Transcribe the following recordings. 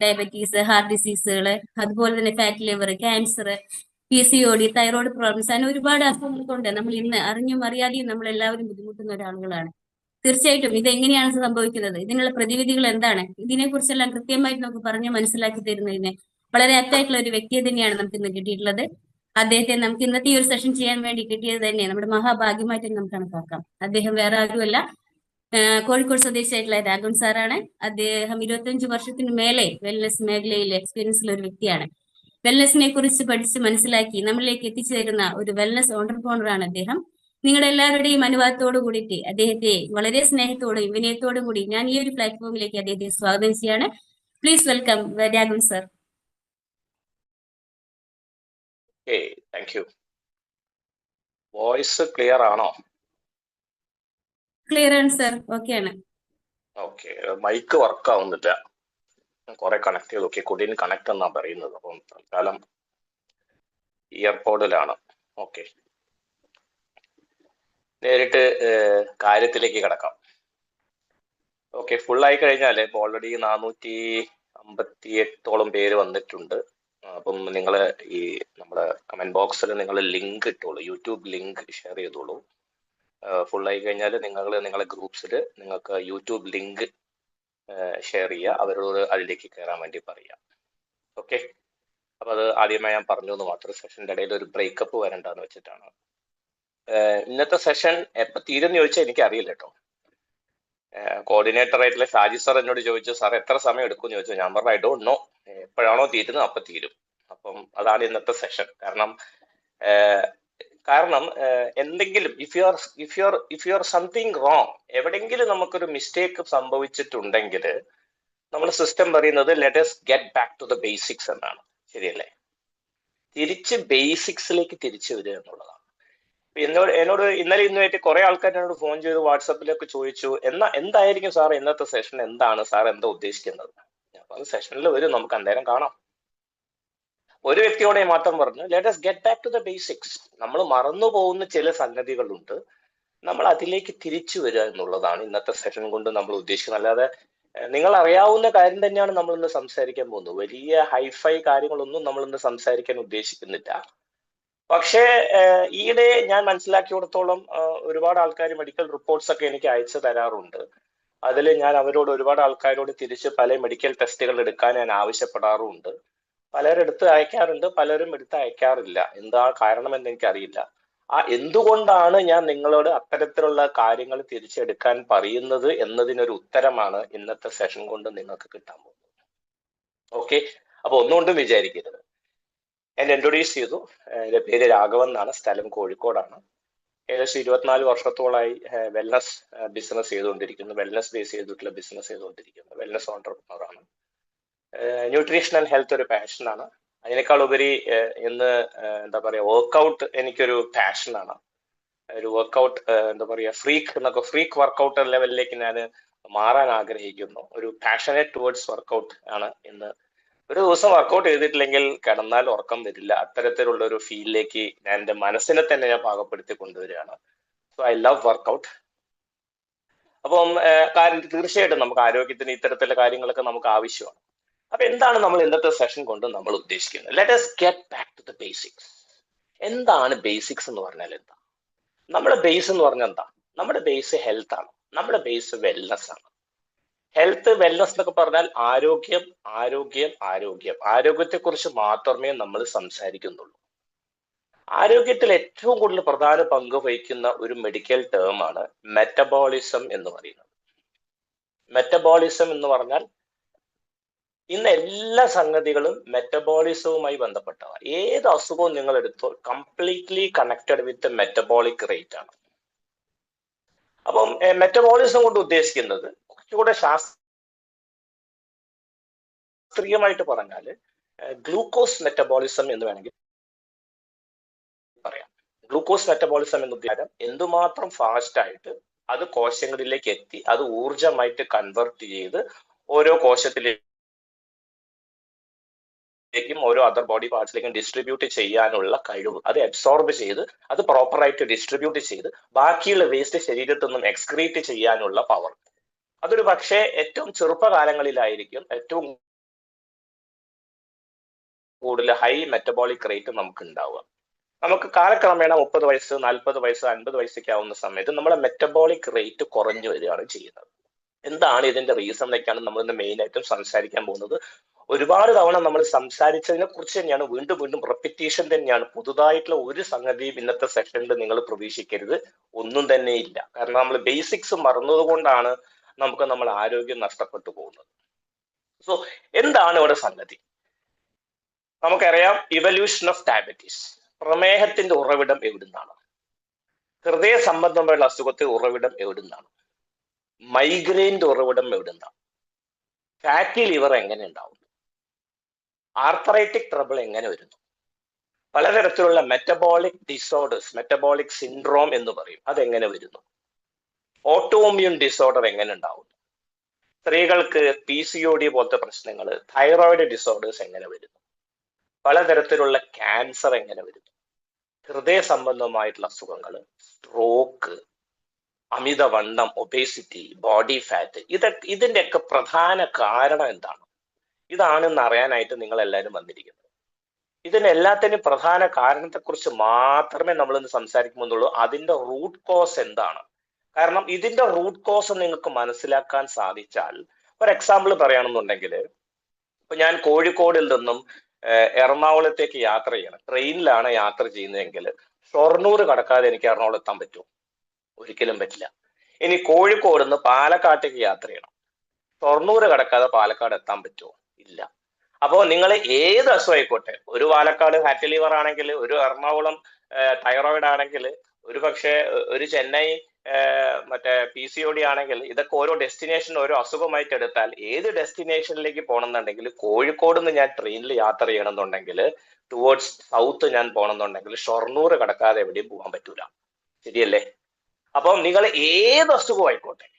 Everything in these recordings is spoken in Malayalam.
ഡയബറ്റീസ്, ഹാർട്ട് ഡിസീസുകൾ, അതുപോലെ തന്നെ fat liver, cancer, PCOD, thyroid problems, അങ്ങനെ ഒരുപാട് അസുഖങ്ങൾ കൊണ്ട് നമ്മൾ ഇന്ന് അറിഞ്ഞും അറിയാതെയും നമ്മൾ എല്ലാവരും ബുദ്ധിമുട്ടുന്ന ഒരാളുകളാണ്. തീർച്ചയായിട്ടും ഇത് എങ്ങനെയാണ് സംഭവിക്കുന്നത്, ഇതിനുള്ള പ്രതിവിധികൾ എന്താണ്, ഇതിനെക്കുറിച്ചെല്ലാം കൃത്യമായിട്ട് നമുക്ക് പറഞ്ഞ് മനസ്സിലാക്കി തരുന്നതിന് വളരെ ആപ്റ്റായിട്ടുള്ള ഒരു വ്യക്തിയെ തന്നെയാണ് നമുക്ക് ഇന്ന് കിട്ടിയിട്ടുള്ളത്. അദ്ദേഹത്തെ നമുക്ക് ഇന്നത്തെ ഈ ഒരു സെഷൻ ചെയ്യാൻ വേണ്ടി കിട്ടിയത് തന്നെ നമ്മുടെ മഹാഭാഗ്യമായിട്ട് നമുക്ക് കണക്കാക്കാം. അദ്ദേഹം വേറെ ആരുമല്ല, കോഴിക്കോട് സ്വദേശിയായിട്ടുള്ള രാഘവൻ സാറാണ്. അദ്ദേഹം 25 വർഷത്തിന് മേലെ വെൽനസ് മേഖലയിൽ എക്സ്പീരിയൻസ് ഉള്ള ഒരു വ്യക്തിയാണ്. വെൽനസിനെ കുറിച്ച് പഠിച്ച് മനസ്സിലാക്കി നമ്മളിലേക്ക് എത്തിച്ചു തരുന്ന ഒരു വെൽനസ് ഓണ്ടർപ്രണർ ആണ് അദ്ദേഹം. നിങ്ങളുടെ എല്ലാവരുടെയും അനുവാദത്തോടു കൂടിയിട്ട് അദ്ദേഹത്തെ വളരെ സ്നേഹത്തോടും വിനയത്തോടും കൂടി ഞാൻ ഈ ഒരു പ്ലാറ്റ്ഫോമിലേക്ക് അദ്ദേഹത്തെ സ്വാഗതം ചെയ്യാണ്. Please welcome Raghavan sir. Thank you. Voice clear ആണോ? ക്ലിയർ ആണ് സർ, ഓക്കെ ആണ്. ഓക്കെ, മൈക്ക് വർക്ക് ആവുന്നില്ല, കുറെ കണക്ട് ചെയ്ത് നോക്കി, കുടീൻ കണക്ട് എന്നാ പറയുന്നത്. അപ്പം തൽക്കാലം ഇയർപോഡിലാണ്. ഓക്കെ, നേരിട്ട് കാര്യത്തിലേക്ക് കിടക്കാം. ഓക്കെ, ഫുൾ ആയി കഴിഞ്ഞാൽ ഇപ്പോൾ ഓൾറെഡി 458ഓളം പേര് വന്നിട്ടുണ്ട്. അപ്പം നിങ്ങൾ ഈ നമ്മുടെ കമന്റ് ബോക്സിൽ നിങ്ങൾ ലിങ്ക് ഇട്ടോളൂ, യൂട്യൂബ് ലിങ്ക് ഷെയർ ചെയ്തോളൂ. ഫുൾ ആയി കഴിഞ്ഞാൽ നിങ്ങളെ ഗ്രൂപ്പ്സിൽ നിങ്ങൾക്ക് യൂട്യൂബ് ലിങ്ക് ഷെയർ ചെയ്യുക, അവരോട് അതിലേക്ക് കയറാൻ വേണ്ടി പറയാം. ഓക്കെ, അപ്പൊ അത് ആദ്യമായി ഞാൻ പറഞ്ഞു എന്ന് മാത്രം. സെഷന്റെ ഇടയിൽ ഒരു ബ്രേക്കപ്പ് വരണ്ടെന്ന് വെച്ചിട്ടാണ്. ഇന്നത്തെ സെഷൻ എപ്പോൾ തീരുമെന്ന് ചോദിച്ചാൽ എനിക്ക് അറിയില്ല കേട്ടോ. കോർഡിനേറ്റർ ആയിട്ടുള്ള ഷാജി സാർ എന്നോട് ചോദിച്ചു, സാർ എത്ര സമയം എടുക്കും ചോദിച്ചു. ഞാൻ പറഞ്ഞു ഐ ഡോണ്ട് നോ, എപ്പോഴാണോ തീരുന്നത് അപ്പം തീരും. അപ്പം അതാണ് ഇന്നത്തെ സെഷൻ. കാരണം എന്തെങ്കിലും if you are something wrong, എവിടെയെങ്കിലും നമുക്കൊരു മിസ്റ്റേക്ക് സംഭവിച്ചിട്ടുണ്ടെങ്കിൽ നമ്മുടെ സിസ്റ്റം പറയുന്നത് let us get back to the basics എന്നാണ്. ശരിയല്ലേ? തിരിച്ച് ബേസിക്സിലേക്ക് തിരിച്ചു വരിക എന്നുള്ളതാണ്. എന്നോട് ഇന്നലെ ഇന്നുമായിട്ട് കുറെ ആൾക്കാർ എന്നോട് ഫോൺ ചെയ്ത് വാട്സപ്പിലൊക്കെ ചോദിച്ചു, എന്തായിരിക്കും സാർ ഇന്നത്തെ സെഷൻ, എന്താണ് സാർ എന്താ ഉദ്ദേശിക്കുന്നത്? അപ്പൊ സെഷനിൽ വരും, നമുക്ക് അന്നേരം കാണാം. ഒരു വ്യക്തിയോടെ മാത്രം പറഞ്ഞു let us get back to the basics. നമ്മൾ മറന്നു പോകുന്ന ചില സംഗതികളുണ്ട്, നമ്മൾ അതിലേക്ക് തിരിച്ചു വരിക എന്നുള്ളതാണ് ഇന്നത്തെ സെഷൻ കൊണ്ട് നമ്മൾ ഉദ്ദേശിക്കുന്നത്. അല്ലാതെ നിങ്ങൾ അറിയാവുന്ന കാര്യം തന്നെയാണ് നമ്മൾ ഇന്ന് സംസാരിക്കാൻ പോകുന്നത്. വലിയ ഹൈഫൈ കാര്യങ്ങളൊന്നും നമ്മൾ ഇന്ന് സംസാരിക്കാൻ ഉദ്ദേശിക്കുന്നില്ല. പക്ഷേ ഈയിടെ ഞാൻ മനസ്സിലാക്കിയിടത്തോളം ഒരുപാട് ആൾക്കാർ മെഡിക്കൽ റിപ്പോർട്ട്സ് ഒക്കെ എനിക്ക് അയച്ചു തരാറുണ്ട്. അതിൽ ഞാൻ അവരോട് ഒരുപാട് ആൾക്കാരോട് തിരിച്ച് പല മെഡിക്കൽ ടെസ്റ്റുകൾ എടുക്കാൻ ഞാൻ ആവശ്യപ്പെടാറുമുണ്ട്. പലരും എടുത്ത് അയക്കാറുണ്ട്, പലരും എടുത്ത് അയക്കാറില്ല. എന്താ കാരണം എന്ന് എനിക്കറിയില്ല. എന്തുകൊണ്ടാണ് ഞാൻ നിങ്ങളോട് അത്തരത്തിലുള്ള കാര്യങ്ങൾ തിരിച്ചെടുക്കാൻ പറയുന്നത് എന്നതിനൊരു ഉത്തരമാണ് ഇന്നത്തെ സെഷൻ കൊണ്ട് നിങ്ങൾക്ക് കിട്ടാൻ പോകുന്നത്. ഓക്കെ, അപ്പൊ ഒന്നുകൊണ്ടും വിചാരിക്കരുത്. എന്നെ ഇൻട്രൊഡ്യൂസ് ചെയ്തു. എൻ്റെ പേര് രാഘവൻ എന്നാണ്, സ്ഥലം കോഴിക്കോടാണ്. ഏകദേശം 24 വർഷത്തോളായി വെൽനസ് ബിസിനസ് ചെയ്തുകൊണ്ടിരിക്കുന്നു, വെൽനസ് ബേസ് ചെയ്തിട്ടുള്ള ബിസിനസ് ചെയ്തുകൊണ്ടിരിക്കുന്നു. വെൽനസ് ഓണ്ടർപ്രണർ ആണ്. ന്യൂട്രീഷൻ ആൻഡ് ഹെൽത്ത് ഒരു പാഷനാണ്. അതിനേക്കാൾ ഉപരി ഇന്ന് എന്താ പറയുക, വർക്കൗട്ട് എനിക്കൊരു പാഷനാണ്. ഒരു വർക്കൗട്ട് എന്താ പറയുക, ഫ്രീക്ക് വർക്കൗട്ട് ലെവലിലേക്ക് ഞാൻ മാറാൻ ആഗ്രഹിക്കുന്നു. ഒരു പാഷനേറ്റ് ടുവേർഡ്സ് വർക്കൗട്ട് ആണ്. ഇന്ന് ഒരു ദിവസം വർക്കൗട്ട് ചെയ്തിട്ടില്ലെങ്കിൽ കിടന്നാൽ ഉറക്കം വരില്ല. അത്തരത്തിലുള്ള ഒരു ഫീലിലേക്ക് ഞാൻ എൻ്റെ മനസ്സിനെ തന്നെ ഞാൻ പാകപ്പെടുത്തി കൊണ്ടുവരികയാണ്. So I love workout. അപ്പം തീർച്ചയായിട്ടും നമുക്ക് ആരോഗ്യത്തിന് ഇത്തരത്തിലുള്ള കാര്യങ്ങളൊക്കെ നമുക്ക് ആവശ്യമാണ്. അപ്പൊ എന്താണ് നമ്മൾ ഇന്നത്തെ സെഷൻ കൊണ്ട് നമ്മൾ ഉദ്ദേശിക്കുന്നത്? Let us get back to the basics. എന്താണ് ബേസിക്സ് എന്ന് പറഞ്ഞാൽ എന്താ? നമ്മുടെ ബേസ് എന്ന് പറഞ്ഞാൽ എന്താ? നമ്മുടെ ബേസ് ഹെൽത്ത് ആണ്, നമ്മുടെ ബേസ് വെൽനസ് ആണ്. ഹെൽത്ത് വെൽനസ് എന്നൊക്കെ പറഞ്ഞാൽ ആരോഗ്യം, ആരോഗ്യം, ആരോഗ്യം. ആരോഗ്യത്തെക്കുറിച്ച് മാത്രമേ നമ്മൾ സംസാരിക്കുന്നുള്ളൂ. ആരോഗ്യത്തിൽ ഏറ്റവും കൂടുതൽ പ്രധാന പങ്ക് വഹിക്കുന്ന ഒരു മെഡിക്കൽ ടേം ആണ് മെറ്റബോളിസം എന്ന് പറയുന്നത്. മെറ്റബോളിസം എന്ന് പറഞ്ഞാൽ ഇന്ന് എല്ലാ സംഗതികളും മെറ്റബോളിസവുമായി ബന്ധപ്പെട്ടതാണ്. ഏത് അസുഖവും നിങ്ങൾ എടുത്തോ completely connected with metabolic rate ആണ്. അപ്പം മെറ്റബോളിസം കൊണ്ട് ഉദ്ദേശിക്കുന്നത് കുറച്ചുകൂടെ ശാസ്ത്രീയമായിട്ട് പറഞ്ഞാൽ ഗ്ലൂക്കോസ് മെറ്റബോളിസം എന്ന് വേണമെങ്കിൽ പറയാം. ഗ്ലൂക്കോസ് മെറ്റബോളിസം എന്ന് ഉദ്ദേശം എന്തുമാത്രം ഫാസ്റ്റ് ആയിട്ട് അത് കോശങ്ങളിലേക്ക് എത്തി അത് ഊർജമായിട്ട് കൺവേർട്ട് ചെയ്ത് ഓരോ കോശത്തിലേക്കും ഓരോ അതർ ബോഡി പാർട്സിലേക്കും ഡിസ്ട്രിബ്യൂട്ട് ചെയ്യാനുള്ള കഴിവ്, അത് അബ്സോർബ് ചെയ്ത് അത് പ്രോപ്പറായിട്ട് ഡിസ്ട്രിബ്യൂട്ട് ചെയ്ത് ബാക്കിയുള്ള വേസ്റ്റ് ശരീരത്തിൽ നിന്നും എക്സ്ക്രീറ്റ് ചെയ്യാനുള്ള പവർ. അതൊരു പക്ഷേ ഏറ്റവും ചെറുപ്പകാലങ്ങളിലായിരിക്കും ഏറ്റവും കൂടുതൽ ഹൈ മെറ്റബോളിക് റേറ്റ് നമുക്ക് ഉണ്ടാവുക. നമുക്ക് കാലക്രമേണ 30 വയസ്സ് 40 വയസ്സ് 50 വയസ്സൊക്കെ ആവുന്ന സമയത്ത് നമ്മുടെ മെറ്റബോളിക് റേറ്റ് കുറഞ്ഞു വരികയാണ് ചെയ്യുന്നത്. എന്താണ് ഇതിന്റെ റീസൺ എന്നൊക്കെയാണ് നമ്മൾ ഇന്ന് മെയിൻ ആയിട്ടും സംസാരിക്കാൻ പോകുന്നത്. ഒരുപാട് തവണ നമ്മൾ സംസാരിച്ചതിനെ കുറിച്ച് തന്നെയാണ്, വീണ്ടും വീണ്ടും റെപ്പിറ്റേഷൻ തന്നെയാണ്. പുതുതായിട്ടുള്ള ഒരു സംഗതിയും ഇന്നത്തെ സെഷനിൽ നിങ്ങൾ പ്രതീക്ഷിക്കരുത്, ഒന്നും തന്നെ ഇല്ല. കാരണം നമ്മൾ ബേസിക്സ് മറന്നതുകൊണ്ടാണ് നമുക്ക് നമ്മൾ ആരോഗ്യം നഷ്ടപ്പെട്ടു പോകുന്നത്. സോ എന്താണ് ഇവിടെ സംഗതി? നമുക്കറിയാം ഇവല്യൂഷൻ ഓഫ് ഡയബറ്റീസ്. പ്രമേഹത്തിന്റെ ഉറവിടം എവിടുന്നാണ്? ഹൃദയ സംബന്ധമായുള്ള അസുഖത്തിന്റെ ഉറവിടം എവിടുന്നാണ്? മൈഗ്രെയിന്റെ ഉറവിടം എവിടുന്നാണ്? ഫാറ്റി ലിവർ എങ്ങനെ ഉണ്ടാവുന്നു? ആർത്രൈറ്റിക് ട്രബിൾ എങ്ങനെ വരുന്നു? പലതരത്തിലുള്ള മെറ്റബോളിക് ഡിസോർഡേഴ്സ്, മെറ്റബോളിക് സിൻഡ്രോം എന്ന് പറയും, അതെങ്ങനെ വരുന്നു? ഓട്ടോമ്യൂൺ ഡിസോർഡർ എങ്ങനെ ഉണ്ടാവുന്നു? സ്ത്രീകൾക്ക് PCOD പോലത്തെ പ്രശ്നങ്ങൾ, തൈറോയിഡ് ഡിസോർഡേഴ്സ് എങ്ങനെ വരുന്നു? പലതരത്തിലുള്ള ക്യാൻസർ എങ്ങനെ വരുന്നു? ഹൃദയ സംബന്ധമായിട്ടുള്ള അസുഖങ്ങൾ, സ്ട്രോക്ക്, അമിതവണ്ണം, ഒബേസിറ്റി, ബോഡി ഫാറ്റ്, ഇതിന്റെയൊക്കെ പ്രധാന കാരണം എന്താണ്? ഇതാണെന്ന് അറിയാനായിട്ട് നിങ്ങൾ എല്ലാവരും വന്നിരിക്കുന്നത്. ഇതിനെല്ലാത്തിനും പ്രധാന കാരണത്തെക്കുറിച്ച് മാത്രമേ നമ്മൾ ഇന്ന് സംസാരിക്കുന്നുള്ളൂ. അതിന്റെ റൂട്ട് കോസ് എന്താണ്? കാരണം ഇതിന്റെ റൂട്ട് കോസ് നിങ്ങൾക്ക് മനസ്സിലാക്കാൻ സാധിച്ചാൽ, ഒരു എക്സാമ്പിൾ പറയുകയാണെന്നുണ്ടെങ്കിൽ, ഇപ്പൊ ഞാൻ കോഴിക്കോടിൽ നിന്നും എറണാകുളത്തേക്ക് യാത്ര ചെയ്യണം, ട്രെയിനിലാണ് യാത്ര ചെയ്യുന്നതെങ്കിൽ ഷൊർണൂർ കടക്കാതെ എനിക്ക് എറണാകുളം എത്താൻ പറ്റുമോ? ഒരിക്കലും പറ്റില്ല. ഇനി കോഴിക്കോട് നിന്ന് പാലക്കാട്ടേക്ക് യാത്ര ചെയ്യണം, ഷൊർണൂർ കടക്കാതെ പാലക്കാട് എത്താൻ പറ്റുമോ? ഇല്ല. അപ്പോൾ നിങ്ങൾ ഏത് അസുഖം ആയിക്കോട്ടെ, ഒരു പാലക്കാട് ഫാറ്റി ലിവർ ആണെങ്കിൽ, ഒരു എറണാകുളം തൈറോയിഡ് ആണെങ്കിൽ, ഒരു പക്ഷേ ഒരു ചെന്നൈ മറ്റേ PCOD ആണെങ്കിൽ, ഇതൊക്കെ ഓരോ ഡെസ്റ്റിനേഷൻ ഓരോ അസുഖമായിട്ട് എടുത്താൽ ഏത് ഡെസ്റ്റിനേഷനിലേക്ക് പോകണമെന്നുണ്ടെങ്കിൽ, കോഴിക്കോട് നിന്ന് ഞാൻ ട്രെയിനിൽ യാത്ര ചെയ്യണമെന്നുണ്ടെങ്കിൽ, ടുവേർഡ്സ് സൗത്ത് ഞാൻ പോകണമെന്നുണ്ടെങ്കിൽ ഷൊർണൂർ കടക്കാതെ എവിടെയും പോകാൻ പറ്റൂല. ശരിയല്ലേ? അപ്പം നിങ്ങൾ ഏത് അസുഖം ആയിക്കോട്ടെ,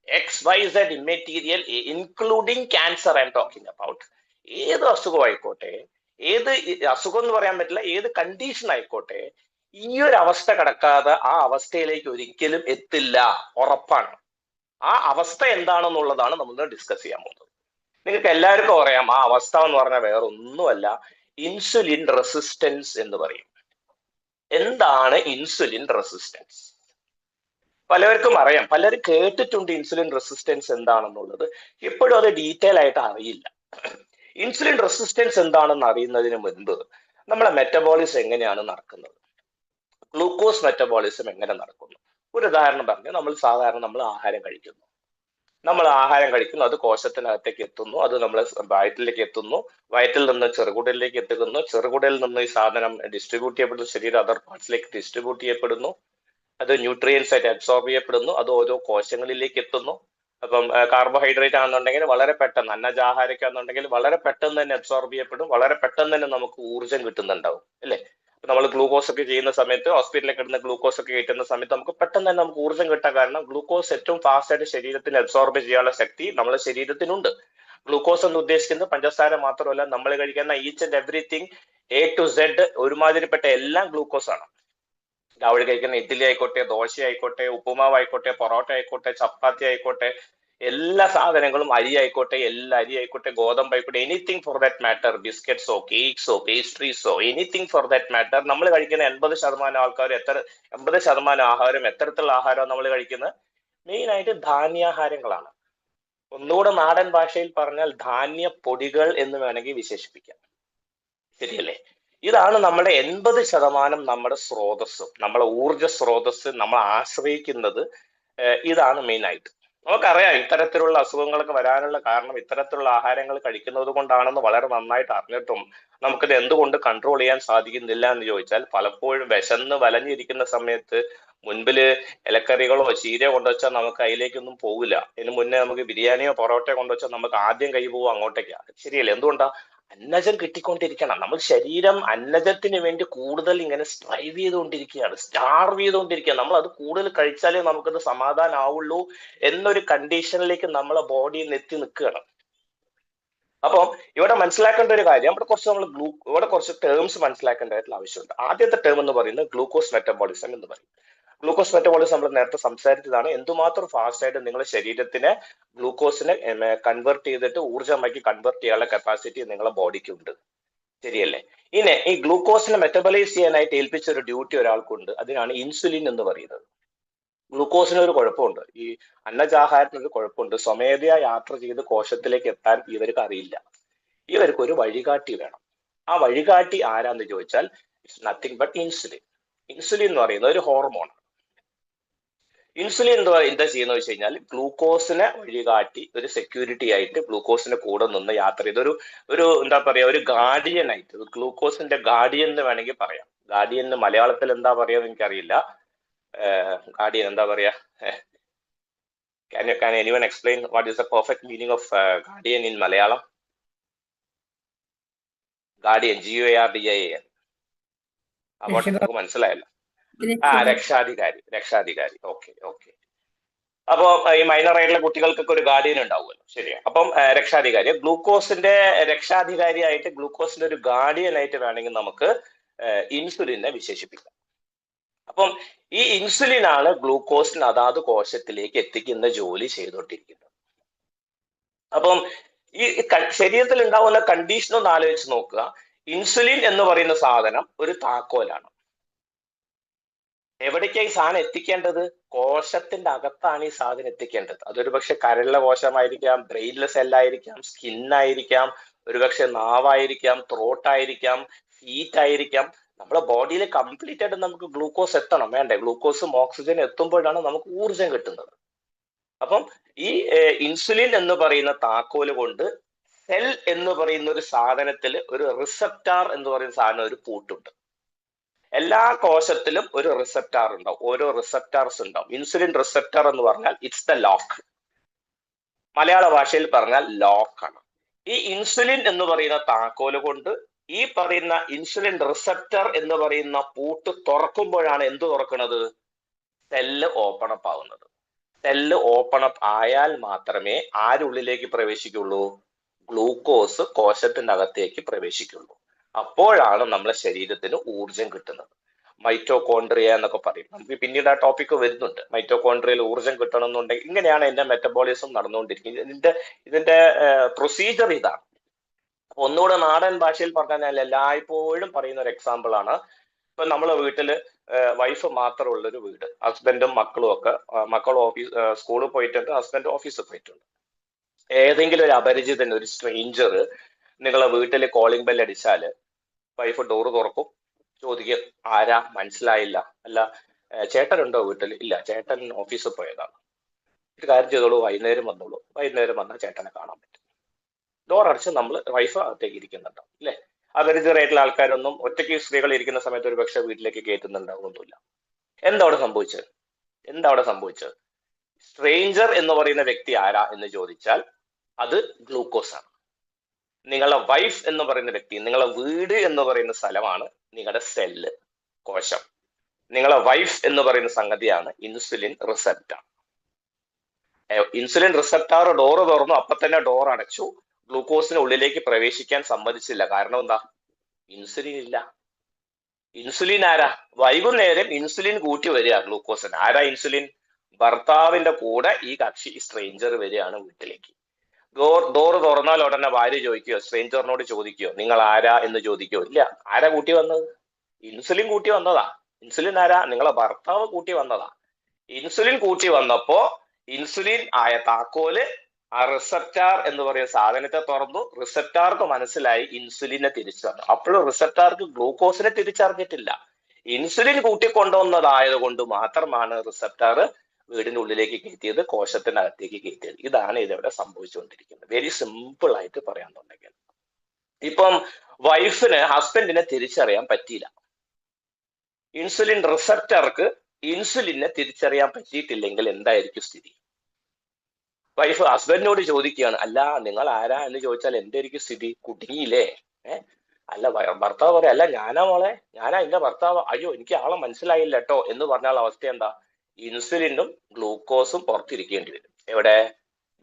XYZ immaterial including cancer I am talking about, ഏത് അസുഖം ആയിക്കോട്ടെ, ഏത് അസുഖം എന്ന് പറയാൻ പറ്റില്ല, ഏത് കണ്ടീഷൻ ആയിക്കോട്ടെ, ഈ ഒരു അവസ്ഥ കടക്കാതെ ആ അവസ്ഥയിലേക്ക് ഒരിക്കലും എത്തില്ല, ഉറപ്പാണ്. ആ അവസ്ഥ എന്താണെന്നുള്ളതാണ് നമ്മൾ ഡിസ്കസ് ചെയ്യാൻ പോകുന്നത്. നിങ്ങൾക്ക് എല്ലാവർക്കും അറിയാം, ആ അവസ്ഥ എന്ന് പറഞ്ഞാൽ വേറെ ഒന്നുമല്ല, ഇൻസുലിൻ റെസിസ്റ്റൻസ് എന്ന് പറയും. എന്താണ് ഇൻസുലിൻ റെസിസ്റ്റൻസ്? പലർക്കും അറിയാം, പലരും കേട്ടിട്ടുണ്ട് ഇൻസുലിൻ റെസിസ്റ്റൻസ് എന്താണെന്നുള്ളത്. ഇപ്പോഴും അത് ഡീറ്റെയിൽ ആയിട്ട് അറിയില്ല. ഇൻസുലിൻ റെസിസ്റ്റൻസ് എന്താണെന്ന് അറിയുന്നതിന് മുൻപ് നമ്മളെ മെറ്റബോളിസം എങ്ങനെയാണ് നടക്കുന്നത്, ഗ്ലൂക്കോസ് മെറ്റബോളിസം എങ്ങനെ നടക്കുന്നു? ഒരു ഉദാഹരണം പറഞ്ഞു, നമ്മൾ ആഹാരം കഴിക്കുന്നു. അത് കോശത്തിനകത്തേക്ക് എത്തുന്നു, അത് നമ്മളെ വയറ്റിലേക്ക് എത്തുന്നു, വയറ്റിൽ നിന്ന് ചെറുകുടലിലേക്ക് എത്തുന്നു, ചെറുകുടലിൽ നിന്ന് ഈ സാധനം ഡിസ്ട്രിബ്യൂട്ട് ചെയ്യപ്പെടുന്നു, ശരീരം അതർ പാർട്സിലേക്ക് ഡിസ്ട്രിബ്യൂട്ട് ചെയ്യപ്പെടുന്നു, അത് ന്യൂട്രിയൻസ് ആയിട്ട് അബ്സോർബ് ചെയ്യപ്പെടുന്നു, അത് ഓരോ കോശങ്ങളിലേക്ക് എത്തുന്നു. അപ്പം കാർബോഹൈഡ്രേറ്റ് ആണെന്നുണ്ടെങ്കിൽ വളരെ പെട്ടെന്ന്, അന്നജാഹാരമൊക്കെ ആണെന്നുണ്ടെങ്കിൽ വളരെ പെട്ടെന്ന് തന്നെ അബ്സോർബ് ചെയ്യപ്പെടും, വളരെ പെട്ടെന്ന് തന്നെ നമുക്ക് ഊർജ്ജം കിട്ടുന്നുണ്ടാവും, അല്ലേ? നമ്മൾ ഗ്ലൂക്കോസ് ഒക്കെ ചെയ്യുന്ന സമയത്ത്, ഹോസ്പിറ്റലിൽ കിടന്ന് ഗ്ലൂക്കോസ് ഒക്കെ കയറ്റുന്ന സമയത്ത് നമുക്ക് പെട്ടെന്ന് തന്നെ നമുക്ക് ഊർജ്ജം കിട്ടാൻ കാരണം ഗ്ലൂക്കോസ് ഏറ്റവും ഫാസ്റ്റ് ആയിട്ട് ശരീരത്തിന് അബ്സോർബ് ചെയ്യാനുള്ള ശക്തി നമ്മുടെ ശരീരത്തിനുണ്ട്. ഗ്ലൂക്കോസ് എന്ന് ഉദ്ദേശിക്കുന്നത് പഞ്ചസാര മാത്രമല്ല, നമ്മൾ കഴിക്കുന്ന each and everything A to Z ഒരുമാതിരിപ്പെട്ട എല്ലാം ഗ്ലൂക്കോസ് ആണ്. രാവിലെ കഴിക്കുന്ന ഇഡ്ഡലി ആയിക്കോട്ടെ, ദോശ ആയിക്കോട്ടെ, ഉപ്പുമാവ് ആയിക്കോട്ടെ, പൊറോട്ട ആയിക്കോട്ടെ, ചപ്പാത്തി ആയിക്കോട്ടെ, എല്ലാ സാധനങ്ങളും, അരി ആയിക്കോട്ടെ, ഗോതമ്പ് ആയിക്കോട്ടെ, എനിത്തിങ് ഫോർ ദാറ്റ് മാറ്റർ, ബിസ്ക്കറ്റ്സോ കേക്ക്സോ പേസ്ട്രീസോ എനിത്തിങ് ഫോർ ദാറ്റ് മാറ്റർ, നമ്മൾ കഴിക്കുന്ന 80% ആൾക്കാർ 80% ആഹാരം എത്തരത്തിലുള്ള ആഹാരമാണ് നമ്മൾ കഴിക്കുന്നത്? മെയിൻ ആയിട്ട് ധാന്യാഹാരങ്ങളാണ്. ഒന്നുകൂടെ നാടൻ ഭാഷയിൽ പറഞ്ഞാൽ ധാന്യ പൊടികൾ എന്ന് വേണമെങ്കിൽ വിശേഷിപ്പിക്കാം. ശരിയല്ലേ? ഇതാണ് നമ്മുടെ 80% നമ്മുടെ സ്രോതസ്സ്, നമ്മളെ ഊർജ സ്രോതസ്, നമ്മൾ ആശ്രയിക്കുന്നത് ഇതാണ് മെയിൻ ആയിട്ട്. നമുക്കറിയാം ഇത്തരത്തിലുള്ള അസുഖങ്ങളൊക്കെ വരാനുള്ള കാരണം ഇത്തരത്തിലുള്ള ആഹാരങ്ങൾ കഴിക്കുന്നത് കൊണ്ടാണെന്ന് വളരെ നന്നായിട്ട് അറിഞ്ഞിട്ടും നമുക്കിത് എന്തുകൊണ്ട് കൺട്രോൾ ചെയ്യാൻ സാധിക്കുന്നില്ല എന്ന് ചോദിച്ചാൽ, പലപ്പോഴും വിശന്ന് വലഞ്ഞിരിക്കുന്ന സമയത്ത് മുൻപില് ഇലക്കറികളോ ചീരയോ കൊണ്ടുവച്ചാൽ നമുക്ക് അതിലേക്കൊന്നും പോകില്ല. ഇതിന് മുന്നേ നമുക്ക് ബിരിയാണിയോ പൊറോട്ടയോ കൊണ്ടുവച്ചാൽ നമുക്ക് ആദ്യം കൈ പോവുക അങ്ങോട്ടേക്കാണ്. ശരിയല്ലേ? എന്തുകൊണ്ടാ? അന്നജം കിട്ടിക്കൊണ്ടിരിക്കണം. നമ്മൾ ശരീരം അന്നജത്തിന് വേണ്ടി കൂടുതൽ ഇങ്ങനെ സ്ട്രൈവ് ചെയ്തുകൊണ്ടിരിക്കുകയാണ്, സ്റ്റാർവ് ചെയ്തുകൊണ്ടിരിക്കുകയാണ്. നമ്മൾ അത് കൂടുതൽ കഴിച്ചാലേ നമുക്കത് സമാധാനം ആവുള്ളൂ എന്നൊരു കണ്ടീഷനിലേക്ക് നമ്മളെ ബോഡി എത്തി നിൽക്കുകയാണ്. അപ്പം ഇവിടെ മനസ്സിലാക്കേണ്ട ഒരു കാര്യം, ഇവിടെ കുറച്ച് ടേംസ് മനസ്സിലാക്കേണ്ടതായിട്ടുള്ള ആവശ്യമുണ്ട്. ആദ്യത്തെ ടേം എന്ന് പറയുന്നത് ഗ്ലൂക്കോസ് മെറ്റബോളിസം എന്ന് പറയും. ഗ്ലൂക്കോസ് മെറ്റബോളിസം നമ്മൾ നേരത്തെ സംസാരിച്ചതാണ്. എന്തുമാത്രം ഫാസ്റ്റ് ആയിട്ട് നിങ്ങളുടെ ശരീരത്തിനെ ഗ്ലൂക്കോസിനെ കൺവേർട്ട് ചെയ്തിട്ട് ഊർജ്ജമാക്കി കൺവേർട്ട് ചെയ്യാനുള്ള കപ്പാസിറ്റി നിങ്ങളുടെ ബോഡിക്ക് ഉണ്ട്. ശരിയല്ലേ? ഇനി ഈ ഗ്ലൂക്കോസിനെ മെറ്റബലൈസ് ചെയ്യാനായിട്ട് ഏൽപ്പിച്ച ഒരു ഡ്യൂട്ടി ഒരാൾക്കുണ്ട്. അതിനാണ് ഇൻസുലിൻ എന്ന് പറയുന്നത്. ഗ്ലൂക്കോസിന് ഒരു കുഴപ്പമുണ്ട്. ഈ അന്നജാഹാരത്തിന് ഒരു കുഴപ്പമുണ്ട്. സ്വമേധയാ യാത്ര ചെയ്ത് കോശത്തിലേക്ക് എത്താൻ ഇവർക്ക് അറിയില്ല. ഇവർക്ക് ഒരു വഴികാട്ടി വേണം. ആ വഴികാട്ടി ആരാന്ന് ചോദിച്ചാൽ it's nothing but insulin. Insulin എന്ന് പറയുന്നത് ഒരു ഹോർമോൺ. ഇൻസുലിൻ എന്താ ചെയ്യുന്നത് വെച്ച് കഴിഞ്ഞാൽ ഗ്ലൂക്കോസിനെ വഴികാട്ടി ഒരു സെക്യൂരിറ്റി ആയിട്ട് ഗ്ലൂക്കോസിന്റെ കൂടെ നിന്ന് യാത്ര ചെയ്ത് ഒരു എന്താ പറയാ ഒരു ഗാർഡിയൻ ആയിട്ട്, ഗ്ലൂക്കോസിന്റെ ഗാർഡിയൻ എന്ന് വേണമെങ്കിൽ പറയാം. ഗാർഡിയൻ എന്ന് മലയാളത്തിൽ എന്താ പറയാന്ന് എനിക്കറിയില്ല. ഗാർഡിയൻ എന്താ പറയാ? Can anyone explain what is the perfect meaning of guardian in Malayalam? Guardian, GUARDIAN. അങ്ങോട്ട് നമുക്ക് മനസ്സിലായല്ലോ. രക്ഷാധികാരി. ഓക്കെ. അപ്പോ ഈ മൈനർ ആയിട്ടുള്ള കുട്ടികൾക്കൊക്കെ ഒരു ഗാർഡിയൻ ഉണ്ടാവുമല്ലോ, ശരിയാ. അപ്പം രക്ഷാധികാരി, ഗ്ലൂക്കോസിന്റെ രക്ഷാധികാരിയായിട്ട്, ഗ്ലൂക്കോസിന്റെ ഒരു ഗാർഡിയൻ ആയിട്ട് വേണമെങ്കിൽ നമുക്ക് ഇൻസുലിനെ വിശേഷിപ്പിക്കാം. അപ്പം ഈ ഇൻസുലിൻ ആണ് ഗ്ലൂക്കോസിന് അതാത് കോശത്തിലേക്ക് എത്തിക്കുന്ന ജോലി ചെയ്തുകൊണ്ടിരിക്കുന്നത്. അപ്പം ഈ ശരീരത്തിൽ ഉണ്ടാവുന്ന കണ്ടീഷൻ ഒന്ന് ആലോചിച്ച് നോക്കുക. ഇൻസുലിൻ എന്ന് പറയുന്ന സാധനം ഒരു താക്കോലാണ്. എവിടേക്കാണ് ഈ സാധനം എത്തിക്കേണ്ടത്? കോശത്തിന്റെ അകത്താണ് ഈ സാധനം എത്തിക്കേണ്ടത്. അതൊരു പക്ഷെ കരളിലെ കോശമായിരിക്കാം, ബ്രെയിനിലെ സെല്ലായിരിക്കാം, സ്കിന്നായിരിക്കാം, ഒരുപക്ഷെ നാവായിരിക്കാം, ത്രോട്ടായിരിക്കാം, ഫീറ്റ് ആയിരിക്കാം. നമ്മുടെ ബോഡിയിൽ കംപ്ലീറ്റ് ആയിട്ട് നമുക്ക് ഗ്ലൂക്കോസ് എത്തണം, വേണ്ടേ? ഗ്ലൂക്കോസും ഓക്സിജനും എത്തുമ്പോഴാണ് നമുക്ക് ഊർജം കിട്ടുന്നത്. അപ്പം ഈ ഇൻസുലിൻ എന്ന് പറയുന്ന താക്കോല് കൊണ്ട് സെൽ എന്ന് പറയുന്ന ഒരു സാധനത്തിൽ ഒരു റിസപ്റ്റാർ എന്ന് പറയുന്ന സാധനം ഒരു പൂട്ടുണ്ട്. എല്ലാ കോശത്തിലും ഒരു റിസപ്റ്റാർ ഉണ്ടാവും, ഓരോ റിസപ്റ്റാർസ് ഉണ്ടാവും. ഇൻസുലിൻ റിസപ്റ്റർ എന്ന് പറഞ്ഞാൽ ഇറ്റ്സ് ദ ലോക്ക്. മലയാള ഭാഷയിൽ പറഞ്ഞാൽ ലോക്കാണ്. ഈ ഇൻസുലിൻ എന്ന് പറയുന്ന താക്കോല് കൊണ്ട് ഈ പറയുന്ന ഇൻസുലിൻ റിസപ്റ്റർ എന്ന് പറയുന്ന പൂട്ട് തുറക്കുമ്പോഴാണ് എന്ത് തുറക്കുന്നത്? സെല്ല് ഓപ്പൺ അപ്പ് ആവുന്നത്. സെല്ല് ഓപ്പൺ അപ്പ് ആയാൽ മാത്രമേ ആരുള്ളിലേക്ക് പ്രവേശിക്കുള്ളൂ? ഗ്ലൂക്കോസ് കോശത്തിന്റെ അകത്തേക്ക് പ്രവേശിക്കുള്ളൂ. അപ്പോഴാണ് നമ്മളെ ശരീരത്തിന് ഊർജം കിട്ടുന്നത്. മൈറ്റോകോൺട്രിയ എന്നൊക്കെ പറയും. നമുക്ക് പിന്നീട് ആ ടോപ്പിക്ക് വരുന്നുണ്ട്. മൈറ്റോകോൺട്രിയയിൽ ഊർജം കിട്ടണം എന്നുണ്ടെങ്കിൽ ഇങ്ങനെയാണ് എന്റെ മെറ്റബോളിസം നടന്നുകൊണ്ടിരിക്കുന്നത്. ഇതിന്റെ പ്രൊസീജിയർ ഇതാണ്. അപ്പൊ ഒന്നുകൂടെ നാടൻ ഭാഷയിൽ പറഞ്ഞാൽ എല്ലായ്പ്പോഴും പറയുന്ന ഒരു എക്സാമ്പിൾ ആണ്. ഇപ്പൊ നമ്മളെ വീട്ടില് വൈഫ് മാത്രമുള്ളൊരു വീട്, ഹസ്ബൻഡും മക്കളും ഒക്കെ, മക്കൾ സ്കൂളിൽ പോയിട്ടുണ്ട്, ഹസ്ബൻഡ് ഓഫീസിൽ പോയിട്ടുണ്ട്. ഏതെങ്കിലും ഒരു അപരിചിതൻ, ഒരു സ്ട്രേഞ്ചർ നിങ്ങളെ വീട്ടിൽ കോളിംഗ് ബെൽ അടിച്ചാല് വൈഫ് ഡോറ് തുറക്കും, ചോദിക്കും ആരാ, മനസ്സിലായില്ല. അല്ല ചേട്ടനുണ്ടോ വീട്ടിൽ? ഇല്ല, ചേട്ടൻ ഓഫീസിൽ പോയതാണ്. ഒരു കാര്യം ചെയ്തോളൂ, വൈകുന്നേരം വന്നോളൂ. വൈകുന്നേരം വന്നാൽ ചേട്ടനെ കാണാൻ പറ്റും. ഡോർ അടച്ച് നമ്മൾ വൈഫ് അകത്തേക്ക് ഇരിക്കുന്നുണ്ടാവും, അല്ലെ? അപരിചിതരായിട്ടുള്ള ആൾക്കാരൊന്നും ഒറ്റയ്ക്ക് സ്ത്രീകൾ ഇരിക്കുന്ന സമയത്ത് ഒരു പക്ഷെ വീട്ടിലേക്ക് കയറ്റുന്നുണ്ടാവുന്നില്ല. എന്താ അവിടെ സംഭവിച്ചത്? സ്ട്രേഞ്ചർ എന്ന് പറയുന്ന വ്യക്തി ആരാ എന്ന് ചോദിച്ചാൽ അത് ഗ്ലൂക്കോസ് ആണ്. നിങ്ങളുടെ വൈഫ് എന്ന് പറയുന്ന വ്യക്തി, നിങ്ങളുടെ വീട് എന്ന് പറയുന്ന സ്ഥലമാണ് നിങ്ങളുടെ സെല്ല്, കോശം. നിങ്ങളുടെ വൈഫ് എന്ന് പറയുന്ന സംഗതിയാണ് ഇൻസുലിൻ റിസപ്റ്റാർ. ഇൻസുലിൻ റിസപ്റ്റാർ ഡോറ് തുറന്നു, അപ്പൊ തന്നെ ഡോർ അടച്ചു. ഗ്ലൂക്കോസിന് ഉള്ളിലേക്ക് പ്രവേശിക്കാൻ സമ്മതിച്ചില്ല. കാരണം എന്താ? ഇൻസുലിൻ ഇല്ല. ഇൻസുലിൻ ആരാ? വൈകുന്നേരം ഇൻസുലിൻ കൂട്ടി വരിക ഗ്ലൂക്കോസിന്. ആരാ ഇൻസുലിൻ? ഭർത്താവിന്റെ കൂടെ ഈ കക്ഷി സ്ട്രേഞ്ചർ വരികയാണ് വീട്ടിലേക്ക്. ഡോറ് തുറന്നാൽ ഉടനെ ഭാര്യ ചോദിക്കുകയോ സ്ട്രേഞ്ചറിനോട് ചോദിക്കുകയോ നിങ്ങൾ ആരാ എന്ന് ചോദിക്കുകയോ? ഇല്ല. ആരാ കൂട്ടി വന്നത്? ഇൻസുലിൻ കൂട്ടി വന്നതാ. ഇൻസുലിൻ ആരാ? നിങ്ങളെ ഭർത്താവ് കൂട്ടി വന്നതാ. ഇൻസുലിൻ കൂട്ടി വന്നപ്പോ ഇൻസുലിൻ ആയ താക്കോല് ആ റിസപ്റ്റാർ എന്ന് പറയുന്ന സാധനത്തെ തുറന്നു. റിസപ്റ്റാർക്ക് മനസ്സിലായി ഇൻസുലിനെ തിരിച്ചറിഞ്ഞു. അപ്പോഴും റിസപ്റ്റാർക്ക് ഗ്ലൂക്കോസിനെ തിരിച്ചറിഞ്ഞിട്ടില്ല. ഇൻസുലിൻ കൂട്ടിക്കൊണ്ടുവന്നതായത് കൊണ്ട് മാത്രമാണ് റിസപ്റ്റാർ വീടിന്റെ ഉള്ളിലേക്ക് കയറ്റിയത്, കോശത്തിനകത്തേക്ക് കയറ്റിയത്. ഇതാണ് ഇതിവിടെ സംഭവിച്ചുകൊണ്ടിരിക്കുന്നത്. വെരി സിമ്പിൾ ആയിട്ട് പറയാന്നുണ്ടെങ്കിൽ, ഇപ്പം വൈഫിന് ഹസ്ബൻഡിനെ തിരിച്ചറിയാൻ പറ്റിയില്ല. ഇൻസുലിൻ റിസപ്റ്റർക്ക് ഇൻസുലിനെ തിരിച്ചറിയാൻ പറ്റിയിട്ടില്ലെങ്കിൽ എന്തായിരിക്കും സ്ഥിതി? വൈഫ് ഹസ്ബൻഡിനോട് ചോദിക്കുകയാണ്, അല്ല നിങ്ങൾ ആരാ എന്ന് ചോദിച്ചാൽ എന്തായിരിക്കും സ്ഥിതി? കുടുങ്ങിയില്ലേ? അല്ല, ഭർത്താവ് പറയാം, അല്ല ഞാനാ മോളെ, ഞാനാ എന്റെ ഭർത്താവ്. അയ്യോ എനിക്ക് ആളെ മനസ്സിലായില്ല കേട്ടോ എന്ന് പറഞ്ഞാൽ അവസ്ഥ എന്താ? ഇൻസുലിനും ഗ്ലൂക്കോസും പുറത്തിരിക്കേണ്ടി വരും. എവിടെ?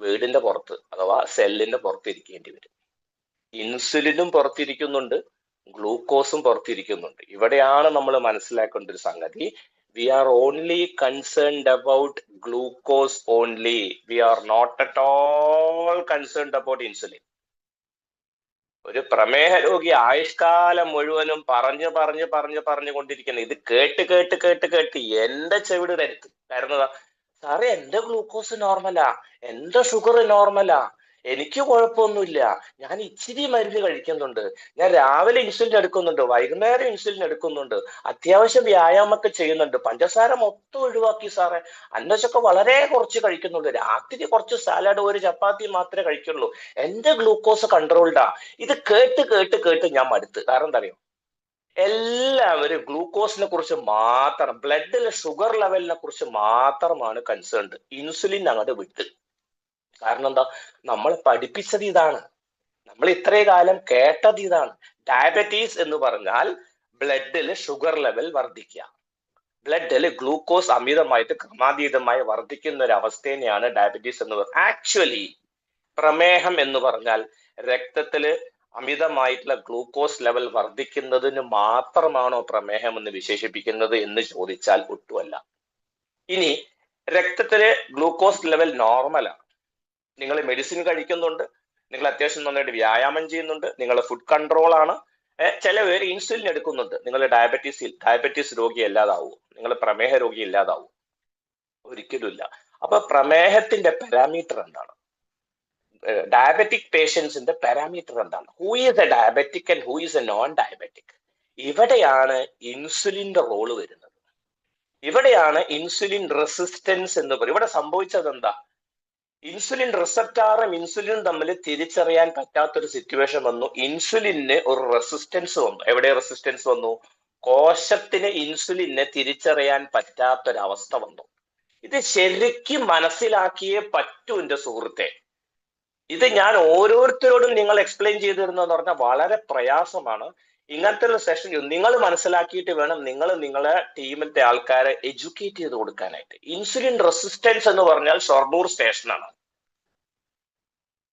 വീടിന്റെ പുറത്ത്, അഥവാ സെല്ലിന്റെ പുറത്തിരിക്കേണ്ടി വരും. ഇൻസുലിനും പുറത്തിരിക്കുന്നുണ്ട്, ഗ്ലൂക്കോസും പുറത്തിരിക്കുന്നുണ്ട്. ഇവിടെയാണ് നമ്മൾ മനസ്സിലാക്കേണ്ട ഒരു സംഗതി. We are only concerned about glucose only. We are not at all concerned about insulin. ഒരു പ്രമേഹ രോഗി ആയുഷ്കാലം മുഴുവനും പറഞ്ഞുകൊണ്ടിരിക്കുന്നത്. ഇത് കേട്ട് എന്റെ ചെവിട് തരുത്ത്. കാരണം സാറേ എന്റെ ഗ്ലൂക്കോസ് നോർമലാ, എന്റെ ഷുഗർ നോർമലാ, എനിക്ക് കുഴപ്പമൊന്നുമില്ല, ഞാൻ ഇച്ചിരി മരുന്ന് കഴിക്കുന്നുണ്ട്, ഞാൻ രാവിലെ ഇൻസുലിൻ എടുക്കുന്നുണ്ട്, വൈകുന്നേരം ഇൻസുലിൻ എടുക്കുന്നുണ്ട്, അത്യാവശ്യം വ്യായാമമൊക്കെ ചെയ്യുന്നുണ്ട്, പഞ്ചസാര മൊത്തം ഒഴിവാക്കി സാറേ, അന്നച്ചൊക്കെ വളരെ കുറച്ച് കഴിക്കുന്നുള്ളൂ, രാത്രി കുറച്ച് സാലഡ് ഒരു ചപ്പാത്തി മാത്രമേ കഴിക്കുള്ളൂ, എന്റെ ഗ്ലൂക്കോസ് കൺട്രോൾഡാ. ഇത് കേട്ട് ഞാൻ മടുത്ത്. കാരണം എന്താ അറിയോ, എല്ലാവരും ഗ്ലൂക്കോസിനെ കുറിച്ച് മാത്രം, ബ്ലഡിലെ ഷുഗർ ലെവലിനെ കുറിച്ച് മാത്രമാണ് കൺസേൺഡ്. ഇൻസുലിൻ അങ്ങോട്ട് വിട്ട്. കാരണം എന്താ, നമ്മളെ പഠിപ്പിച്ചത് ഇതാണ്, നമ്മൾ ഇത്രയും കാലം കേട്ടത് ഇതാണ്. ഡയബറ്റീസ് എന്ന് പറഞ്ഞാൽ ബ്ലഡിൽ ഷുഗർ ലെവൽ വർദ്ധിക്കുക, ബ്ലഡിൽ ഗ്ലൂക്കോസ് അമിതമായിട്ട് ക്രമാതീതമായി വർദ്ധിക്കുന്ന ഒരു അവസ്ഥേനെയാണ് ഡയബറ്റീസ് എന്ന് പറയുന്നത്. ആക്ച്വലി പ്രമേഹം എന്ന് പറഞ്ഞാൽ രക്തത്തില് അമിതമായിട്ടുള്ള ഗ്ലൂക്കോസ് ലെവൽ വർദ്ധിക്കുന്നതിന് മാത്രമാണോ പ്രമേഹം എന്ന് വിശേഷിപ്പിക്കുന്നത് എന്ന് ചോദിച്ചാൽ ഒട്ടുമല്ല. ഇനി രക്തത്തിലെ ഗ്ലൂക്കോസ് ലെവൽ നോർമലാണ്, നിങ്ങൾ മെഡിസിൻ കഴിക്കുന്നുണ്ട്, നിങ്ങൾ അത്യാവശ്യം നന്നായിട്ട് വ്യായാമം ചെയ്യുന്നുണ്ട്, നിങ്ങൾ ഫുഡ് കൺട്രോൾ ആണ്, ചില പേര് ഇൻസുലിൻ എടുക്കുന്നുണ്ട്, നിങ്ങൾ ഡയബറ്റീസ് രോഗി അല്ലാതാവൂ, നിങ്ങൾ പ്രമേഹ രോഗി ഇല്ലാതാവൂ? ഒരിക്കലുമില്ല. അപ്പൊ പ്രമേഹത്തിന്റെ പാരാമീറ്റർ എന്താണ്, ഡയബറ്റിക് പേഷ്യൻസിന്റെ പാരാമീറ്റർ എന്താണ്, who is A diabetic and who is A non diabetic? ഇവിടെയാണ് ഇൻസുലിന്റെ റോള് വരുന്നത്. ഇവിടെയാണ് ഇൻസുലിൻ റെസിസ്റ്റൻസ് എന്ന് പറയും. ഇവിടെ സംഭവിച്ചത് എന്താ, ഇൻസുലിൻ റിസപ്റ്റാറും ഇൻസുലിനും തമ്മിൽ തിരിച്ചറിയാൻ പറ്റാത്തൊരു സിറ്റുവേഷൻ വന്നു. ഇൻസുലിന് ഒരു റെസിസ്റ്റൻസ് വന്നു. എവിടെ റെസിസ്റ്റൻസ് വന്നു? കോശത്തിന് ഇൻസുലിനെ തിരിച്ചറിയാൻ പറ്റാത്തൊരവസ്ഥ വന്നു. ഇത് ശരിക്കും മനസ്സിലാക്കിയേ പറ്റൂ എന്റെ സുഹൃത്തെ. ഇത് ഞാൻ ഓരോരുത്തരോടും നിങ്ങൾ എക്സ്പ്ലെയിൻ ചെയ്തു തരുന്നതെന്ന് പറഞ്ഞാൽ വളരെ പ്രയാസമാണ്. ഇങ്ങനത്തെ ഒരു സെഷൻ നിങ്ങൾ മനസ്സിലാക്കിയിട്ട് വേണം നിങ്ങൾ നിങ്ങളെ ടീമിലത്തെ ആൾക്കാരെ എഡ്യൂക്കേറ്റ് ചെയ്ത് കൊടുക്കാനായിട്ട്. ഇൻസുലിൻ റെസിസ്റ്റൻസ് എന്ന് പറഞ്ഞാൽ ഷൊർണൂർ സ്റ്റേഷനാണ്.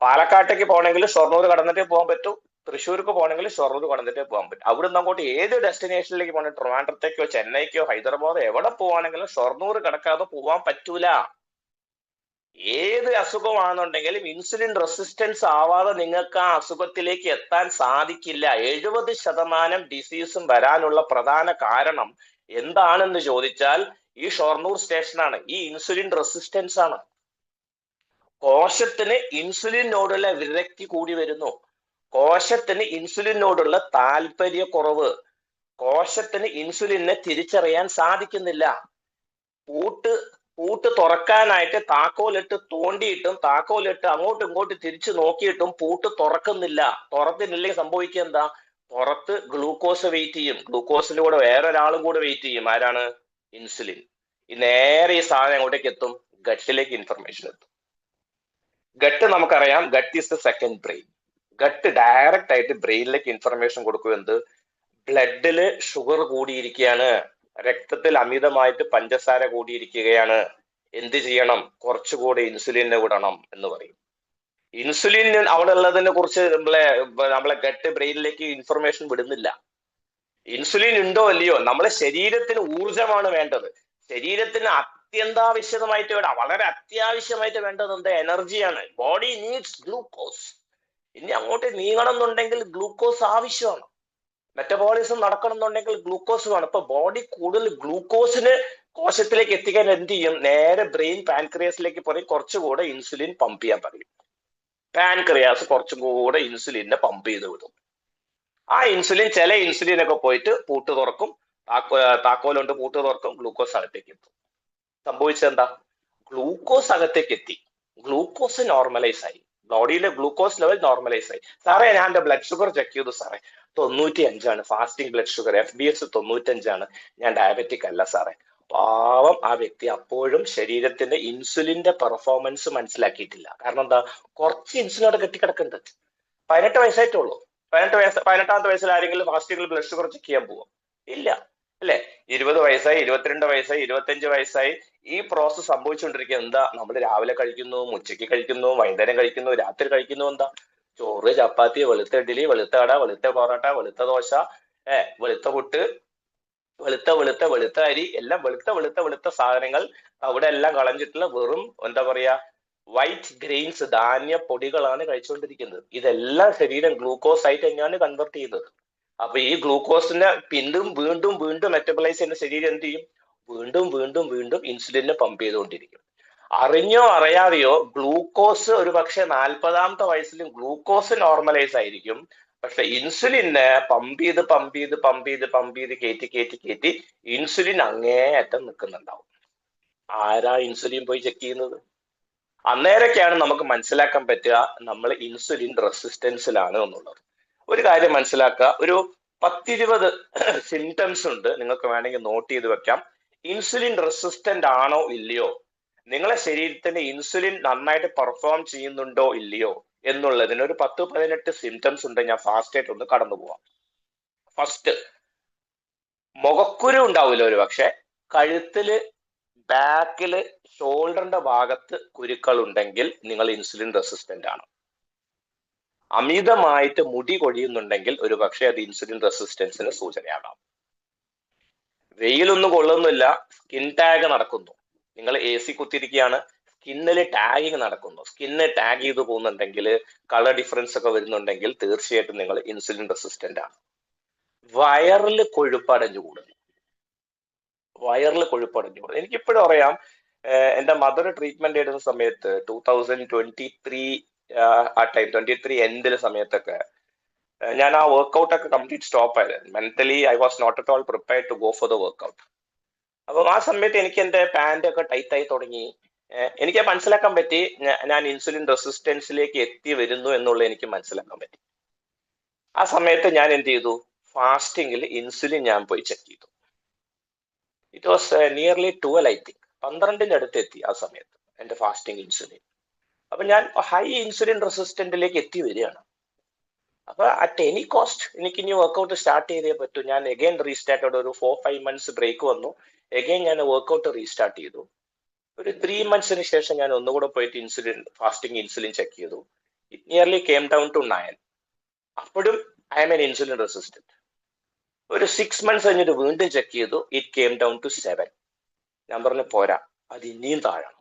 പാലക്കാട്ടേക്ക് പോകണമെങ്കിൽ ഷൊർണൂർ കടന്നിട്ടേ പോകാൻ പറ്റൂ, തൃശ്ശൂർക്ക് പോകണമെങ്കിൽ ഷൊർണൂർ കടന്നിട്ടേ പോകാൻ പറ്റും. അവിടുന്ന് അങ്ങോട്ട് ഏത് ഡെസ്റ്റിനേഷനിലേക്ക് പോകണം, ട്രിവാൻഡ്രത്തേക്കോ ചെന്നൈക്കോ ഹൈദരാബാദോ എവിടെ പോവാണെങ്കിലും ഷൊർണൂർ കടക്കാതെ പോകാൻ പറ്റൂല. ഏത് അസുഖമാണെന്നുണ്ടെങ്കിലും ഇൻസുലിൻ റെസിസ്റ്റൻസ് ആവാതെ നിങ്ങൾക്ക് ആ അസുഖത്തിലേക്ക് എത്താൻ സാധിക്കില്ല. 70% ഡിസീസും വരാനുള്ള പ്രധാന കാരണം എന്താണെന്ന് ചോദിച്ചാൽ ഈ ഷൊർണൂർ സ്റ്റേഷനാണ്, ഈ ഇൻസുലിൻ റെസിസ്റ്റൻസ് ആണ്. കോശത്തിന് ഇൻസുലിനോടുള്ള വിരക്തി കൂടി വരുന്നു, കോശത്തിന് ഇൻസുലിനോടുള്ള താല്പര്യക്കുറവ്, കോശത്തിന് ഇൻസുലിനെ തിരിച്ചറിയാൻ സാധിക്കുന്നില്ല. പൂട്ട് തുറക്കാനായിട്ട് താക്കോലിട്ട് തോണ്ടിയിട്ടും താക്കോലിട്ട് അങ്ങോട്ടും ഇങ്ങോട്ടും തിരിച്ചു നോക്കിയിട്ടും പൂട്ട് തുറക്കുന്നില്ല. തുറന്നില്ലെങ്കിൽ സംഭവിക്കുക എന്താ, പുറത്ത് ഗ്ലൂക്കോസ് വെയിറ്റ് ചെയ്യും, ഗ്ലൂക്കോസിന്റെ കൂടെ വേറൊരാളും കൂടെ വെയിറ്റ് ചെയ്യും. ആരാണ്? ഇൻസുലിൻ. നേരെ ഈ സാധനം എങ്ങോട്ടേക്ക് എത്തും? ഗട്ടിലേക്ക് ഇൻഫർമേഷൻ എത്തും. ഗട്ട് നമുക്കറിയാം, gut is the second brain. Gut direct ആയിട്ട് ബ്രെയിനിലേക്ക് ഇൻഫർമേഷൻ കൊടുക്കും. എന്ത്? ബ്ലഡില് ഷുഗർ കൂടിയിരിക്കുകയാണ്, രക്തത്തിൽ അമിതമായിട്ട് പഞ്ചസാര കൂടിയിരിക്കുകയാണ്, എന്ത് ചെയ്യണം? കുറച്ചുകൂടി ഇൻസുലിനെ വിടണം എന്ന് പറയും. ഇൻസുലിൻ അവിടെ ഉള്ളതിനെ കുറിച്ച് നമ്മളെ ഗട്ട് ബ്രെയിനിലേക്ക് ഇൻഫർമേഷൻ വിടുന്നില്ല. ഇൻസുലിൻ ഉണ്ടോ അല്ലയോ, നമ്മളെ ശരീരത്തിന് ഊർജമാണ് വേണ്ടത്. ശരീരത്തിന് അത്യന്താവശ്യമായിട്ട് വളരെ അത്യാവശ്യമായിട്ട് വേണ്ടത് എന്താ? എനർജിയാണ്. Body needs glucose. ഇനി അങ്ങോട്ട് നീങ്ങണം എന്നുണ്ടെങ്കിൽ ഗ്ലൂക്കോസ് ആവശ്യമാണ്. മെറ്റബോളിസം നടക്കണം എന്നുണ്ടെങ്കിൽ ഗ്ലൂക്കോസ് വേണം. ഇപ്പൊ ബോഡി കൂടുതൽ ഗ്ലൂക്കോസിന് കോശത്തിലേക്ക് എത്തിക്കാൻ എന്ത് ചെയ്യും? നേരെ ബ്രെയിൻ പാൻക്രിയാസിലേക്ക് പറയും കുറച്ചുകൂടെ ഇൻസുലിൻ പമ്പ് ചെയ്യാൻ പറയും. പാൻക്രിയാസ് കുറച്ചും കൂടെ ഇൻസുലിനെ പമ്പ് ചെയ്ത് വിടും. ആ ഇൻസുലിൻ, ചില ഇൻസുലിനൊക്കെ പോയിട്ട് പൂട്ട് തുറക്കും, താക്കോലുണ്ട് പൂട്ട് തുറക്കും, ഗ്ലൂക്കോസ് അകത്തേക്ക് എത്തും. സംഭവിച്ചെന്താ? ഗ്ലൂക്കോസ് അകത്തേക്ക് എത്തി, ഗ്ലൂക്കോസ് നോർമലൈസ് ആയി, ബോഡിയിലെ ഗ്ലൂക്കോസ് ലെവൽ നോർമലൈസ് ആയി. സാറേ ഞാൻ എന്റെ ബ്ലഡ് ഷുഗർ ചെക്ക് ചെയ്തു സാറേ, 95 ഫാസ്റ്റിംഗ് ബ്ലഡ് ഷുഗർ, FBS 95, ഞാൻ ഡയബറ്റിക് അല്ല സാറേ. പാവം ആ വ്യക്തി അപ്പോഴും ശരീരത്തിന്റെ ഇൻസുലിന്റെ പെർഫോമൻസ് മനസ്സിലാക്കിയിട്ടില്ല. കാരണം എന്താ? കുറച്ച് ഇൻസുലിൻ അവിടെ കെട്ടിക്കിടക്കുന്നുണ്ട്. 18 വയസ്സായിട്ടുള്ളൂ. 18ാമത്തെ വയസ്സിൽ ആരെങ്കിലും ഫാസ്റ്റിംഗിൽ ബ്ലഡ് ഷുഗർ ചെക്ക് ചെയ്യാൻ പോവോ? ഇല്ല അല്ലെ? 20 വയസ്സായി, 22 വയസ്സായി, 25 വയസ്സായി, ഈ പ്രോസസ് സംഭവിച്ചുകൊണ്ടിരിക്കുക. എന്താ? നമ്മൾ രാവിലെ കഴിക്കുന്നു, ഉച്ചയ്ക്ക് കഴിക്കുന്നു, വൈകുന്നേരം കഴിക്കുന്നു, രാത്രി കഴിക്കുന്നു. എന്താ? ചോറ്, ചപ്പാത്തി, വെളുത്ത ഇഡ്ഡലി, വെളുത്ത കട, വെളുത്ത പൊറോട്ട, വെളുത്ത ദോശ, വെളുത്ത പുട്ട്, വെളുത്ത അരി, എല്ലാം വെളുത്ത സാധനങ്ങൾ അവിടെ എല്ലാം കളഞ്ഞിട്ടുള്ള വെറും എന്താ പറയാ വൈറ്റ് ഗ്രെയിൻസ്, ധാന്യ പൊടികളാണ് കഴിച്ചുകൊണ്ടിരിക്കുന്നത്. ഇതെല്ലാം ശരീരം ഗ്ലൂക്കോസ് ആയിട്ട് തന്നെയാണ് കൺവെർട്ട് ചെയ്യുന്നത്. അപ്പൊ ഈ ഗ്ലൂക്കോസിനെ വീണ്ടും വീണ്ടും വീണ്ടും മെറ്റബലൈസ് ചെയ്യുന്ന ശരീരം എന്ത് ചെയ്യും? വീണ്ടും വീണ്ടും വീണ്ടും ഇൻസുലിനെ പമ്പ് ചെയ്തുകൊണ്ടിരിക്കും. അറിഞ്ഞോ അറിയാതെയോ ഗ്ലൂക്കോസ് ഒരു പക്ഷെ 40ാമത്തെ വയസ്സിലും ഗ്ലൂക്കോസ് നോർമലൈസ് ആയിരിക്കും. പക്ഷെ ഇൻസുലിനെ പമ്പ് ചെയ്ത് പമ്പ് ചെയ്ത് പമ്പ് ചെയ്ത് പമ്പ് ചെയ്ത് കയറ്റി കയറ്റി കയറ്റി ഇൻസുലിൻ അങ്ങേയറ്റം നിൽക്കുന്നുണ്ടാവും. ആരാ ഇൻസുലിൻ പോയി ചെക്ക് ചെയ്യുന്നത്? അന്നേരൊക്കെയാണ് നമുക്ക് മനസ്സിലാക്കാൻ പറ്റുക നമ്മൾ ഇൻസുലിൻ റെസിസ്റ്റൻസിലാണ് എന്നുള്ളത്. ഒരു കാര്യം മനസ്സിലാക്കുക, ഒരു 10-20 സിംറ്റംസ് ഉണ്ട്, നിങ്ങൾക്ക് വേണമെങ്കിൽ നോട്ട് ചെയ്ത് വെക്കാം. ഇൻസുലിൻ റെസിസ്റ്റന്റ് ആണോ ഇല്ലയോ, നിങ്ങളെ ശരീരത്തിന് ഇൻസുലിൻ നന്നായിട്ട് പെർഫോം ചെയ്യുന്നുണ്ടോ ഇല്ലയോ എന്നുള്ളതിന് ഒരു 10-18 സിംറ്റംസ് ഉണ്ട്. ഞാൻ ഫാസ്റ്റ് ആയിട്ട് ഒന്ന് കടന്നു പോവാം. ഫസ്റ്റ്, മുഖക്കുരു ഉണ്ടാവില്ല ഒരു പക്ഷെ, കഴുത്തില് ബാക്കില് ഷോൾഡറിന്റെ ഭാഗത്ത് കുരുക്കൾ ഉണ്ടെങ്കിൽ നിങ്ങൾ ഇൻസുലിൻ റെസിസ്റ്റന്റ് ആണ്. അമിതമായിട്ട് മുടി കൊഴിയുന്നുണ്ടെങ്കിൽ ഒരു പക്ഷേ അത് ഇൻസുലിൻ റെസിസ്റ്റൻസിന് സൂചനയാകാം. വെയിലൊന്നും കൊള്ളുന്നില്ല, സ്കിൻ ടാഗ് നടക്കുന്നു, നിങ്ങൾ AC കുത്തിയിരിക്കുകയാണ്, സ്കിന്നിൽ ടാഗിങ് നടക്കുന്നു, സ്കിന്ന് ടാഗ് ചെയ്ത് പോകുന്നുണ്ടെങ്കിൽ, കളർ ഡിഫറൻസ് ഒക്കെ വരുന്നുണ്ടെങ്കിൽ തീർച്ചയായിട്ടും നിങ്ങൾ ഇൻസുലിൻ റെസിസ്റ്റന്റ് ആണ്. വയറിൽ കൊഴുപ്പടഞ്ഞു കൂടുന്നു, വയറിൽ കൊഴുപ്പടഞ്ഞു കൂടുന്നു. എനിക്കിപ്പോഴും അറിയാം, എന്റെ മദർ ട്രീറ്റ്മെന്റ് എടുക്കുന്ന സമയത്ത് 2023 ആ ടൈം 23 എൻഡിലെ സമയത്തൊക്കെ ഞാൻ ആ വർക്ക്ഔട്ട് ഒക്കെ കംപ്ലീറ്റ് സ്റ്റോപ്പ് ആയിരുന്നു. Mentally I was not at all prepared to go for the workout. അപ്പം ആ സമയത്ത് എനിക്ക് എന്റെ പാന്റ് ഒക്കെ ടൈറ്റ് ആയി തുടങ്ങി. എനിക്ക് മനസ്സിലാക്കാൻ പറ്റി ഞാൻ ഇൻസുലിൻ റെസിസ്റ്റൻസിലേക്ക് എത്തി വരുന്നു എന്നുള്ളത് എനിക്ക് മനസ്സിലാക്കാൻ പറ്റി. ആ സമയത്ത് ഞാൻ എന്ത് ചെയ്തു, ഫാസ്റ്റിംഗിൽ ഇൻസുലിൻ ഞാൻ പോയി ചെക്ക് ചെയ്തു. It was nearly 12 I think, 12ന്റെ അടുത്ത് എത്തി ആ സമയത്ത് എന്റെ ഫാസ്റ്റിംഗ് ഇൻസുലിൻ. അപ്പൊ ഞാൻ ഹൈ ഇൻസുലിൻ റെസിസ്റ്റന്റിലേക്ക് എത്തി വരികയാണ്. അപ്പൊ അറ്റ് എനി കോസ്റ്റ് എനിക്ക് ഇനി വർക്ക്ഔട്ട് സ്റ്റാർട്ട് ചെയ്തേ പറ്റൂ. ഞാൻ എഗെയിൻ റീസ്റ്റാർട്ട്, ഒരു 4-5 months ബ്രേക്ക് വന്നു, എഗെയിൻ ഞാൻ വർക്ക്ഔട്ട് റീസ്റ്റാർട്ട് ചെയ്തു. ഒരു 3 monthsന് ശേഷം ഞാൻ ഒന്നുകൂടെ പോയിട്ട് ഫാസ്റ്റിംഗ് ഇൻസുലിൻ ചെക്ക് ചെയ്തു. It nearly came down to 9. അപ്പോഴും I am an insulin resistant. ഒരു 6 months കഴിഞ്ഞിട്ട് വീണ്ടും ചെക്ക് ചെയ്തു, ഇറ്റ് കെയിം ഡൗൺ ടു 7. ഞാൻ പറഞ്ഞു പോരാ, അത് ഇനിയും താഴണം.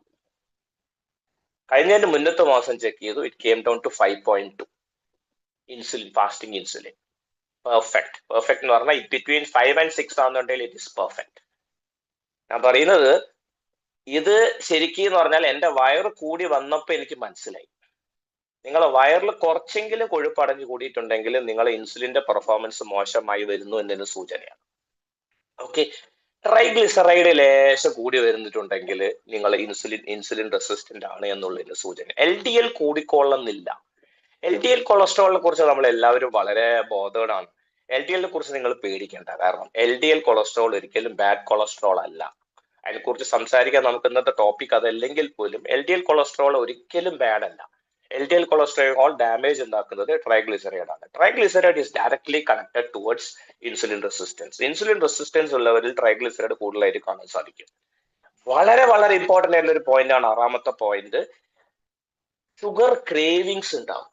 കഴിഞ്ഞതിന്റെ മുന്നത്തെ മാസം ചെക്ക് ചെയ്തു, it came down to 5.2 insulin, fasting insulin. Perfect എന്ന് പറഞ്ഞാൽ ബിറ്റ്വീൻ 5 and 6 ആണെന്നുണ്ടെങ്കിൽ ഇറ്റ് ഇസ് പെർഫെക്റ്റ്. ഞാൻ പറയുന്നത് ഇത് ശരിക്കും എന്ന് പറഞ്ഞാൽ എന്റെ വയറ് കൂടി വന്നപ്പോ എനിക്ക് മനസ്സിലായി, നിങ്ങളെ വയറിൽ കുറച്ചെങ്കിലും കൊഴുപ്പടഞ്ഞു കൂടിയിട്ടുണ്ടെങ്കിൽ നിങ്ങളെ ഇൻസുലിന്റെ പെർഫോമൻസ് മോശമായി വരുന്നു എന്നതിന് സൂചനയാണ്. ഓക്കെ, ട്രൈഗ്ലിസറൈഡ് ലേശം കൂടി വരുന്നിട്ടുണ്ടെങ്കിൽ നിങ്ങൾ ഇൻസുലിൻ റെസിസ്റ്റന്റ് ആണ് എന്നുള്ളതിന് സൂചന. LDL കൂടിക്കൊള്ളുന്നില്ല. LDL കൊളസ്ട്രോളിനെ കുറിച്ച് നമ്മൾ എല്ലാവരും വളരെ ബോധേഡാണ്. LDLനെ കുറിച്ച് നിങ്ങൾ പേടിക്കേണ്ട, കാരണം LDL കൊളസ്ട്രോൾ ഒരിക്കലും ബാഡ് കൊളസ്ട്രോൾ അല്ല. അതിനെക്കുറിച്ച് സംസാരിക്കാൻ നമുക്ക് ഇന്നത്തെ ടോപ്പിക് അതല്ലെങ്കിൽ പോലും LDL കൊളസ്ട്രോൾ ഒരിക്കലും ബാഡ് അല്ല. LDL കൊളസ്ട്രോൾ ഡാമേജ് ഉണ്ടാക്കുന്നത് ട്രൈഗ്ലിസറൈഡ് ആണ്. Triglyceride is directly connected towards insulin resistance. Insulin resistance ഉള്ളവരിൽ ട്രൈഗ്ലിസറൈഡ് കൂടുതലായിട്ട് കാണാൻ സാധിക്കും. വളരെ വളരെ ഇമ്പോർട്ടന്റ് ആയിട്ടുള്ള ഒരു പോയിന്റ് ആണ് 6ാമത്തെ പോയിന്റ്. ഷുഗർ ക്രേവിങ്സ് ഉണ്ടാവും.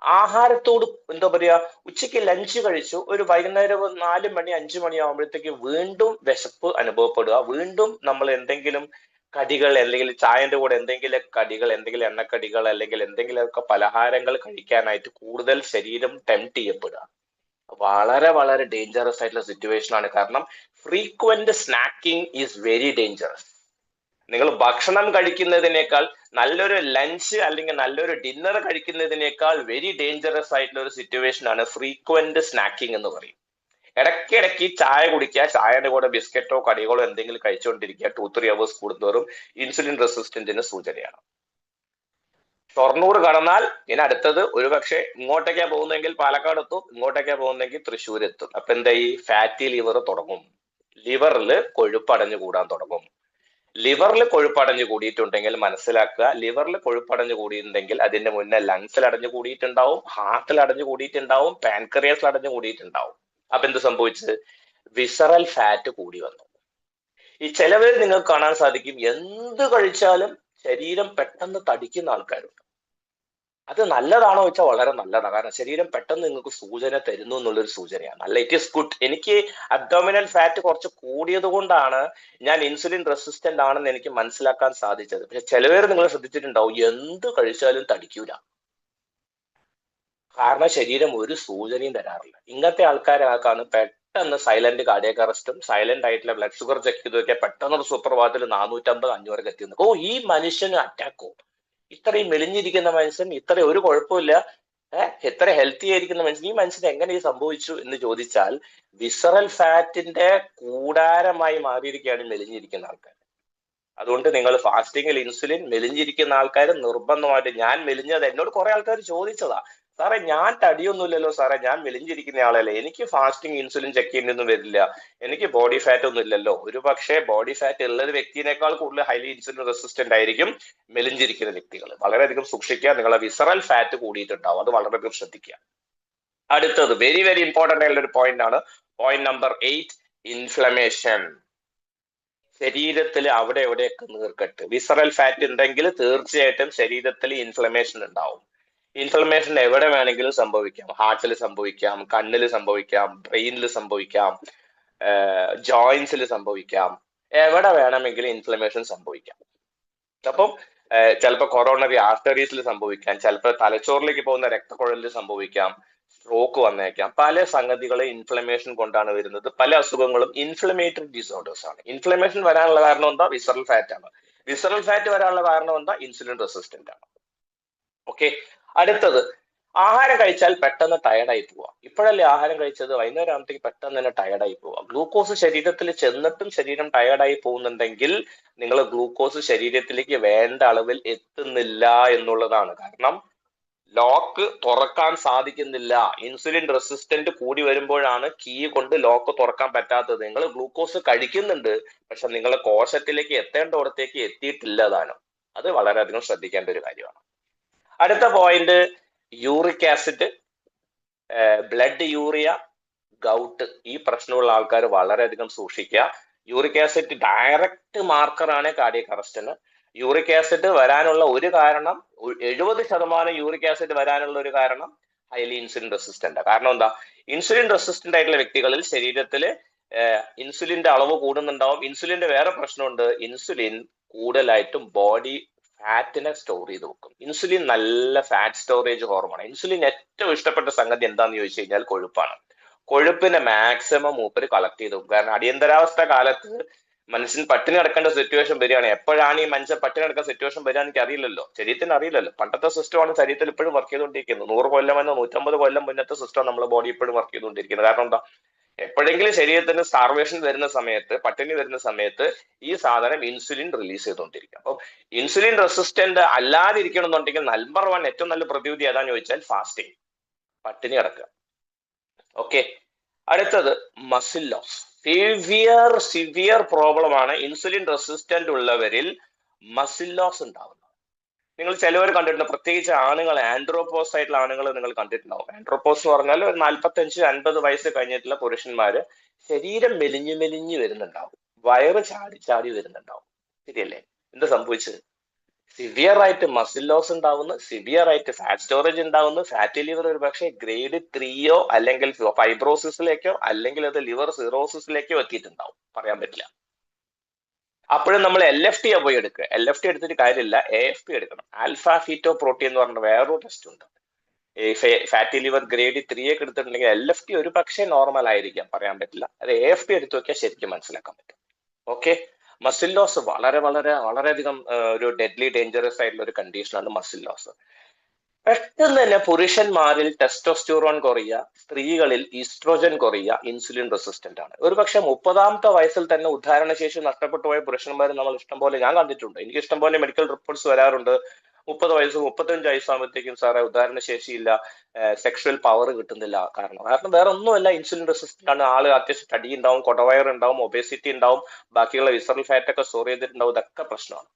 ആഹാരത്തോട് എന്താ പറയാ, ഉച്ചയ്ക്ക് ലഞ്ച് കഴിച്ചു, ഒരു വൈകുന്നേരം 4 മണി 5 മണി ആകുമ്പോഴത്തേക്ക് വീണ്ടും വിശപ്പ് അനുഭവപ്പെടുക, വീണ്ടും നമ്മൾ എന്തെങ്കിലും കടികൾ, അല്ലെങ്കിൽ ചായന്റെ കൂടെ എന്തെങ്കിലും കടികൾ, എന്തെങ്കിലും എണ്ണക്കടികൾ, അല്ലെങ്കിൽ എന്തെങ്കിലുമൊക്കെ പലഹാരങ്ങൾ കഴിക്കാനായിട്ട് കൂടുതൽ ശരീരം ടെംപ്റ്റ് ചെയ്യപ്പെടുക. വളരെ വളരെ ഡേഞ്ചറസ് ആയിട്ടുള്ള സിറ്റുവേഷൻ ആണ്. കാരണം frequent snacking is very dangerous. നിങ്ങൾ ഭക്ഷണം കഴിക്കുന്നതിനേക്കാൾ, നല്ലൊരു ലഞ്ച് അല്ലെങ്കിൽ നല്ലൊരു ഡിന്നർ കഴിക്കുന്നതിനേക്കാൾ വെരി ഡേഞ്ചറസ് ആയിട്ടുള്ള ഒരു സിറ്റുവേഷൻ ആണ് ഫ്രീക്വന്റ് സ്നാക്കിംഗ് എന്ന് പറയും. ഇടയ്ക്കിടയ്ക്ക് ചായ കുടിക്കുക, ചായയുടെ കൂടെ ബിസ്ക്കറ്റോ കടികളോ എന്തെങ്കിലും കഴിച്ചുകൊണ്ടിരിക്കുക 2-3 hours കൂടുന്തോറും ഇൻസുലിൻ റെസിസ്റ്റന്റിന് സൂചനയാണ്. ഷൊർണൂർ കടന്നാൽ ഇനി അടുത്തത് ഒരുപക്ഷെ ഇങ്ങോട്ടേക്കാ പോകുന്നെങ്കിൽ പാലക്കാട് എത്തും, ഇങ്ങോട്ടേക്കാ പോകുന്നെങ്കിൽ തൃശ്ശൂർ എത്തും. അപ്പൊ എന്താ, ഈ ഫാറ്റി ലിവർ തുടങ്ങും, ലിവറിൽ കൊഴുപ്പടഞ്ഞു കൂടാൻ തുടങ്ങും. ലിവറിൽ കൊഴുപ്പടഞ്ഞു കൂടിയിട്ടുണ്ടെങ്കിൽ മനസ്സിലാക്കുക, ലിവറിൽ കൊഴുപ്പടഞ്ഞു കൂടിയിട്ടുണ്ടെങ്കിൽ അതിന്റെ മുന്നേ ലങ്സിൽ അടഞ്ഞു കൂടിയിട്ടുണ്ടാവും, ഹാർട്ടിൽ അടഞ്ഞു കൂടിയിട്ടുണ്ടാവും, പാൻക്രിയാസിൽ അടഞ്ഞു കൂടിയിട്ടുണ്ടാവും. അപ്പൊ എന്ത് സംഭവിച്ചത്, വിസറൽ ഫാറ്റ് കൂടി വന്നു. ഈ ചിലവർ നിങ്ങൾക്ക് കാണാൻ സാധിക്കും, എന്ത് കഴിച്ചാലും ശരീരം പെട്ടെന്ന് തടിക്കുന്ന ആൾക്കാരുണ്ട്. അത് നല്ലതാണോ വെച്ചാൽ വളരെ നല്ലതാണ്. കാരണം ശരീരം പെട്ടെന്ന് നിങ്ങൾക്ക് സൂചന തരുന്നു എന്നുള്ളൊരു സൂചനയാണ്. അല്ല, ഇറ്റ് ഈസ് ഗുഡ്. എനിക്ക് അബ്ഡോമിനൽ ഫാറ്റ് കുറച്ച് കൂടിയത് കൊണ്ടാണ് ഞാൻ ഇൻസുലിൻ റെസിസ്റ്റന്റ് ആണെന്ന് എനിക്ക് മനസ്സിലാക്കാൻ സാധിച്ചത്. പക്ഷെ ചിലവർ നിങ്ങൾ ശ്രദ്ധിച്ചിട്ടുണ്ടാവും, എന്ത് കഴിച്ചാലും തടിക്കൂല. കാരണം ശരീരം ഒരു സൂചനയും തരാറില്ല. ഇങ്ങനത്തെ ആൾക്കാരാക്കാണ് പെട്ടെന്ന് സൈലന്റ് കാർഡിയക് അറസ്റ്റും സൈലന്റ് ആയിട്ടുള്ള ബ്ലഡ് ഷുഗർ ചെക്ക് ചെയ്ത് നോക്കിയാൽ പെട്ടെന്ന് ഒരു സുപ്രഭാതത്തിൽ 450-500 എത്തിയെന്ന്. ഓ, ഈ മനുഷ്യന് അറ്റാക്കോ? ഇത്രയും മെലിഞ്ഞിരിക്കുന്ന മനുഷ്യൻ, ഇത്ര ഒരു കുഴപ്പമില്ല, എത്ര ഹെൽത്തി ആയിരിക്കുന്ന മനുഷ്യൻ, ഈ മനുഷ്യന് എങ്ങനെ ഇത് സംഭവിച്ചു എന്ന് ചോദിച്ചാൽ വിസറൽ ഫാറ്റിന്റെ കൂടാരമായി മാറിയിരിക്കുകയാണ് മെലിഞ്ഞിരിക്കുന്ന ആൾക്കാർ. അതുകൊണ്ട് നിങ്ങൾ ഫാസ്റ്റിങ്ങിൽ ഇൻസുലിൻ മെലിഞ്ഞിരിക്കുന്ന ആൾക്കാർ നിർബന്ധമായിട്ട്, ഞാൻ മെലിഞ്ഞത് എന്നോട് കുറെ ആൾക്കാർ ചോദിച്ചതാ, സാറേ ഞാൻ തടിയൊന്നുമില്ലല്ലോ സാറേ, ഞാൻ മെലിഞ്ഞിരിക്കുന്ന ആളല്ലേ, എനിക്ക് ഫാസ്റ്റിംഗ് ഇൻസുലിൻ ചെക്ക് ചെയ്യേണ്ടൊന്നും വരില്ല, എനിക്ക് ബോഡി ഫാറ്റ് ഒന്നും ഇല്ലല്ലോ. ഒരു പക്ഷേ ബോഡി ഫാറ്റ് ഉള്ള ഒരു വ്യക്തിയേക്കാൾ കൂടുതൽ ഹൈലി ഇൻസുലിൻ റെസിസ്റ്റന്റ് ആയിരിക്കും മെലിഞ്ഞിരിക്കുന്ന വ്യക്തികൾ. വളരെയധികം സൂക്ഷിക്കുക, നിങ്ങളെ വിസറൽ ഫാറ്റ് കൂടിയിട്ടുണ്ടാവും, അത് വളരെയധികം ശ്രദ്ധിക്കുക. അടുത്തത് വെരി വെരി ഇമ്പോർട്ടന്റ് ആയിട്ടുള്ള ഒരു പോയിന്റ് ആണ്, പോയിന്റ് നമ്പർ 8, ഇൻഫ്ലമേഷൻ. ശരീരത്തിൽ അവിടെ എവിടെയൊക്കെ നീർക്കെട്ട്, വിസറൽ ഫാറ്റ് ഉണ്ടെങ്കിൽ തീർച്ചയായിട്ടും ശരീരത്തിൽ ഇൻഫ്ലമേഷൻ ഉണ്ടാവും. ഇൻഫ്ലമേഷൻ എവിടെ വേണമെങ്കിലും സംഭവിക്കാം. ഹാർട്ടിൽ സംഭവിക്കാം, കണ്ണിൽ സംഭവിക്കാം, ബ്രെയിനിൽ സംഭവിക്കാം, ജോയിന്റ്സിൽ സംഭവിക്കാം, എവിടെ വേണമെങ്കിലും ഇൻഫ്ലമേഷൻ സംഭവിക്കാം. അപ്പം ചിലപ്പോൾ കൊറോണറി ആർട്ടറീസിൽ സംഭവിക്കാം, ചിലപ്പോൾ തലച്ചോറിലേക്ക് പോകുന്ന രക്തക്കുഴലിൽ സംഭവിക്കാം, സ്ട്രോക്ക് വന്നേക്കാം. പല സംഗതികളും ഇൻഫ്ലമേഷൻ കൊണ്ടാണ് വരുന്നത്. പല അസുഖങ്ങളും ഇൻഫ്ലമേറ്ററി ഡിസോർഡേഴ്സ് ആണ്. ഇൻഫ്ലമേഷൻ വരാനുള്ള കാരണം എന്താ? വിസറൽ ഫാറ്റ് ആണ്. വിസറൽ ഫാറ്റ് വരാനുള്ള കാരണം എന്താ? ഇൻസുലിൻ റെസിസ്റ്റന്റ് ആണ്. ഓക്കെ, അടുത്തത് ആഹാരം കഴിച്ചാൽ പെട്ടെന്ന് ടയർഡായി പോവാം. ഇപ്പോഴല്ലേ ആഹാരം കഴിച്ചത്, വൈകുന്നേരം ആകുമ്പോഴത്തേക്ക് പെട്ടെന്ന് തന്നെ ടയർഡായി പോവാം. ഗ്ലൂക്കോസ് ശരീരത്തിൽ ചെന്നിട്ടും ശരീരം ടയർഡായി പോകുന്നുണ്ടെങ്കിൽ നിങ്ങൾ ഗ്ലൂക്കോസ് ശരീരത്തിലേക്ക് വേണ്ട അളവിൽ എത്തുന്നില്ല എന്നുള്ളതാണ്. കാരണം ലോക്ക് തുറക്കാൻ സാധിക്കുന്നില്ല. ഇൻസുലിൻ റെസിസ്റ്റന്റ് കൂടി വരുമ്പോഴാണ് കീ കൊണ്ട് ലോക്ക് തുറക്കാൻ പറ്റാത്തത്. നിങ്ങൾ ഗ്ലൂക്കോസ് കഴിക്കുന്നുണ്ട്, പക്ഷെ നിങ്ങളെ കോശത്തിലേക്ക് എത്തേണ്ടടത്തേക്ക് എത്തിയിട്ടില്ല താനും. അത് വളരെയധികം ശ്രദ്ധിക്കേണ്ട ഒരു കാര്യമാണ്. അടുത്ത point uric acid, blood urea, gout. ഈ പ്രശ്നമുള്ള ആൾക്കാർ വളരെയധികം സൂക്ഷിക്കുക. യൂറിക് ആസിഡ് ഡയറക്റ്റ് മാർക്കറാണ് കാർഡിയക് അറസ്റ്റിന്. യൂറിക് ആസിഡ് വരാനുള്ള ഒരു കാരണം, 70% യൂറിക് ആസിഡ് വരാനുള്ള ഒരു കാരണം ഹൈലി ഇൻസുലിൻ റെസിസ്റ്റന്റ്. കാരണം എന്താ? ഇൻസുലിൻ റെസിസ്റ്റന്റ് ആയിട്ടുള്ള വ്യക്തികളിൽ ശരീരത്തിൽ ഇൻസുലിന്റെ അളവ് കൂടുന്നുണ്ടാവും. ഇൻസുലിന്റെ വേറെ പ്രശ്നമുണ്ട്, ഇൻസുലിൻ കൂടുതലായിട്ടും ബോഡി ഫാറ്റിനെ സ്റ്റോർ ചെയ്ത് വെക്കും. ഇൻസുലിൻ നല്ല ഫാറ്റ് സ്റ്റോറേജ് ഹോർമോൺ. ഇൻസുലിൻ ഏറ്റവും ഇഷ്ടപ്പെട്ട സംഗതി എന്താന്ന് ചോദിച്ചു കഴിഞ്ഞാൽ കൊഴുപ്പാണ്. കൊഴുപ്പിനെ മാക്സിമം മൂപ്പര് കളക്ട് ചെയ്ത് വെക്കും. കാരണം അടിയന്തരാവസ്ഥ കാലത്ത് മനുഷ്യൻ പട്ടിണി കിടക്കേണ്ട സിറ്റുവേഷൻ വരികയാണ്. എപ്പോഴാണ് ഈ മനുഷ്യൻ പട്ടിണി കിടക്കുന്ന സിറ്റുവേഷൻ വരിക എനിക്ക് അറിയില്ലല്ലോ, ശരീരത്തിന് അറിയില്ലല്ലോ. പണ്ടത്തെ സിസ്റ്റമാണ് ശരീരത്തിൽ ഇപ്പോഴും വർക്ക് ചെയ്തുകൊണ്ടിരിക്കുന്നത്. 100 കൊല്ലം 150 കൊല്ലം മുന്നത്തെ സിസ്റ്റം നമ്മുടെ ബോഡി ഇപ്പോഴും വർക്ക് ചെയ്തുകൊണ്ടിരിക്കുന്നത്. കാരണം എന്താ? എപ്പോഴെങ്കിലും ശരീരത്തിന് സ്റ്റാർവേഷൻ വരുന്ന സമയത്ത്, പട്ടിണി വരുന്ന സമയത്ത് ഈ സാധനം ഇൻസുലിൻ റിലീസ് ചെയ്തുകൊണ്ടിരിക്കും. അപ്പം ഇൻസുലിൻ റെസിസ്റ്റന്റ് അല്ലാതിരിക്കണം എന്നുണ്ടെങ്കിൽ നമ്പർ 1 ഏറ്റവും നല്ല പ്രതിവിധി ഏതാന്ന് ചോദിച്ചാൽ ഫാസ്റ്റിംഗ്, പട്ടിണി കിടക്കുക. ഓക്കെ, അടുത്തത് മസിൽ ലോസ്. സിവിയർ പ്രോബ്ലം ആണ് ഇൻസുലിൻ റെസിസ്റ്റന്റ് ഉള്ളവരിൽ മസിൽ ലോസ് ഉണ്ടാവുന്നത്. നിങ്ങൾ ചിലവർ കണ്ടിട്ടുണ്ട്, പ്രത്യേകിച്ച് ആണുങ്ങൾ, ആൻഡ്രോപോസ് ആയിട്ടുള്ള ആണുങ്ങൾ നിങ്ങൾ കണ്ടിട്ടുണ്ടാവും. ആൻഡ്രോപോസ് എന്ന് പറഞ്ഞാൽ ഒരു 45-50 വയസ്സ് കഴിഞ്ഞിട്ടുള്ള പുരുഷന്മാര് ശരീരം മെലിഞ്ഞു വരുന്നുണ്ടാവും, വയറ് ചാടി വരുന്നുണ്ടാവും. ശരിയല്ലേ? എന്താ സംഭവിച്ചത്? സിവിയർ ആയിട്ട് മസിൽ ലോസ് ഉണ്ടാവുന്നു, സിവിയർ ആയിട്ട് ഫാറ്റ് സ്റ്റോറേജ് ഉണ്ടാവുന്നു. ഫാറ്റി ലിവർ ഒരു പക്ഷേ ഗ്രേഡ് 3 അല്ലെങ്കിൽ ഫൈബ്രോസിസിലേക്കോ അല്ലെങ്കിൽ അത് ലിവർ സിറോസിസിലേക്കോ എത്തിയിട്ടുണ്ടാവും, പറയാൻ പറ്റില്ല. അപ്പോഴും നമ്മൾ LFT പോയി എടുക്കുക. LFT എടുത്തിട്ട് കാര്യമില്ല, AFP എടുക്കണം. ആൽഫ ഫീറ്റോ പ്രോട്ടീൻ എന്ന് പറഞ്ഞ വേറൊരു ടെസ്റ്റ് ഉണ്ട്. ഫാറ്റി ലിവർ ഗ്രേഡ് 3 ഒക്കെ എടുത്തിട്ടുണ്ടെങ്കിൽ LFT ഒരു പക്ഷേ നോർമൽ ആയിരിക്കാം, പറയാൻ പറ്റില്ല. അത് AFP എടുത്തു നോക്കിയാൽ ശരിക്കും മനസ്സിലാക്കാൻ പറ്റും. ഓക്കെ, മസിൽ ലോസ് വളരെയധികം ഒരു ഡെഡ്ലി ഡേഞ്ചറസ് ആയിട്ടുള്ള ഒരു കണ്ടീഷനാണ് മസിൽ ലോസ്. പെട്ടെന്ന് തന്നെ പുരുഷന്മാരിൽ ടെസ്റ്റോസ്റ്റിറോൺ കുറയുക, സ്ത്രീകളിൽ ഈസ്ട്രോജൻ കുറയുക, ഇൻസുലിൻ റെസിസ്റ്റന്റ് ആണ്. ഒരു പക്ഷെ 30ാമത്തെ വയസ്സിൽ തന്നെ ഉദ്ധാരണശേഷി നഷ്ടപ്പെട്ടു പോയ പുരുഷന്മാർ നമ്മൾ ഇഷ്ടംപോലെ, ഞാൻ കണ്ടിട്ടുണ്ട്, എനിക്ക് ഇഷ്ടംപോലെ മെഡിക്കൽ റിപ്പോർട്ട്സ് വരാറുണ്ട്. 30 വയസ്സ് 35 വയസ്സാകുമ്പോഴത്തേക്കും സാറേ ഉദ്ധാരണശേഷിയില്ല, സെക്ഷൽ പവർ കിട്ടുന്നില്ല. കാരണം വേറെ ഒന്നുമല്ല, ഇൻസുലിൻ റെസിസ്റ്റന്റ് ആണ്. ആള് അത്യാവശ്യം തടി ഉണ്ടാവും, കൊടവയർ ഉണ്ടാവും, ഒബേസിറ്റി ഉണ്ടാവും, ബാക്കിയുള്ള വിസറൽ ഫാറ്റ് ഒക്കെ സ്റ്റോർ ചെയ്തിട്ടുണ്ടാവും. ഇതൊക്കെ പ്രശ്നമാണ്.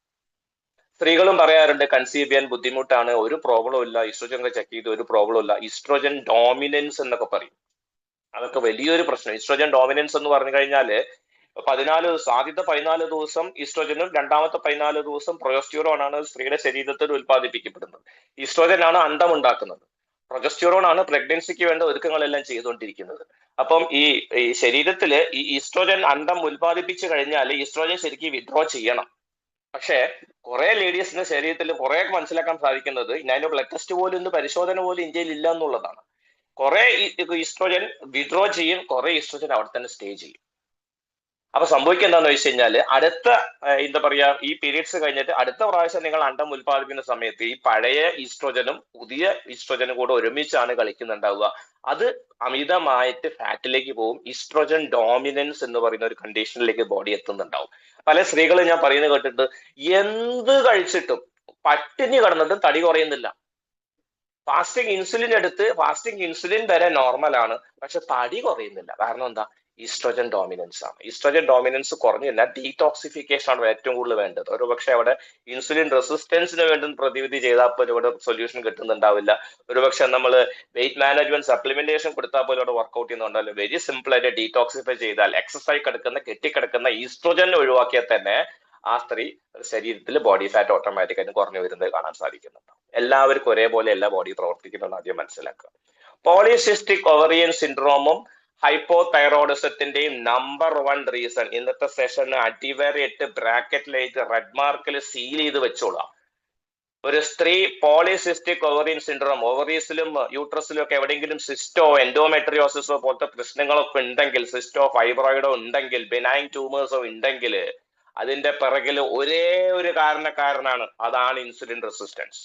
സ്ത്രീകളും പറയാറുണ്ട് കൺസീവ് ചെയ്യാൻ ബുദ്ധിമുട്ടാണ്, ഒരു പ്രോബ്ലം ഇല്ല, ഈസ്ട്രോജൻ ചെക്ക് ചെയ്ത് ഒരു പ്രോബ്ലം ഇല്ല. ഈസ്ട്രോജൻ ഡോമിനൻസ് എന്നൊക്കെ പറയും, അതൊക്കെ വലിയൊരു പ്രശ്നം. ഈസ്ട്രോജൻ ഡോമിനൻസ് എന്ന് പറഞ്ഞു കഴിഞ്ഞാല് ആദ്യത്തെ 14 ദിവസം ഈസ്ട്രോജനും രണ്ടാമത്തെ 14 ദിവസം പ്രൊജസ്റ്റിറോൺ ആണ് സ്ത്രീയുടെ ശരീരത്തിൽ ഉത്പാദിപ്പിക്കപ്പെടുന്നത്. ഈസ്ട്രോജൻ ആണ് അണ്ടം ഉണ്ടാക്കുന്നത്, പ്രൊജസ്റ്റിറോൺ ആണ് പ്രഗ്നൻസിക്ക് വേണ്ട ഒരുക്കങ്ങളെല്ലാം ചെയ്തുകൊണ്ടിരിക്കുന്നത്. അപ്പം ഈ ശരീരത്തില് ഈ ഈസ്ട്രോജൻ അണ്ടം ഉത്പാദിപ്പിച്ചു കഴിഞ്ഞാൽ ഈസ്ട്രോജൻ ശരിക്കും വിഡ്രോ ചെയ്യണം. പക്ഷെ കുറെ ലേഡീസിന്റെ ശരീരത്തിൽ കുറെ മനസ്സിലാക്കാൻ സാധിക്കുന്നത് ഞാൻ ബ്ലഡ് ടെസ്റ്റ് പോലും ഇന്ന് പരിശോധന പോലും ഇന്ത്യയിൽ ഇല്ല എന്നുള്ളതാണ്. കുറെ ഈസ്ട്രോജൻ വിഡ്രോ ചെയ്യും, കുറെ ഈസ്ട്രോജൻ അവിടെ തന്നെ സ്റ്റേ ചെയ്യും. അപ്പൊ സംഭവിക്കുക എന്താന്ന് വെച്ച് കഴിഞ്ഞാൽ അടുത്ത എന്താ പറയാ ഈ പീരീഡ്സ് കഴിഞ്ഞിട്ട് അടുത്ത പ്രാവശ്യം നിങ്ങൾ അണ്ടം ഉത്പാദിപ്പിക്കുന്ന സമയത്ത് ഈ പഴയ ഈസ്ട്രോജനും പുതിയ ഈസ്ട്രോജനും കൂടെ ഒരുമിച്ചാണ് കളിക്കുന്നുണ്ടാവുക. അത് അമിതമായിട്ട് ഫാറ്റിലേക്ക് പോകും. ഈസ്ട്രോജൻ ഡോമിനൻസ് എന്ന് പറയുന്ന ഒരു കണ്ടീഷനിലേക്ക് ബോഡി എത്തുന്നുണ്ടാവും. പല സ്ത്രീകളും ഞാൻ പറയുന്നത് കേട്ടിട്ട് എന്ത് കഴിച്ചിട്ടും പട്ടിണി കിടന്നിട്ടും തടി കുറയുന്നില്ല. ഫാസ്റ്റിംഗ് ഇൻസുലിൻ വരെ നോർമലാണ്, പക്ഷെ തടി കുറയുന്നില്ല. കാരണം എന്താ? ഈസ്ട്രോജൻ ഡോമിനൻസ് ആണ്. ഈസ്ട്രോജൻ ഡോമിനൻസ് കുറഞ്ഞു കഴിഞ്ഞാൽ ഡീടോക്സിഫിക്കേഷൻ ആണ് ഏറ്റവും കൂടുതൽ വേണ്ടത്. ഒരു പക്ഷെ അവിടെ ഇൻസുലിൻ റെസിസ്റ്റൻസിന് വേണ്ടി പ്രതിവിധി ചെയ്താൽ പോലും ഇവിടെ സൊല്യൂഷൻ കിട്ടുന്നുണ്ടാവില്ല. ഒരുപക്ഷെ നമ്മൾ വെയിറ്റ് മാനേജ്മെന്റ് സപ്ലിമെന്റേഷൻ കൊടുത്താൽ പോലും അവിടെ വർക്ക്ഔട്ട് ചെയ്യുന്നുണ്ടല്ലോ. വെരി സിമ്പിൾ ആയിട്ട് ഡീടോക്സിഫൈ ചെയ്താൽ എക്സസൈസ് കെട്ടിക്കിടക്കുന്ന ഈസ്ട്രോജൻ ഒഴിവാക്കിയാൽ തന്നെ ആ സ്ത്രീ ശരീരത്തിൽ ബോഡി ഫാറ്റ് ഓട്ടോമാറ്റിക്കായിട്ട് കുറഞ്ഞു വരുന്നത് കാണാൻ സാധിക്കുന്നുണ്ട്. എല്ലാവർക്കും ഒരേപോലെ എല്ലാ ബോഡി പ്രവർത്തിക്കുന്നതെന്ന് ആദ്യം മനസ്സിലാക്കുക. പോളിസിസ്റ്റിക് ഒവറിയൻ സിൻഡ്രോമും ഹൈപ്പോതൈറോയിഡിസത്തിന്റെയും നമ്പർ 1 റീസൺ ഇന്നത്തെ സെഷന് അടിവരയിട്ട് ബ്രാക്കറ്റിലേക്ക് റെഡ് മാർക്കിൽ സീൽ ചെയ്ത് വെച്ചോളാം. ഒരു സ്ത്രീ പോളിസിസ്റ്റിക് ഒവറിയൻ സിൻഡ്രോം, ഓവറീസിലും യൂട്രസിലും ഒക്കെ എവിടെയെങ്കിലും സിസ്റ്റോ എൻഡോമെട്രിയോസിസോ പോലത്തെ പ്രശ്നങ്ങളൊക്കെ ഉണ്ടെങ്കിൽ, സിസ്റ്റോ ഫൈബ്രോയിഡോ ഉണ്ടെങ്കിൽ, ബെനൈൻ ട്യൂമേഴ്സോ ഉണ്ടെങ്കിൽ അതിന്റെ പിറകിൽ ഒരേ ഒരു കാരണക്കാരനാണ്, അതാണ് ഇൻസുലിൻ റെസിസ്റ്റൻസ്.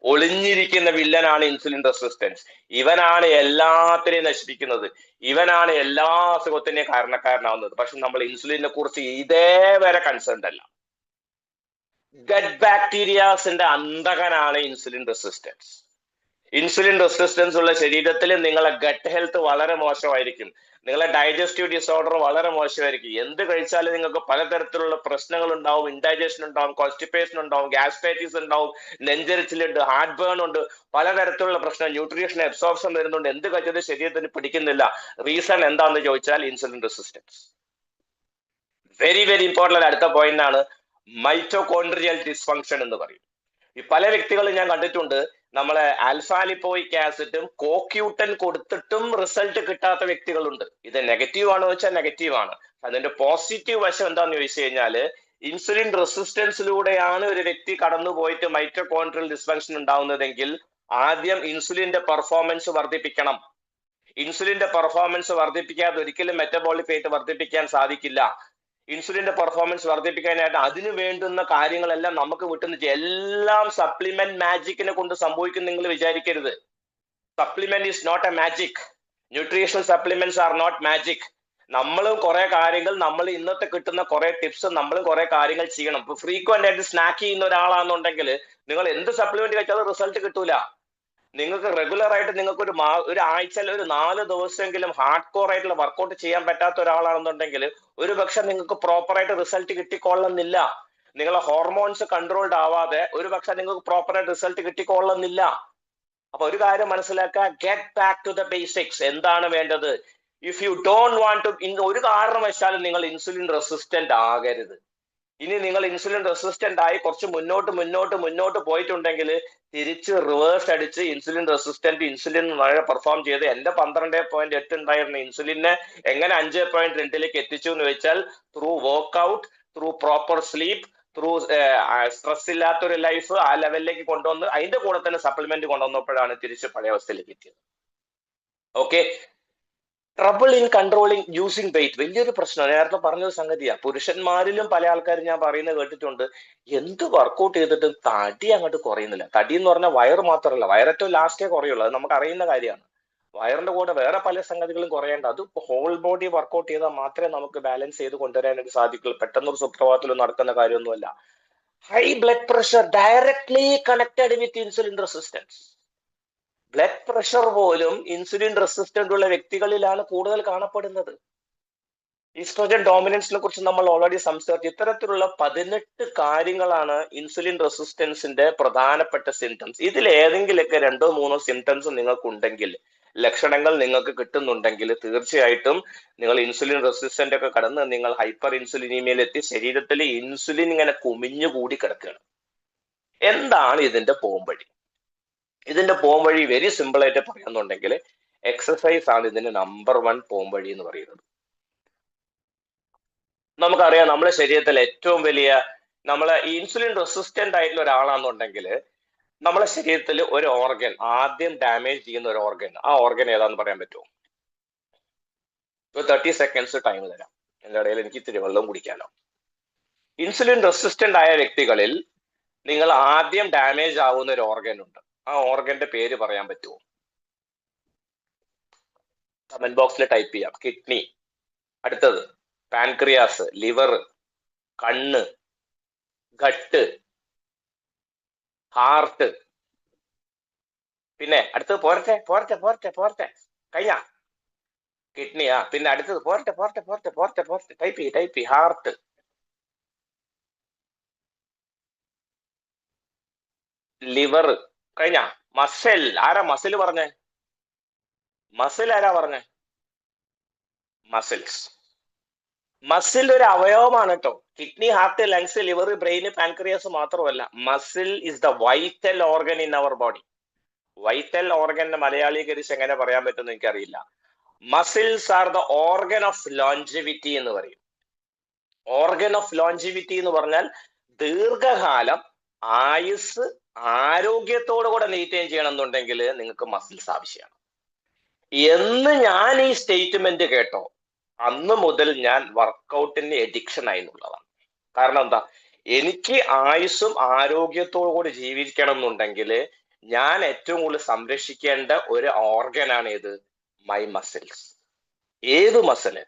ഒളിഞ്ഞിരിക്കുന്ന വില്ലനാണ് ഇൻസുലിൻ റെസിസ്റ്റൻസ്. ഇവനാണ് എല്ലാത്തിനെയും നശിപ്പിക്കുന്നത്, ഇവനാണ് എല്ലാ അസുഖത്തിന്റെയും കാരണക്കാരനാവുന്നത്. പക്ഷെ നമ്മൾ ഇൻസുലിനെ കുറിച്ച് ഇതേവരെ കൺസേൺഡ് അല്ല. ഗട്ട് ബാക്ടീരിയാസിന്റെ അന്തകനാണ് ഇൻസുലിൻ റെസിസ്റ്റൻസ്. ഇൻസുലിൻ റെസിസ്റ്റൻസ് ഉള്ള ശരീരത്തിൽ നിങ്ങളെ ഗട്ട് ഹെൽത്ത് വളരെ മോശമായിരിക്കും, നിങ്ങളെ ഡൈജസ്റ്റീവ് ഡിസോർഡർ വളരെ മോശമായിരിക്കും. എന്ത് കഴിച്ചാലും നിങ്ങൾക്ക് പലതരത്തിലുള്ള പ്രശ്നങ്ങൾ ഉണ്ടാവും. ഇൻഡൈജഷൻ ഉണ്ടാവും, കോൺസ്റ്റിപ്പേഷൻ ഉണ്ടാവും, ഗ്യാസ്ട്രൈറ്റിസ് ഉണ്ടാവും, നെഞ്ചരിച്ചിലുണ്ട്, ഹാർട്ട് ബേൺ ഉണ്ട്, പലതരത്തിലുള്ള പ്രശ്നം, ന്യൂട്രീഷൻ അബ്സോർപ്ഷൻ വരുന്നുണ്ട്. എന്ത് കഴിച്ചത് ശരീരത്തിന് പിടിക്കുന്നില്ല. റീസൺ എന്താണെന്ന് ചോദിച്ചാൽ insulin resistance. Very very important. അടുത്ത പോയിന്റ് ആണ് മൈറ്റോകോൺഡ്രിയൽ ഡിസ്ഫങ്ഷൻ എന്ന് പറയും. ഈ പല വ്യക്തികളും ഞാൻ കണ്ടിട്ടുണ്ട്, നമ്മളെ ആൽഫാലിപ്പോയിക് ആസിഡും കോക്യൂട്ടൻ കൊടുത്തിട്ടും റിസൾട്ട് കിട്ടാത്ത വ്യക്തികളുണ്ട്. ഇത് നെഗറ്റീവ് ആണോ വെച്ചാൽ നെഗറ്റീവ് ആണ്. അതിന്റെ പോസിറ്റീവ് വശം എന്താന്ന് ചോദിച്ചു കഴിഞ്ഞാല് ഇൻസുലിൻ റെസിസ്റ്റൻസിലൂടെയാണ് ഒരു വ്യക്തി കടന്നുപോയിട്ട് മൈറ്റോകോൺഡ്രിയൽ ഡിസ്ഫങ്ഷൻ ഉണ്ടാവുന്നതെങ്കിൽ ആദ്യം ഇൻസുലിന്റെ പെർഫോമൻസ് വർദ്ധിപ്പിക്കണം. ഇൻസുലിന്റെ പെർഫോമൻസ് വർദ്ധിപ്പിക്കാതെ ഒരിക്കലും മെറ്റബോളിക് റേറ്റ് വർദ്ധിപ്പിക്കാൻ സാധിക്കില്ല. ഇൻസുലിന്റെ പെർഫോമൻസ് വർദ്ധിപ്പിക്കാനായിട്ട് അതിന് വേണ്ടുന്ന കാര്യങ്ങളെല്ലാം നമുക്ക് വിട്ടുന്ന എല്ലാം സപ്ലിമെന്റ് മാജിക്കിനെ കൊണ്ട് സംഭവിക്കും നിങ്ങൾ വിചാരിക്കരുത്. Supplement is not a magic. Nutritional supplements are not magic. നമ്മളും കുറെ കാര്യങ്ങൾ, നമ്മൾ ഇന്നത്തെ കിട്ടുന്ന കുറെ ടിപ്സ് നമ്മളും കുറെ കാര്യങ്ങൾ ചെയ്യണം. ഇപ്പൊ ഫ്രീക്വന്റ് ആയിട്ട് സ്നാക്ക് ചെയ്യുന്ന ഒരാളാണെന്നുണ്ടെങ്കിൽ നിങ്ങൾ എന്ത് സപ്ലിമെന്റ് കഴിച്ചാലും റിസൾട്ട് കിട്ടൂല. നിങ്ങൾക്ക് റെഗുലർ ആയിട്ട് നിങ്ങൾക്ക് ഒരു ആഴ്ചയിൽ ഒരു 4 ദിവസമെങ്കിലും ഹാർഡ് കോർ ആയിട്ടുള്ള വർക്കൗട്ട് ചെയ്യാൻ പറ്റാത്ത ഒരാളാണെന്നുണ്ടെങ്കിൽ ഒരു പക്ഷെ നിങ്ങൾക്ക് പ്രോപ്പർ ആയിട്ട് റിസൾട്ട് കിട്ടിക്കൊള്ളുന്നില്ല. നിങ്ങളെ ഹോർമോൺസ് കൺട്രോൾഡ് ആവാതെ ഒരു പക്ഷെ നിങ്ങൾക്ക് പ്രോപ്പർ ആയിട്ട് റിസൾട്ട് കിട്ടിക്കൊള്ളുന്നില്ല. അപ്പൊ ഒരു കാര്യം മനസ്സിലാക്കുക, get back to the basics. എന്താണ് വേണ്ടത്? If you don't want to, ഒരു കാരണവശാലും നിങ്ങൾ ഇൻസുലിൻ റെസിസ്റ്റന്റ് ആകരുത്. ഇനി നിങ്ങൾ ഇൻസുലിൻ റെസിസ്റ്റന്റ് ആയി കുറച്ച് മുന്നോട്ട് പോയിട്ടുണ്ടെങ്കിൽ തിരിച്ച് റിവേഴ്സ് അടിച്ച് ഇൻസുലിൻ വളരെ പെർഫോം ചെയ്ത് എന്റെ 12.8 ഉണ്ടായിരുന്ന ഇൻസുലിനെ എങ്ങനെ 5.2 എത്തിച്ചു എന്ന് വെച്ചാൽ through workout, through proper sleep, through stress ഇല്ലാത്തൊരു ലൈഫ്, ആ ലെവലിലേക്ക് കൊണ്ടുവന്ന് അതിന്റെ കൂടെ തന്നെ സപ്ലിമെന്റ് കൊണ്ടുവന്നപ്പോഴാണ് തിരിച്ച് പഴയ അവസ്ഥയിലേക്ക് എത്തിയത്. Okay. Trouble in controlling using weight വലിയൊരു പ്രശ്നമാണ്. നേരത്തെ പറഞ്ഞൊരു സംഗതിയാ. പുരുഷന്മാരിലും പല ആൾക്കാരും ഞാൻ പറയുന്നത് കേട്ടിട്ടുണ്ട്, എന്ത് വർക്കൗട്ട് ചെയ്തിട്ടും തടി അങ്ങോട്ട് കുറയുന്നില്ല. തടി എന്ന് പറഞ്ഞാൽ വയറ് മാത്രമല്ല, വയറേറ്റവും ലാസ്റ്റേ കുറയുള്ളൂ. അത് നമുക്ക് അറിയുന്ന കാര്യമാണ്. വയറിന്റെ കൂടെ വേറെ പല സംഗതികളും കുറയേണ്ട. അത് ഹോൾ ബോഡി വർക്കൗട്ട് ചെയ്താൽ മാത്രമേ നമുക്ക് ബാലൻസ് ചെയ്ത് കൊണ്ടുവരാനായിട്ട് സാധിക്കുള്ളൂ. പെട്ടെന്നൊരു സുപ്രഭാതത്തിൽ നടക്കുന്ന കാര്യമൊന്നുമല്ല. High blood pressure directly connected with insulin resistance. Blood pressure പോലും ഇൻസുലിൻ റെസിസ്റ്റന്റ് ഉള്ള വ്യക്തികളിലാണ് കൂടുതൽ കാണപ്പെടുന്നത്. ഈസ്ട്രോജൻ ഡോമിനൻസിനെ കുറിച്ച് നമ്മൾ ഓൾറെഡി സംസാരിച്ചു. ഇത്തരത്തിലുള്ള 18 കാര്യങ്ങളാണ് ഇൻസുലിൻ റെസിസ്റ്റൻസിന്റെ പ്രധാനപ്പെട്ട സിംറ്റംസ്. ഇതിൽ ഏതെങ്കിലുമൊക്കെ 2-3 സിംറ്റംസ് നിങ്ങൾക്ക് ഉണ്ടെങ്കിൽ ലക്ഷണങ്ങൾ നിങ്ങൾക്ക് കിട്ടുന്നുണ്ടെങ്കിൽ തീർച്ചയായിട്ടും നിങ്ങൾ ഇൻസുലിൻ റെസിസ്റ്റന്റ് ഒക്കെ കടന്ന് നിങ്ങൾ ഹൈപ്പർ ഇൻസുലിനീമിയയിലെത്തി ശരീരത്തിൽ ഇൻസുലിൻ ഇങ്ങനെ കുമിഞ്ഞുകൂടി കിടക്കുകയാണ്. എന്താണ് ഇതിന്റെ പോംവഴി? ഇതിന്റെ പോംവഴി വെരി സിമ്പിൾ ആയിട്ട് പറയാന്നുണ്ടെങ്കിൽ എക്സസൈസ് ആണ് ഇതിന്റെ നമ്പർ 1 പോംവഴി എന്ന് പറയുന്നത്. നമുക്കറിയാം നമ്മുടെ ശരീരത്തിൽ ഏറ്റവും വലിയ നമ്മളെ ഇൻസുലിൻ റെസിസ്റ്റന്റ് ആയിട്ടുള്ള ഒരാളാണെന്നുണ്ടെങ്കിൽ നമ്മളെ ശരീരത്തിൽ ഒരു ഓർഗൻ ആദ്യം ഡാമേജ് ചെയ്യുന്ന ഒരു ഓർഗൻ, ആ ഓർഗൻ ഏതാന്ന് പറയാൻ പറ്റുമോ? 30 സെക്കൻഡ്സ് ടൈം തരാം. എൻ്റെ ഇടയിൽ എനിക്ക് ഇത്തിരി വെള്ളം കുടിക്കാനോ. ഇൻസുലിൻ റെസിസ്റ്റന്റ് ആയ വ്യക്തികളിൽ നിങ്ങൾ ആദ്യം ഡാമേജ് ആവുന്ന ഒരു ഓർഗൻ ഉണ്ട്. ആ ഓർഗന്റെ പേര് പറയാൻ പറ്റുമോ? കമന്റ് ബോക്സിൽ ടൈപ്പ് ചെയ്യാം. കിഡ്നി, അടുത്തത് പാൻക്രിയാസ്, ലിവർ, കണ്ണ്, ഗട്ട്, ഹാർട്ട്. പിന്നെ അടുത്തത് പോരട്ടെ പോരട്ടെ പോരട്ടെ പോരട്ടെ കഴിഞ്ഞ കിഡ്നിയാ. പിന്നെ അടുത്തത് പോരട്ടെ പോരട്ടെ പോരട്ടെ പോരട്ടെ പോരട്ടെ ടൈപ്പ് ചെയ്യ് ഹാർട്ട്, ലിവർ കഴിഞ്ഞ. മസിൽ ആരാ മസിൽ പറഞ്ഞേ? മസിൽ ആരാ പറഞ്ഞേ? മസിൽസ്. മസിൽ ഒരു അവയവമാണ് കേട്ടോ. Kidney, heart, lungs, liver, brain, pancreas മാത്രമല്ല. Muscle is the vital organ in our body. Vital organ മലയാളീകരിച്ച് എങ്ങനെ പറയാൻ പറ്റുമെന്ന് എനിക്കറിയില്ല. Muscles are the organ of longevity എന്ന് പറയും. ഓർഗൻ ഓഫ് ലോഞ്ചിവിറ്റി എന്ന് പറഞ്ഞാൽ ദീർഘകാലം ആയുസ് ആരോഗ്യത്തോടു കൂടെ മെയിൻറ്റെയിൻ ചെയ്യണം എന്നുണ്ടെങ്കിൽ നിങ്ങൾക്ക് മസിൽസ് ആവശ്യമാണ്. എന്ന് ഞാൻ ഈ സ്റ്റേറ്റ്മെന്റ് കേട്ടോ അന്ന് മുതൽ ഞാൻ വർക്കൗട്ടിന് എഡിക്ഷൻ ആയി എന്നുള്ളതാണ്. കാരണം എന്താ? എനിക്ക് ആയുസ്സും ആരോഗ്യത്തോടു കൂടി ജീവിക്കണം എന്നുണ്ടെങ്കിൽ ഞാൻ ഏറ്റവും കൂടുതൽ സംരക്ഷിക്കേണ്ട ഒരു ഓർഗനാണ് ഏത്? My muscles. ഏത് muscle?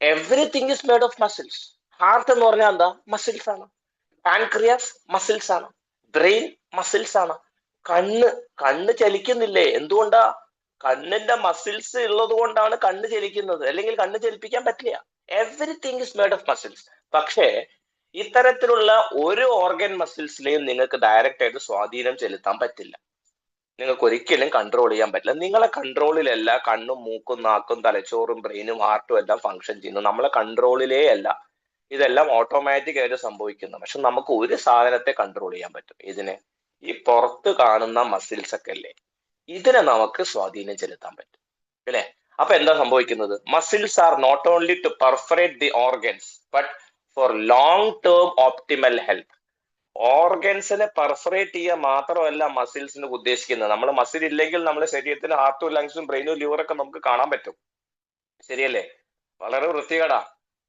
Everything is made of muscles. Heart എന്ന് പറഞ്ഞാൽ എന്താ? മസിൽസ് ആണ്. പാൻക്രിയാസ് മസിൽസ് ആണ്. ബ്രെയിൻ മസിൽസ് ആണ്. കണ്ണ് ചലിക്കുന്നില്ലേ? എന്തുകൊണ്ടാ? കണ്ണിന്റെ മസിൽസ് ഉള്ളത് കൊണ്ടാണ് കണ്ണ് ചലിക്കുന്നത്, അല്ലെങ്കിൽ കണ്ണ് ചലിപ്പിക്കാൻ പറ്റില്ല. Everything is made of muscles. പക്ഷേ ഇത്തരത്തിലുള്ള ഒരു ഓർഗൻ മസിൽസിലെയും നിങ്ങൾക്ക് ഡയറക്റ്റ് ആയിട്ട് സ്വാധീനം ചെലുത്താൻ പറ്റില്ല. നിങ്ങൾക്ക് ഒരിക്കലും കൺട്രോൾ ചെയ്യാൻ പറ്റില്ല. നിങ്ങളെ കൺട്രോളിലല്ല കണ്ണും മൂക്കും നാക്കും തലച്ചോറും ബ്രെയിനും ഹാർട്ടും എല്ലാം ഫങ്ഷൻ ചെയ്യുന്നു. നമ്മളെ കൺട്രോളിലേ അല്ല. ഇതെല്ലാം ഓട്ടോമാറ്റിക് ആയിട്ട് സംഭവിക്കുന്നു. പക്ഷെ നമുക്ക് ഒരു സാധനത്തെ കൺട്രോൾ ചെയ്യാൻ പറ്റും. ഇതിനെ ഈ പുറത്ത് കാണുന്ന മസിൽസ് ഒക്കെ അല്ലേ, ഇതിനെ നമുക്ക് സ്വാധീനം ചെലുത്താൻ പറ്റും അല്ലെ? അപ്പൊ എന്താ സംഭവിക്കുന്നത്? Muscles are not only to perforate the organs but for long term optimal health. ഓർഗൻസിനെ പെർഫറേറ്റ് ചെയ്യുക മാത്രമല്ല മസിൽസിന് ഉദ്ദേശിക്കുന്നത്. നമ്മൾ മസിൽ ഇല്ലെങ്കിൽ നമ്മുടെ ശരീരത്തിന് ഹാർട്ടും ലങ്സും ബ്രെയിനും ലിവറൊക്കെ നമുക്ക് കാണാൻ പറ്റും. ശരിയല്ലേ? വളരെ വൃത്തികേടാ.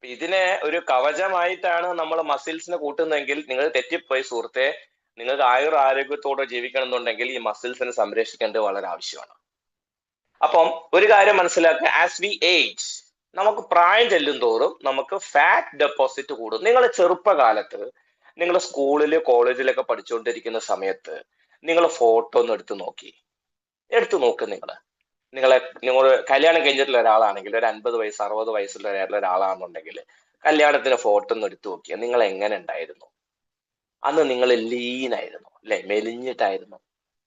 ഇതിനെ ഒരു കവചമായിട്ടാണ് നമ്മൾ മസിൽസിനെ കൂട്ടുന്നതെങ്കിൽ നിങ്ങൾ തെറ്റിപ്പോയി സുഹൃത്തെ. നിങ്ങൾക്ക് ആരോഗ്യത്തോടെ ജീവിക്കണം എന്നുണ്ടെങ്കിൽ ഈ മസിൽസിനെ സംരക്ഷിക്കേണ്ടത് വളരെ ആവശ്യമാണ്. അപ്പം ഒരു കാര്യം മനസ്സിലാക്കുക, ആസ് വി ഏജ്, നമുക്ക് പ്രായം ചെല്ലും തോറും നമുക്ക് ഫാറ്റ് ഡെപ്പോസിറ്റ് കൂടും. നിങ്ങൾ ചെറുപ്പകാലത്ത് നിങ്ങൾ സ്കൂളില് കോളേജിലൊക്കെ പഠിച്ചുകൊണ്ടിരിക്കുന്ന സമയത്ത് നിങ്ങൾ ഫോട്ടോ ഒന്ന് എടുത്തു നോക്ക്. നിങ്ങൾ കല്യാണം കഴിഞ്ഞിട്ടുള്ള ഒരാളാണെങ്കിൽ, ഒരു 50 വയസ്സ് 60 വയസ്സുള്ള ഒരാളാണെന്നുണ്ടെങ്കിൽ കല്യാണത്തിന് ഫോട്ടോ ഒന്ന് എടുത്തു നോക്കിയാൽ നിങ്ങൾ എങ്ങനെ ഉണ്ടായിരുന്നു? അന്ന് നിങ്ങൾ ലീനായിരുന്നു അല്ലെ? മെലിഞ്ഞിട്ടായിരുന്നു,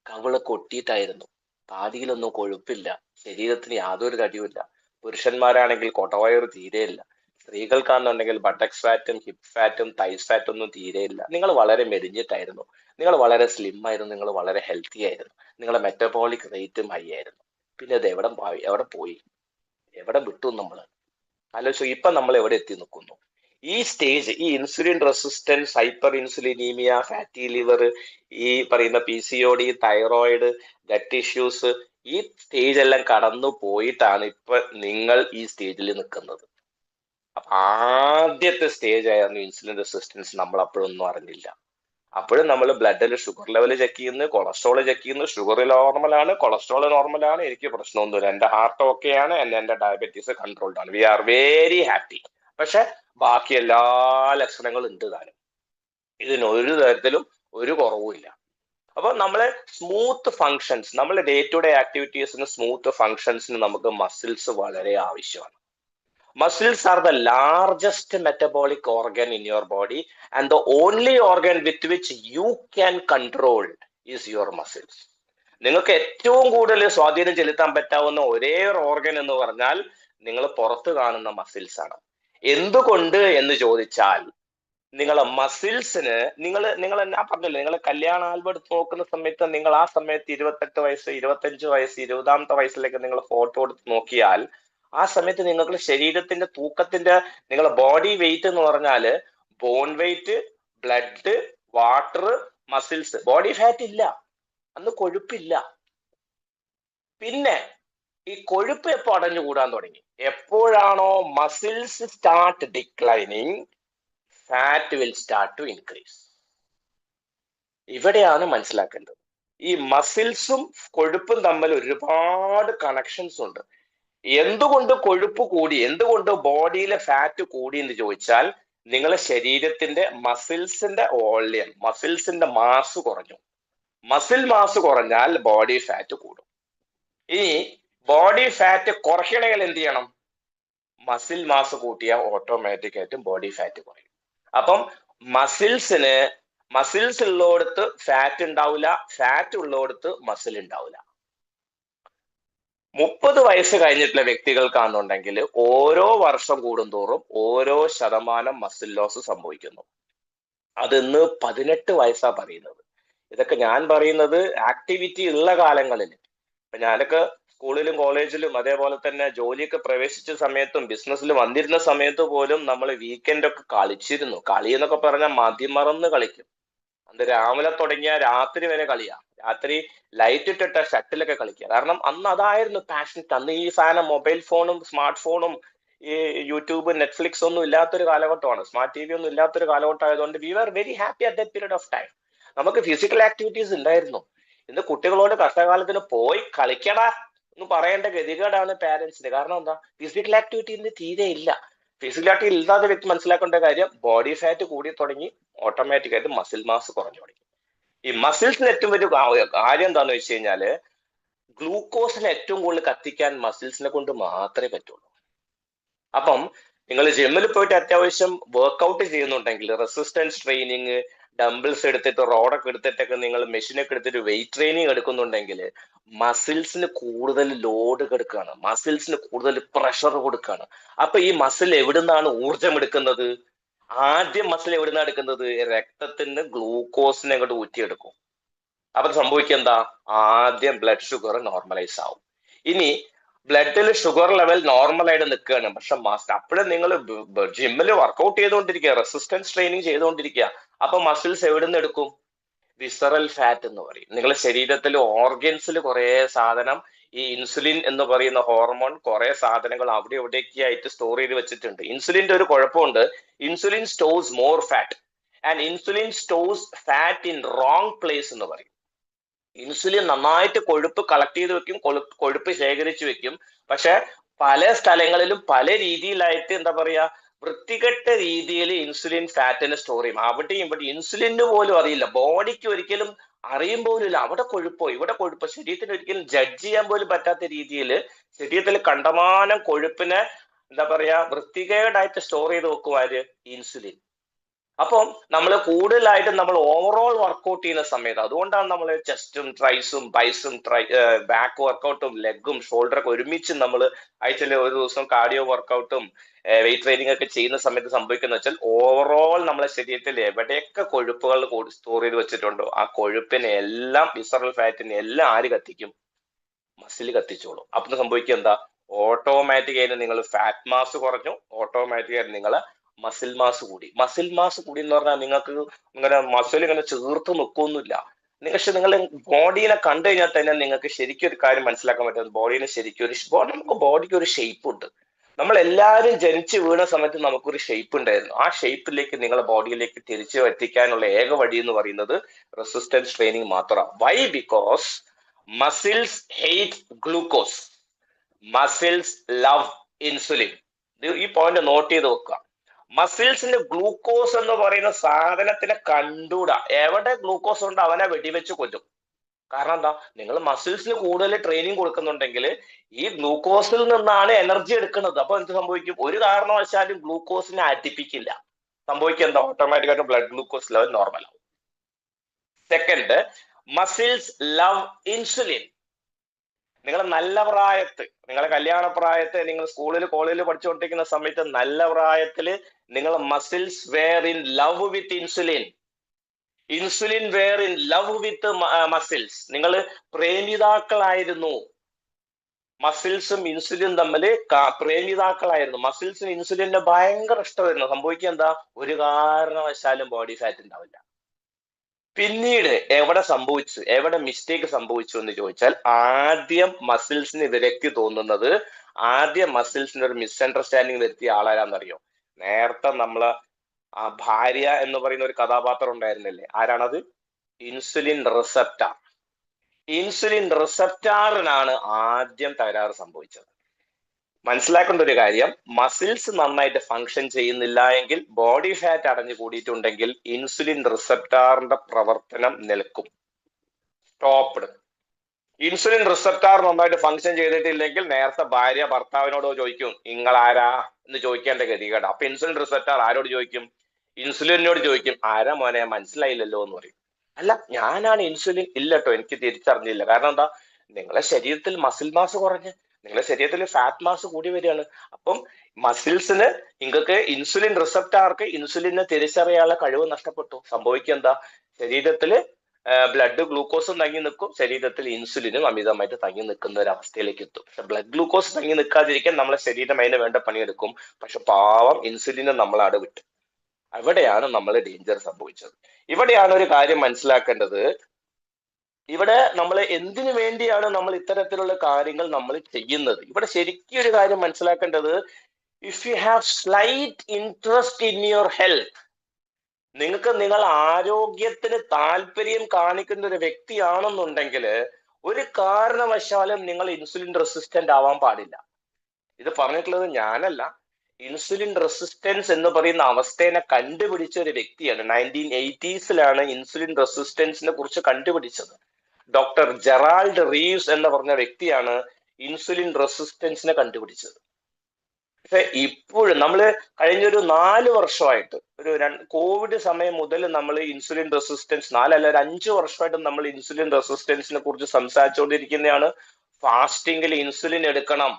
കവിള് കൊട്ടിയിട്ടായിരുന്നു, താടിയിലൊന്നും കൊഴുപ്പില്ല, ശരീരത്തിന് യാതൊരു തടിയുമില്ല. പുരുഷന്മാരാണെങ്കിൽ കൊടവയറ് തീരെയില്ല. സ്ത്രീകൾക്കാണെന്നുണ്ടെങ്കിൽ ബട്ടക്സ് ഫാറ്റും ഹിപ്പ് ഫാറ്റും തൈസ് ഫാറ്റും ഒന്നും തീരെയില്ല. നിങ്ങൾ വളരെ മെലിഞ്ഞിട്ടായിരുന്നു, നിങ്ങൾ വളരെ സ്ലിം ആയിരുന്നു, നിങ്ങൾ വളരെ ഹെൽത്തി ആയിരുന്നു, നിങ്ങളുടെ മെറ്റബോളിക് റേറ്റും ഹൈ ആയിരുന്നു. പിന്നെ അത് എവിടെ പോയി? എവിടെ വിട്ടു? നമ്മൾ ആലോചിച്ചു. ഇപ്പൊ നമ്മൾ എവിടെ എത്തി നിൽക്കുന്നു? ഈ സ്റ്റേജ്, ഈ insulin resistance, hyper insulinaemia, fatty liver, ഈ പറയുന്ന PCOD, തൈറോയിഡ്, ഗട്ട് ഇഷ്യൂസ്, ഈ സ്റ്റേജ് എല്ലാം കടന്നു പോയിട്ടാണ് ഇപ്പൊ നിങ്ങൾ ഈ സ്റ്റേജിൽ നിൽക്കുന്നത്. അപ്പൊ ആദ്യത്തെ സ്റ്റേജ് ആയിരുന്നു ഇൻസുലിൻ റെസിസ്റ്റൻസ്. നമ്മൾ അപ്പോഴൊന്നും അറിഞ്ഞില്ല. അപ്പോഴും നമ്മൾ ബ്ലഡിൽ ഷുഗർ ലെവൽ ചെക്ക് ചെയ്യുന്നു, കൊളസ്ട്രോൾ ചെക്ക് ചെയ്യുന്നു. ഷുഗർ നോർമലാണ്, കൊളസ്ട്രോൾ നോർമലാണ്, എനിക്ക് പ്രശ്നമൊന്നുമില്ല, എന്റെ ഹാർട്ട് ഓക്കെയാണ്, എന്റെ ഡയബറ്റീസ് കൺട്രോൾഡ് ആണ്, വി ആർ വെരി ഹാപ്പി. പക്ഷെ ബാക്കി എല്ലാ ലക്ഷണങ്ങളും ഉണ്ട് താനും. ഇതിനൊരു തരത്തിലും ഒരു കുറവുമില്ല. അപ്പൊ നമ്മളെ സ്മൂത്ത് ഫങ്ഷൻസ്, നമ്മളെ ഡേ ടു ഡേ ആക്ടിവിറ്റീസിന് സ്മൂത്ത് ഫങ്ഷൻസിന് നമുക്ക് മസിൽസ് വളരെ ആവശ്യമാണ്. Muscles are the largest metabolic organ in your body, and the only organ with which you can control is your muscles. നിങ്ങൾക്ക് ഏറ്റവും കൂടുതൽ സ്വാധീനം ചെലുത്താൻ പറ്റാവുന്ന ഒരേ ഒരു ഓർഗൻ എന്ന് പറഞ്ഞാൽ നിങ്ങൾ പുറത്ത് കാണുന്ന മസിൽസ് ആണ്. എന്തുകൊണ്ട് എന്ന് ചോദിച്ചാൽ നിങ്ങളെ മസിൽസിന് നിങ്ങൾ ഞാൻ പറഞ്ഞല്ലോ, നിങ്ങൾ കല്യാണ ആൽബം എടുത്ത് നോക്കുന്ന സമയത്ത് നിങ്ങൾ ആ സമയത്ത് 28 വയസ്സ് 25 വയസ്സ് 20ാമത്തെ വയസ്സിലേക്ക് നിങ്ങൾ ഫോട്ടോ എടുത്ത് നോക്കിയാൽ ആ സമയത്ത് നിങ്ങൾക്ക് ശരീരത്തിന്റെ തൂക്കത്തിന്റെ നിങ്ങളെ ബോഡി വെയിറ്റ് എന്ന് പറഞ്ഞാല് bone weight, blood, water, muscles, body fat ഇല്ല, അന്ന് കൊഴുപ്പില്ല. പിന്നെ ഈ കൊഴുപ്പ് എപ്പോ അടഞ്ഞുകൂടാൻ തുടങ്ങി? എപ്പോഴാണോ muscles start declining, fat will start to increase. ഇവിടെയാണ് മനസ്സിലാക്കേണ്ടത്. ഈ മസിൽസും കൊഴുപ്പും തമ്മിൽ ഒരുപാട് കണക്ഷൻസ് ഉണ്ട്. എന്തുകൊണ്ട് കൊഴുപ്പ് കൂടി, എന്തുകൊണ്ട് ബോഡിയിലെ ഫാറ്റ് കൂടി എന്ന് ചോദിച്ചാൽ നിങ്ങളെ ശരീരത്തിന്റെ മസിൽസിന്റെ വോള്യം, മസിൽസിന്റെ മാസ് കുറഞ്ഞു. മസിൽ മാസ് കുറഞ്ഞാൽ ബോഡി ഫാറ്റ് കൂടും. ഇനി ബോഡി ഫാറ്റ് കുറയ്ക്കണമെങ്കിൽ എന്ത് ചെയ്യണം? മസിൽ മാസ് കൂട്ടിയാൽ ഓട്ടോമാറ്റിക് ആയിട്ടും ബോഡി ഫാറ്റ് കുറയും. അപ്പം മസിൽസ് ഉള്ളിടത്ത് ഫാറ്റ് ഉണ്ടാവില്ല, ഫാറ്റ് ഉള്ളിടത്ത് മസിൽ ഉണ്ടാവില്ല. 30 വയസ്സ് കഴിഞ്ഞിട്ടുള്ള വ്യക്തികൾക്കാണെന്നുണ്ടെങ്കിൽ ഓരോ വർഷം കൂടുന്തോറും ഓരോ ശതമാനം മസിൽ ലോസ് സംഭവിക്കുന്നു. അതിന്ന് 18 വയസ്സാ പറയുന്നത്. ഇതൊക്കെ ഞാൻ പറയുന്നത് ആക്ടിവിറ്റി ഉള്ള കാലങ്ങളിൽ. ഇപ്പൊ ഞാനൊക്കെ സ്കൂളിലും കോളേജിലും അതേപോലെ തന്നെ ജോലിയൊക്കെ പ്രവേശിച്ച സമയത്തും ബിസിനസ്സിൽ വന്നിരുന്ന സമയത്ത് പോലും നമ്മൾ വീക്കെൻഡ് ഒക്കെ കളിച്ചിരുന്നു. കളി എന്നൊക്കെ പറഞ്ഞാൽ മതിമറന്ന് കളിക്കും. അന്ന് രാവിലെ തുടങ്ങിയ രാത്രി വരെ കളിയാ. രാത്രി ലൈറ്റ് ഇട്ടിട്ട ഷട്ടിലൊക്കെ കളിക്കുക. കാരണം അന്ന് അതായിരുന്നു പാഷൻ. അന്ന് ഈ സാധനം മൊബൈൽ ഫോണും സ്മാർട്ട് ഫോണും ഈ യൂട്യൂബ്, നെറ്റ്ഫ്ലിക്സ് ഒന്നും ഇല്ലാത്തൊരു കാലഘട്ടമാണ്. സ്മാർട്ട് TV ഒന്നും ഇല്ലാത്തൊരു കാലഘട്ടം ആയതുകൊണ്ട് we are very happy at that period of time. നമുക്ക് ഫിസിക്കൽ ആക്ടിവിറ്റീസ് ഉണ്ടായിരുന്നു. ഇന്ന് കുട്ടികളോട് കഷ്ടകാലത്തിന് പോയി കളിക്കടാ എന്ന് പറയേണ്ട ഗതികേടാണ് പാരന്റ്സിന്. കാരണം എന്താ? ഫിസിക്കൽ ആക്ടിവിറ്റി ഇന്ന് തീരെ ഇല്ല. ഫിസിക്കൽ ആക്ടിവിറ്റി ഇല്ലാത്ത വ്യക്തി മനസ്സിലാക്കേണ്ട കാര്യം ബോഡി ഫാറ്റ് കൂടി തുടങ്ങി, ഓട്ടോമാറ്റിക് ആയിട്ട് മസിൽ മാസ് കുറഞ്ഞു തുടങ്ങി. ഈ മസിൽസിന് ഏറ്റവും വലിയ കാര്യം എന്താണെന്ന് വെച്ച് കഴിഞ്ഞാല് ഗ്ലൂക്കോസിനെ ഏറ്റവും കൂടുതൽ കത്തിക്കാൻ മസിൽസിനെ കൊണ്ട് മാത്രമേ പറ്റുള്ളൂ. അപ്പം നിങ്ങൾ ജിമ്മിൽ പോയിട്ട് അത്യാവശ്യം വർക്ക്ഔട്ട് ചെയ്യുന്നുണ്ടെങ്കിൽ, റെസിസ്റ്റൻസ് ട്രെയിനിങ്, ഡംബിൾസ് എടുത്തിട്ട് റോഡൊക്കെ എടുത്തിട്ടൊക്കെ നിങ്ങൾ മെഷീനൊക്കെ എടുത്തിട്ട് വെയിറ്റ് ട്രെയിനിങ് എടുക്കുന്നുണ്ടെങ്കിൽ മസിൽസിന് കൂടുതൽ ലോഡ് കൊടുക്കുകയാണ്, മസിൽസിന് കൂടുതൽ പ്രഷർ കൊടുക്കുകയാണ്. അപ്പൊ ഈ മസിൽ എവിടുന്നാണ് ഊർജം എടുക്കുന്നത്? ആദ്യം മസിൽ എവിടുന്നാണ് എടുക്കുന്നത്? രക്തത്തിന് ഗ്ലൂക്കോസിനെ അങ്ങോട്ട് ഊറ്റിയെടുക്കും. അപ്പൊ സംഭവിക്കുക എന്താ? ആദ്യം ബ്ലഡ് ഷുഗർ നോർമലൈസ് ആവും. ഇനി ബ്ലഡിൽ ഷുഗർ ലെവൽ നോർമലായിട്ട് നിൽക്കുകയാണ്, പക്ഷെ അപ്പോഴും നിങ്ങൾ ജിമ്മിൽ വർക്ക്ഔട്ട് ചെയ്തുകൊണ്ടിരിക്കുക, റെസിസ്റ്റൻസ് ട്രെയിനിങ് ചെയ്തുകൊണ്ടിരിക്കുക. അപ്പൊ മസിൽസ് എവിടെ നിന്ന് എടുക്കും? വിസറൽ ഫാറ്റ് എന്ന് പറയും. നിങ്ങളുടെ ശരീരത്തിൽ ഓർഗൻസിൽ കുറെ സാധനം, ഈ ഇൻസുലിൻ എന്ന് പറയുന്ന ഹോർമോൺ കുറെ സാധനങ്ങൾ അവിടെ എവിടെയൊക്കെ ആയിട്ട് സ്റ്റോർ ചെയ്ത് വെച്ചിട്ടുണ്ട്. ഇൻസുലിന്റെ ഒരു കുഴപ്പമുണ്ട്, insulin stores more fat and insulin stores fat in wrong place എന്ന് പറയും. ഇൻസുലിൻ നന്നായിട്ട് കൊഴുപ്പ് കളക്ട് ചെയ്ത് വെക്കും, കൊഴുപ്പ് ശേഖരിച്ചു വെക്കും. പക്ഷെ പല സ്ഥലങ്ങളിലും പല രീതിയിലായിട്ട് എന്താ പറയാ, വൃത്തികെട്ട രീതിയിൽ ഇൻസുലിൻ ഫാറ്റിനെ സ്റ്റോർ ചെയ്യും. അവിടെയും ഇവിടെ ഇൻസുലിന് പോലും അറിയില്ല, ബോഡിക്ക് ഒരിക്കലും അറിയും പോലും ഇല്ല. അവിടെ കൊഴുപ്പോ ഇവിടെ കൊഴുപ്പോ, ശരീരത്തിന് ഒരിക്കലും ജഡ്ജ് ചെയ്യാൻ പോലും പറ്റാത്ത രീതിയിൽ ശരീരത്തിൽ കണ്ടമാനം കൊഴുപ്പിനെ എന്താ പറയാ വൃത്തികേടായിട്ട് സ്റ്റോർ ചെയ്ത് വെക്കുവാര്? ഇൻസുലിൻ. അപ്പം നമ്മൾ കൂടുതലായിട്ടും നമ്മൾ ഓവറോൾ വർക്കൗട്ട് ചെയ്യുന്ന സമയത്ത്, അതുകൊണ്ടാണ് നമ്മൾ ചെസ്റ്റും ട്രൈസും ബൈസും ബാക്ക് വർക്കൗട്ടും ലെഗും ഷോൾഡറൊക്കെ ഒരുമിച്ച് നമ്മൾ ആഴ്ചയിൽ ഒരു ദിവസം കാർഡിയോ വർക്കൗട്ടും വെയിറ്റ് ട്രെയിനിങ് ഒക്കെ ചെയ്യുന്ന സമയത്ത് സംഭവിക്കുന്ന വെച്ചാൽ ഓവറോൾ നമ്മളെ ശരീരത്തിൽ എവിടെയൊക്കെ കൊഴുപ്പുകൾ സ്റ്റോർ ചെയ്ത് വെച്ചിട്ടുണ്ടോ ആ കൊഴുപ്പിനെ എല്ലാം, വിസറൽ ഫാറ്റിനെ എല്ലാം ആര് കത്തിക്കും? മസിൽ കത്തിച്ചോളും. അപ്പം സംഭവിക്കുക എന്താ? ഓട്ടോമാറ്റിക് ആയിട്ട് നിങ്ങൾ ഫാറ്റ് മാസ് കുറഞ്ഞു, ഓട്ടോമാറ്റിക് ആയിട്ട് നിങ്ങൾ മസിൽ മാസ് കൂടി. മസിൽ മാസ് കൂടി എന്ന് പറഞ്ഞാൽ നിങ്ങൾക്ക് ഇങ്ങനെ മസിൽ ഇങ്ങനെ ചേർത്ത് നിൽക്കൊന്നുമില്ല. പക്ഷെ നിങ്ങൾ ബോഡീനെ കണ്ടു കഴിഞ്ഞാൽ തന്നെ നിങ്ങൾക്ക് ശരിക്കും ഒരു കാര്യം മനസ്സിലാക്കാൻ പറ്റുന്നത്, ബോഡീനെ ശരിക്കും നമുക്ക് ബോഡിക്ക് ഒരു ഷേപ്പ് ഉണ്ട്. നമ്മൾ എല്ലാവരും ജനിച്ചു വീണ സമയത്ത് നമുക്കൊരു ഷേപ്പ് ഉണ്ടായിരുന്നു. ആ ഷേപ്പിലേക്ക് നിങ്ങളെ ബോഡിയിലേക്ക് തിരിച്ചു എത്തിക്കാനുള്ള ഏക വഴി എന്ന് പറയുന്നത് റെസിസ്റ്റൻസ് ട്രെയിനിങ് മാത്രമാണ്. Why? Because muscles hate glucose, muscles love insulin. ഈ പോയിന്റ് നോട്ട് ചെയ്ത് വെക്കുക. മസിൽസിന് ഗ്ലൂക്കോസ് എന്ന് പറയുന്ന സാധനത്തിനെ കണ്ടൂടാ. എവിടെ ഗ്ലൂക്കോസ് ഉണ്ട് അവനെ വെടിവെച്ച് കൊല്ലും. കാരണം എന്താ? നിങ്ങൾ മസിൽസിന് കൂടുതൽ ട്രെയിനിങ് കൊടുക്കുന്നുണ്ടെങ്കിൽ ഈ ഗ്ലൂക്കോസിൽ നിന്നാണ് എനർജി എടുക്കുന്നത്. അപ്പൊ എന്ത് സംഭവിക്കും? ഒരു കാരണവശാലും ഗ്ലൂക്കോസിനെ അടിപ്പിക്കില്ല. സംഭവിക്കുക എന്താ? ഓട്ടോമാറ്റിക്കായിട്ട് ബ്ലഡ് ഗ്ലൂക്കോസ് ലെവൽ നോർമൽ ആവും. Second, muscles love insulin. നിങ്ങൾ നല്ല പ്രായത്ത്, നിങ്ങളെ കല്യാണ പ്രായത്ത്, നിങ്ങൾ സ്കൂളിൽ കോളേജിൽ പഠിച്ചുകൊണ്ടിരിക്കുന്ന സമയത്ത് നല്ല പ്രായത്തില് നിങ്ങൾ muscles were in love with insulin. Insulin were in love with muscles. നിങ്ങൾ പ്രേമിതാക്കളായിരുന്നു. മസിൽസും ഇൻസുലിനും തമ്മിൽ പ്രേമിതാക്കളായിരുന്നു. മസിൽസിന് ഇൻസുലിന് ഭയങ്കര ഇഷ്ടമായിരുന്നു. സംഭവിക്കുക എന്താ? ഒരു കാരണവശാലും ബോഡി ഫാറ്റ് ഉണ്ടാവില്ല. പിന്നീട് എവിടെ മിസ്റ്റേക്ക് സംഭവിച്ചു എന്ന് ചോദിച്ചാൽ, ആദ്യം മസിൽസിന് വിരക്തി തോന്നുന്നത്, ആദ്യം മസിൽസിന് ഒരു മിസ്അണ്ടർസ്റ്റാൻഡിങ് വരുത്തിയ ആളാരാന്നറിയോ? നേരത്തെ നമ്മള് ആ ഭാര്യ എന്ന് പറയുന്ന ഒരു കഥാപാത്രം ഉണ്ടായിരുന്നില്ലേ? ആരാണത്? ഇൻസുലിൻ റിസപ്റ്റാർ. ഇൻസുലിൻ റിസപ്റ്റാറിനാണ് ആദ്യം തകരാറ് സംഭവിച്ചത്. മനസ്സിലാക്കേണ്ട ഒരു കാര്യം, മസിൽസ് നന്നായിട്ട് ഫങ്ഷൻ ചെയ്യുന്നില്ല എങ്കിൽ, ബോഡി ഫാറ്റ് അടഞ്ഞു കൂടിയിട്ടുണ്ടെങ്കിൽ ഇൻസുലിൻ റിസപ്റ്റാറിന്റെ പ്രവർത്തനം നിൽക്കും, സ്റ്റോപ്പ്ഡ്. ഇൻസുലിൻ റിസപ്റ്റാർ നന്നായിട്ട് ഫങ്ഷൻ ചെയ്തിട്ടില്ലെങ്കിൽ നേരത്തെ ഭാര്യ ഭർത്താവിനോട് ചോദിക്കും, നിങ്ങൾ ആരാ എന്ന് ചോദിക്കേണ്ട ഗതികേട്. അപ്പൊ ഇൻസുലിൻ റിസപ്റ്റാർ ആരോട് ചോദിക്കും? ഇൻസുലിനോട് ചോദിക്കും, ആരാ മോനെ മനസ്സിലായില്ലല്ലോ എന്ന് പറയും. അല്ല, ഞാനാണ് ഇൻസുലിൻ. ഇല്ലട്ടോ, എനിക്ക് തിരിച്ചറിഞ്ഞില്ല. കാരണം എന്താ? നിങ്ങളെ ശരീരത്തിൽ മസിൽ മാസ് കുറഞ്ഞ് നിങ്ങളുടെ ശരീരത്തിൽ ഫാറ്റ് മാസ് കൂടി വരികയാണ്. അപ്പം മസിൽസിന്, നിങ്ങൾക്ക് ഇൻസുലിൻ റിസപ്റ്റാർക്ക് ഇൻസുലിനെ തിരിച്ചറിയാനുള്ള കഴിവ് നഷ്ടപ്പെട്ടു. സംഭവിക്കുക എന്താ? ശരീരത്തില് ബ്ലഡ് ഗ്ലൂക്കോസും തങ്ങി നിൽക്കും, ശരീരത്തിൽ ഇൻസുലിനും അമിതമായിട്ട് തങ്ങി നിൽക്കുന്ന ഒരു അവസ്ഥയിലേക്ക് എത്തും. പക്ഷെ ബ്ലഡ് ഗ്ലൂക്കോസ് തങ്ങി നിൽക്കാതിരിക്കാൻ നമ്മളെ ശരീരം അതിന് വേണ്ട പണിയെടുക്കും. പക്ഷെ പാവം ഇൻസുലിനെ നമ്മൾ വിട്ടു. അവിടെയാണ് നമ്മൾ ഡേഞ്ചർ സംഭവിച്ചത്. ഇവിടെയാണ് ഒരു കാര്യം മനസ്സിലാക്കേണ്ടത്. ഇവിടെ നമ്മൾ എന്തിനു വേണ്ടിയാണ് നമ്മൾ ഇത്തരത്തിലുള്ള കാര്യങ്ങൾ നമ്മൾ ചെയ്യുന്നത്? ഇവിടെ ശരിക്കും ഒരു കാര്യം മനസ്സിലാക്കേണ്ടത്, if you have slight interest in your health, നിങ്ങൾക്ക് നിങ്ങൾ ആരോഗ്യത്തിന് താല്പര്യം കാണിക്കുന്ന ഒരു വ്യക്തിയാണെന്നുണ്ടെങ്കിൽ ഒരു കാരണവശാലും നിങ്ങൾ ഇൻസുലിൻ റെസിസ്റ്റന്റ് ആവാൻ പാടില്ല. ഇത് പറഞ്ഞിട്ടുള്ളത് ഞാനല്ല, ഇൻസുലിൻ റെസിസ്റ്റൻസ് എന്ന് പറയുന്ന അവസ്ഥയെ കണ്ടുപിടിച്ച ഒരു വ്യക്തിയാണ്. 1980s ഇൻസുലിൻ റെസിസ്റ്റൻസിനെ കുറിച്ച് കണ്ടുപിടിച്ചത്. ഡോക്ടർ ജെറാൾഡ് റീവ്സ് എന്ന് പറഞ്ഞ വ്യക്തിയാണ് ഇൻസുലിൻ റെസിസ്റ്റൻസിനെ കണ്ടുപിടിച്ചത്. പക്ഷെ ഇപ്പോഴും നമ്മള് കഴിഞ്ഞൊരു 4 വർഷമായിട്ട്, കോവിഡ് സമയം മുതൽ നമ്മൾ ഇൻസുലിൻ റെസിസ്റ്റൻസ്, 4 അല്ല 5 വർഷമായിട്ട് നമ്മൾ ഇൻസുലിൻ റെസിസ്റ്റൻസിനെ കുറിച്ച് സംസാരിച്ചുകൊണ്ടിരിക്കുന്നതാണ്. ഫാസ്റ്റിംഗിൽ ഇൻസുലിൻ എടുക്കണം,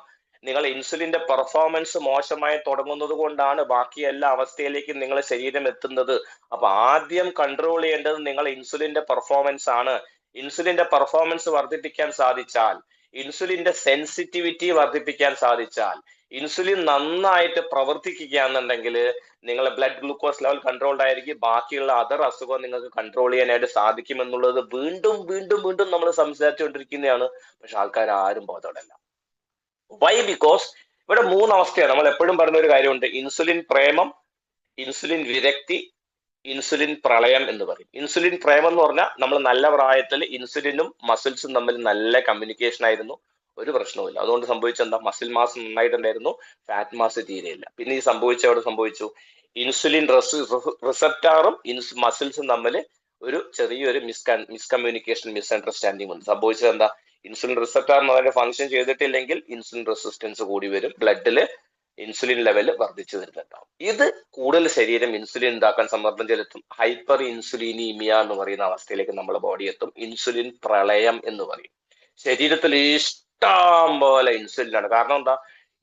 നിങ്ങൾ ഇൻസുലിന്റെ പെർഫോമൻസ് മോശമായി തുടങ്ങുന്നത് കൊണ്ടാണ് ബാക്കി എല്ലാ അവസ്ഥയിലേക്കും നിങ്ങളെ ശരീരം എത്തുന്നത്. അപ്പൊ ആദ്യം കൺട്രോൾ ചെയ്യേണ്ടത് നിങ്ങൾ ഇൻസുലിന്റെ പെർഫോമൻസ് ആണ്. ഇൻസുലിന്റെ പെർഫോമൻസ് വർദ്ധിപ്പിക്കാൻ സാധിച്ചാൽ, ഇൻസുലിന്റെ സെൻസിറ്റിവിറ്റി വർദ്ധിപ്പിക്കാൻ സാധിച്ചാൽ, ഇൻസുലിൻ നന്നായിട്ട് പ്രവർത്തിക്കുകയാണെന്നുണ്ടെങ്കിൽ നിങ്ങളെ ബ്ലഡ് ഗ്ലൂക്കോസ് ലെവൽ കൺട്രോൾഡ് ആയിരിക്കും, ബാക്കിയുള്ള അതർ അസുഖം നിങ്ങൾക്ക് കൺട്രോൾ ചെയ്യാനായിട്ട് സാധിക്കുമെന്നുള്ളത് വീണ്ടും വീണ്ടും വീണ്ടും നമ്മൾ സംസാരിച്ചുകൊണ്ടിരിക്കുന്നതാണ്. പക്ഷെ ആൾക്കാർ ആരും ബോധവടല്ല. വൈ? ബിക്കോസ് ഇവിടെ 3 അവസ്ഥയാണ്. നമ്മൾ എപ്പോഴും പറയുന്ന ഒരു കാര്യമുണ്ട്, ഇൻസുലിൻ പ്രേമം, ഇൻസുലിൻ വിരക്തി, ഇൻസുലിൻ പ്രളയം എന്ന് പറയും. ഇൻസുലിൻ പ്രേമം എന്ന് പറഞ്ഞാൽ നമ്മൾ നല്ല പ്രായത്തിൽ ഇൻസുലിനും മസിൽസും തമ്മിൽ നല്ല കമ്മ്യൂണിക്കേഷൻ ആയിരുന്നു, ഒരു പ്രശ്നവുമില്ല. അതുകൊണ്ട് സംഭവിച്ചെന്താ? മസിൽ മാസ് നന്നായിട്ടുണ്ടായിരുന്നു, ഫാറ്റ് മാസ് തീരെയില്ല. പിന്നെ ഈ അവിടെ സംഭവിച്ചു, ഇൻസുലിൻ റിസപ്റ്റാറും മസിൽസും തമ്മിൽ ഒരു ചെറിയൊരു മിസ്കമ്മ്യൂണിക്കേഷൻ, മിസ്അണ്ടർസ്റ്റാൻഡിങ് ഉണ്ട്. സംഭവിച്ചത് എന്താ? ഇൻസുലിൻ റിസപ്റ്റാറിന് അതിന്റെ ഫംഗ്ഷൻ ചെയ്തിട്ടില്ലെങ്കിൽ ഇൻസുലിൻ റെസിസ്റ്റൻസ് കൂടി വരും, ബ്ലഡില് ഇൻസുലിൻ ലെവൽ വർദ്ധിച്ചു വരുന്നുണ്ടാവും. ഇത് കൂടുതൽ ശരീരം ഇൻസുലിൻ ഉണ്ടാക്കാൻ സമ്മർദ്ദം ചെലുത്തും. ഹൈപ്പർ ഇൻസുലിനീമിയ എന്ന് പറയുന്ന അവസ്ഥയിലേക്ക് നമ്മുടെ ബോഡി എത്തും. ഇൻസുലിൻ പ്രളയം എന്ന് പറയും. ശരീരത്തിൽ ഇഷ്ടം പോലെ ഇൻസുലിനാണ്. കാരണം എന്താ?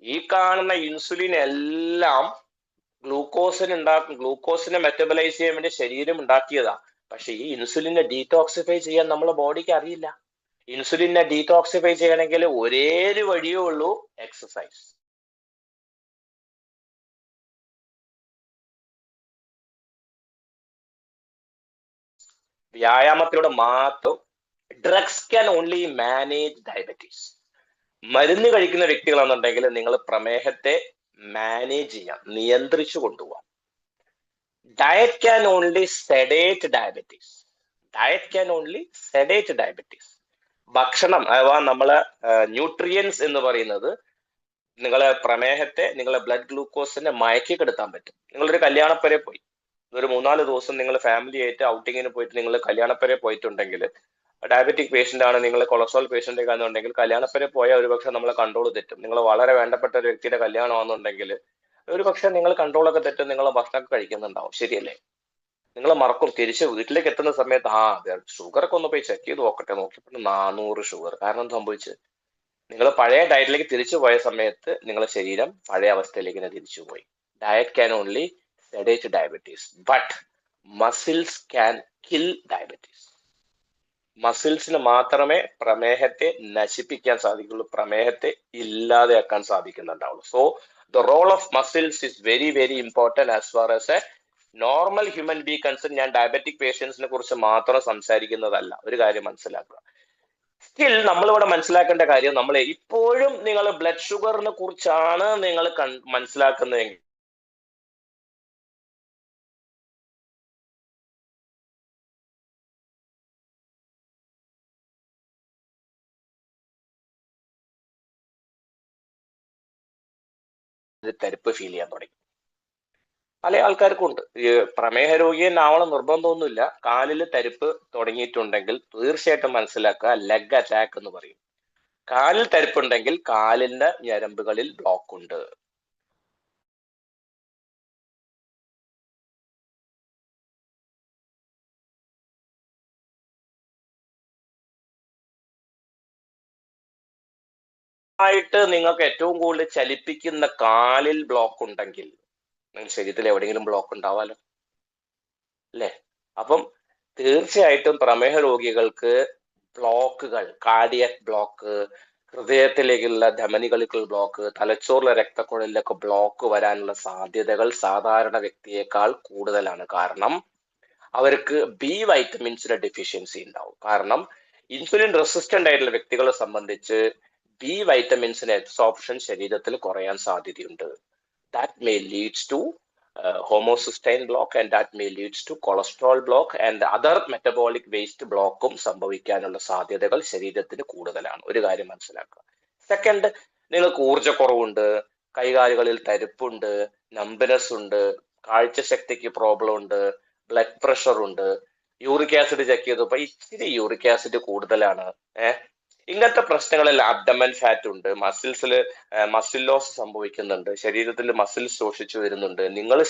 ഈ കാണുന്ന ഇൻസുലിൻ എല്ലാം ഗ്ലൂക്കോസിനെ മെറ്റബലൈസ് ചെയ്യാൻ വേണ്ടി ശരീരം ഉണ്ടാക്കിയതാ. പക്ഷെ ഈ ഇൻസുലിനെ ഡീടോക്സിഫൈ ചെയ്യാൻ നമ്മളെ ബോഡിക്ക് അറിയില്ല. ഇൻസുലിനെ ഡീടോക്സിഫൈ ചെയ്യണമെങ്കിൽ ഒരേ ഒരു വഴിയേ ഉള്ളൂ, എക്സസൈസ്. വ്യായാമത്തിലൂടെ മാത്രം. Drugs can only manage diabetes. മരുന്ന് കഴിക്കുന്ന വ്യക്തികളാണെന്നുണ്ടെങ്കിൽ നിങ്ങൾ പ്രമേഹത്തെ മാനേജ് ചെയ്യാം, നിയന്ത്രിച്ചു കൊണ്ടുപോകാം. Diet can only sedate diabetes. Diet can only sedate diabetes. ഭക്ഷണം അഥവാ നമ്മളെ ന്യൂട്രിയൻസ് എന്ന് പറയുന്നത് നിങ്ങളെ പ്രമേഹത്തെ, നിങ്ങളെ ബ്ലഡ് ഗ്ലൂക്കോസിനെ മയക്കി കെടുത്താൻ പറ്റും. നിങ്ങളൊരു കല്യാണപ്പരെ പോയി, ഒരു 3-4 ദിവസം നിങ്ങൾ ഫാമിലി ആയിട്ട് ഔട്ടിങ്ങിന് പോയിട്ട് നിങ്ങൾ കല്യാണപ്പരെ പോയിട്ടുണ്ടെങ്കിൽ, ഡയബറ്റിക് പേഷ്യന്റ് ആണ്, നിങ്ങൾ കൊളസ്ട്രോൾ പേഷ്യന്റ് ഒക്കെ ആണെന്നുണ്ടെങ്കിൽ കല്യാണപ്പരെ പോയാൽ ഒരുപക്ഷെ നമ്മളെ കൺട്രോൾ തെറ്റും. നിങ്ങൾ വളരെ വേണ്ടപ്പെട്ട ഒരു വ്യക്തിയുടെ കല്യാണമാണെന്നുണ്ടെങ്കിൽ ഒരുപക്ഷെ നിങ്ങൾ കൺട്രോളൊക്കെ തെറ്റും, നിങ്ങൾ ഭക്ഷണമൊക്കെ കഴിക്കുന്നുണ്ടാവും, ശരിയല്ലേ? നിങ്ങൾ മറക്കും. തിരിച്ച് വീട്ടിലേക്ക് എത്തുന്ന സമയത്ത് ഷുഗർ ഒക്കെ ഒന്ന് പോയി ചെക്ക് ചെയ്ത് നോക്കട്ടെ, നോക്കിയപ്പോൾ 400 ഷുഗർ. കാരണം എന്ത് സംഭവിച്ചു? നിങ്ങൾ പഴയ ഡയറ്റിലേക്ക് തിരിച്ചു പോയ സമയത്ത് നിങ്ങളുടെ ശരീരം പഴയ അവസ്ഥയിലേക്ക് തന്നെ തിരിച്ചു പോയി. Diet can only sedate diabetes, but muscles can kill diabetes. മസിൽസിന് മാത്രമേ പ്രമേഹത്തെ നശിപ്പിക്കാൻ സാധിക്കുള്ളൂ, പ്രമേഹത്തെ ഇല്ലാതെയാക്കാൻ സാധിക്കുന്നുണ്ടാവുള്ളൂ. So the role of muscles is very very important as far as a normal human being concern. ഞാൻ ഡയബറ്റിക് പേഷ്യൻസിനെ കുറിച്ച് മാത്രം സംസാരിക്കുന്നതല്ല, ഒരു കാര്യം മനസ്സിലാക്കുക. സ്റ്റിൽ നമ്മളിവിടെ മനസ്സിലാക്കേണ്ട കാര്യം, നമ്മൾ ഇപ്പോഴും നിങ്ങൾ ബ്ലഡ് ഷുഗറിനെ കുറിച്ചാണ് നിങ്ങൾ മനസ്സിലാക്കുന്നതെങ്കിൽ തരിപ്പ് ഫീൽ ചെയ്യാൻ തുടങ്ങി. പല ആൾക്കാർക്കും ഉണ്ട്. ഈ പ്രമേഹ രോഗിയെ ആവണം നിർബന്ധമൊന്നുമില്ല. കാലിൽ തരിപ്പ് തുടങ്ങിയിട്ടുണ്ടെങ്കിൽ തീർച്ചയായിട്ടും മനസ്സിലാക്കുക, ലെഗ് അറ്റാക്ക് എന്ന് പറയും. കാലിൽ തരിപ്പുണ്ടെങ്കിൽ കാലിന്റെ ഞരമ്പുകളിൽ ബ്ലോക്ക് ഉണ്ട്. ആയിട്ട് നിങ്ങൾക്ക് ഏറ്റവും കൂടുതൽ ചലിപ്പിക്കുന്ന കാലിൽ ബ്ലോക്ക് ഉണ്ടെങ്കിൽ നിങ്ങൾ ശരീരത്തിൽ എവിടെയെങ്കിലും ബ്ലോക്ക് ഉണ്ടാവാലോ, അല്ലേ? അപ്പം തീർച്ചയായിട്ടും പ്രമേഹ രോഗികൾക്ക് ബ്ലോക്കുകൾ, കാർഡിയക് ബ്ലോക്ക്, ഹൃദയത്തിലേക്കുള്ള ധമനികൾക്കുള്ള ബ്ലോക്ക്, തലച്ചോറിലെ രക്തക്കുഴലിലൊക്കെ ബ്ലോക്ക് വരാനുള്ള സാധ്യതകൾ സാധാരണ വ്യക്തിയേക്കാൾ കൂടുതലാണ്. കാരണം അവർക്ക് ബി വൈറ്റമിൻസിന്റെ ഡെഫിഷ്യൻസി ഉണ്ടാവും. കാരണം ഇൻസുലിൻ റെസിസ്റ്റന്റ് ആയിട്ടുള്ള വ്യക്തികളെ സംബന്ധിച്ച് ബി വൈറ്റമിൻസിന്റെ അബ്സോർപ്ഷൻ ശരീരത്തിൽ കുറയാൻ സാധ്യതയുണ്ട്. That may leads to homocysteine block and that may leads to cholesterol block and other metabolic waste ബ്ലോക്കും സംഭവിക്കാനുള്ള സാധ്യതകൾ ശരീരത്തിന് കൂടുതലാണ്. ഒരു കാര്യം മനസ്സിലാക്കുക. സെക്കൻഡ്, നിങ്ങൾക്ക് ഊർജ്ജക്കുറവുണ്ട്, കൈകാലുകളിൽ തരിപ്പുണ്ട്, നമ്പനസ് ഉണ്ട്, കാഴ്ചശക്തിക്ക് പ്രോബ്ലം ഉണ്ട്, ബ്ലഡ് പ്രഷർ ഉണ്ട്, യൂറിക് ആസിഡ് ചെക്ക് ചെയ്തപ്പോ ഇച്ചിരി യൂറിക് ആസിഡ് കൂടുതലാണ്. ഇങ്ങനത്തെ പ്രശ്നങ്ങളിൽ അബ്ഡമൻ ഫാറ്റ് ഉണ്ട്, മസിൽ ലോസ് സംഭവിക്കുന്നുണ്ട്, ശരീരത്തിൽ മസിൽ ശോഷിച്ചു വരുന്നുണ്ട്, നിങ്ങളെ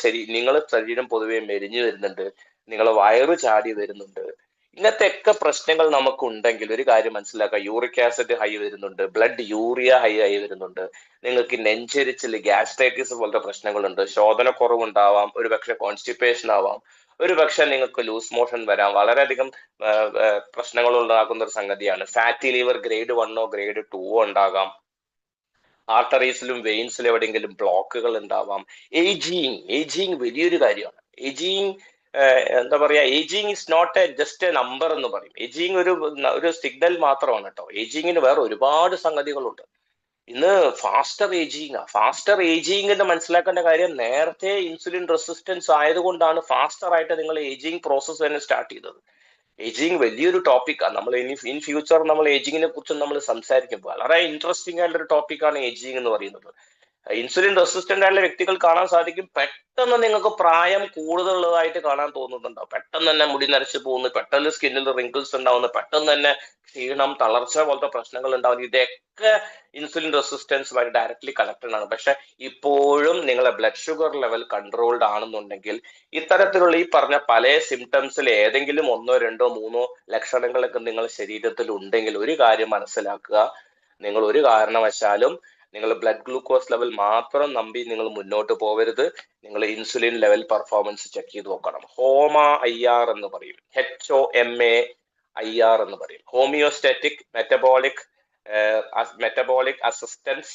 ശരീരം പൊതുവെ മെലിഞ്ഞു വരുന്നുണ്ട്, നിങ്ങളെ വയറ് ചാടി വരുന്നുണ്ട്. ഇങ്ങനത്തെ ഒക്കെ പ്രശ്നങ്ങൾ നമുക്ക് ഉണ്ടെങ്കിൽ ഒരു കാര്യം മനസ്സിലാക്കുക, യൂറിക് ആസിഡ് ഹൈ വരുന്നുണ്ട്, ബ്ലഡ് യൂറിയ ഹൈ വരുന്നുണ്ട്, നിങ്ങൾക്ക് നെഞ്ചെരിച്ചിൽ, ഗ്യാസ്ട്രൈറ്റിസ് പോലത്തെ പ്രശ്നങ്ങളുണ്ട്, ശോധനക്കുറവുണ്ടാവാം, ഒരു പക്ഷെ കോൺസ്റ്റിപ്പേഷൻ ആവാം, ഒരു പക്ഷെ നിങ്ങൾക്ക് ലൂസ് മോഷൻ വരാം. വളരെയധികം പ്രശ്നങ്ങൾ ഉണ്ടാക്കുന്ന ഒരു സംഗതിയാണ്. ഫാറ്റി ലിവർ ഗ്രേഡ് 1 ഗ്രേഡ് 2 ഉണ്ടാകാം. ആർട്ടറീസിലും വെയിൻസിലും എവിടെയെങ്കിലും ബ്ലോക്കുകൾ ഉണ്ടാവാം. ഏജിങ് വലിയൊരു കാര്യമാണ്. എന്താ പറയാ, ageing is not just a number എന്ന് പറയും. ഏജിങ് ഒരു സിഗ്നൽ മാത്രമാണ് കേട്ടോ. ഏജിങ്ങിന് വേറെ ഒരുപാട് സംഗതികളുണ്ട്. ഇന്ന് ഫാസ്റ്റർ ഏജിങ് എന്ന് മനസ്സിലാക്കേണ്ട കാര്യം, നേരത്തെ ഇൻസുലിൻ റെസിസ്റ്റൻസ് ആയതുകൊണ്ടാണ് ഫാസ്റ്റർ ആയിട്ട് നിങ്ങൾ ഏജിങ് പ്രോസസ്സ് തന്നെ സ്റ്റാർട്ട് ചെയ്തത്. ഏജിങ് വലിയൊരു ടോപ്പിക്കാണ്. നമ്മൾ ഇൻ ഫ്യൂച്ചർ നമ്മൾ ഏജിങ്ങിനെ കുറിച്ച് നമ്മൾ സംസാരിക്കും. വളരെ ഇൻട്രസ്റ്റിംഗ് ആയിട്ടുള്ള ഒരു ടോപ്പിക്കാണ് ഏജിങ് എന്ന് പറയുന്നത്. ഇൻസുലിൻ റെസിസ്റ്റന്റ് ആയിട്ടുള്ള വ്യക്തികൾ കാണാൻ സാധിക്കും, പെട്ടെന്ന് നിങ്ങൾക്ക് പ്രായം കൂടുതലുള്ളതായിട്ട് കാണാൻ തോന്നുന്നുണ്ടാവും. പെട്ടെന്ന് തന്നെ മുടി നരച്ചു പോകുന്നു, പെട്ടെന്ന് സ്കിന്നിൽ റിങ്കിൾസ് ഉണ്ടാവുന്നു, പെട്ടെന്ന് തന്നെ ക്ഷീണം, തളർച്ച പോലത്തെ പ്രശ്നങ്ങൾ ഉണ്ടാവുന്നു. ഇതൊക്കെ ഇൻസുലിൻ റെസിസ്റ്റൻസുമായി ഡയറക്ട്ലി കണക്റ്റഡ് ആണ്. പക്ഷെ ഇപ്പോഴും നിങ്ങളെ ബ്ലഡ് ഷുഗർ ലെവൽ കൺട്രോൾഡ് ആണെന്നുണ്ടെങ്കിൽ ഇത്തരത്തിലുള്ള ഈ പറഞ്ഞ പല സിംറ്റംസിൽ ഏതെങ്കിലും 1, 2, 3 ലക്ഷണങ്ങളൊക്കെ നിങ്ങളുടെ ശരീരത്തിൽ ഉണ്ടെങ്കിൽ ഒരു കാര്യം മനസ്സിലാക്കുക, നിങ്ങൾ ഒരു കാരണവശാലും നിങ്ങൾ ബ്ലഡ് ഗ്ലൂക്കോസ് ലെവൽ മാത്രം നമ്പി നിങ്ങൾ മുന്നോട്ട് പോകരുത്. നിങ്ങൾ ഇൻസുലിൻ ലെവൽ പെർഫോമൻസ് ചെക്ക് ചെയ്ത് നോക്കണം. HOMA-IR എന്ന് പറയും, HOMA-IR എന്ന് പറയും. Homeostatic metabolic assistance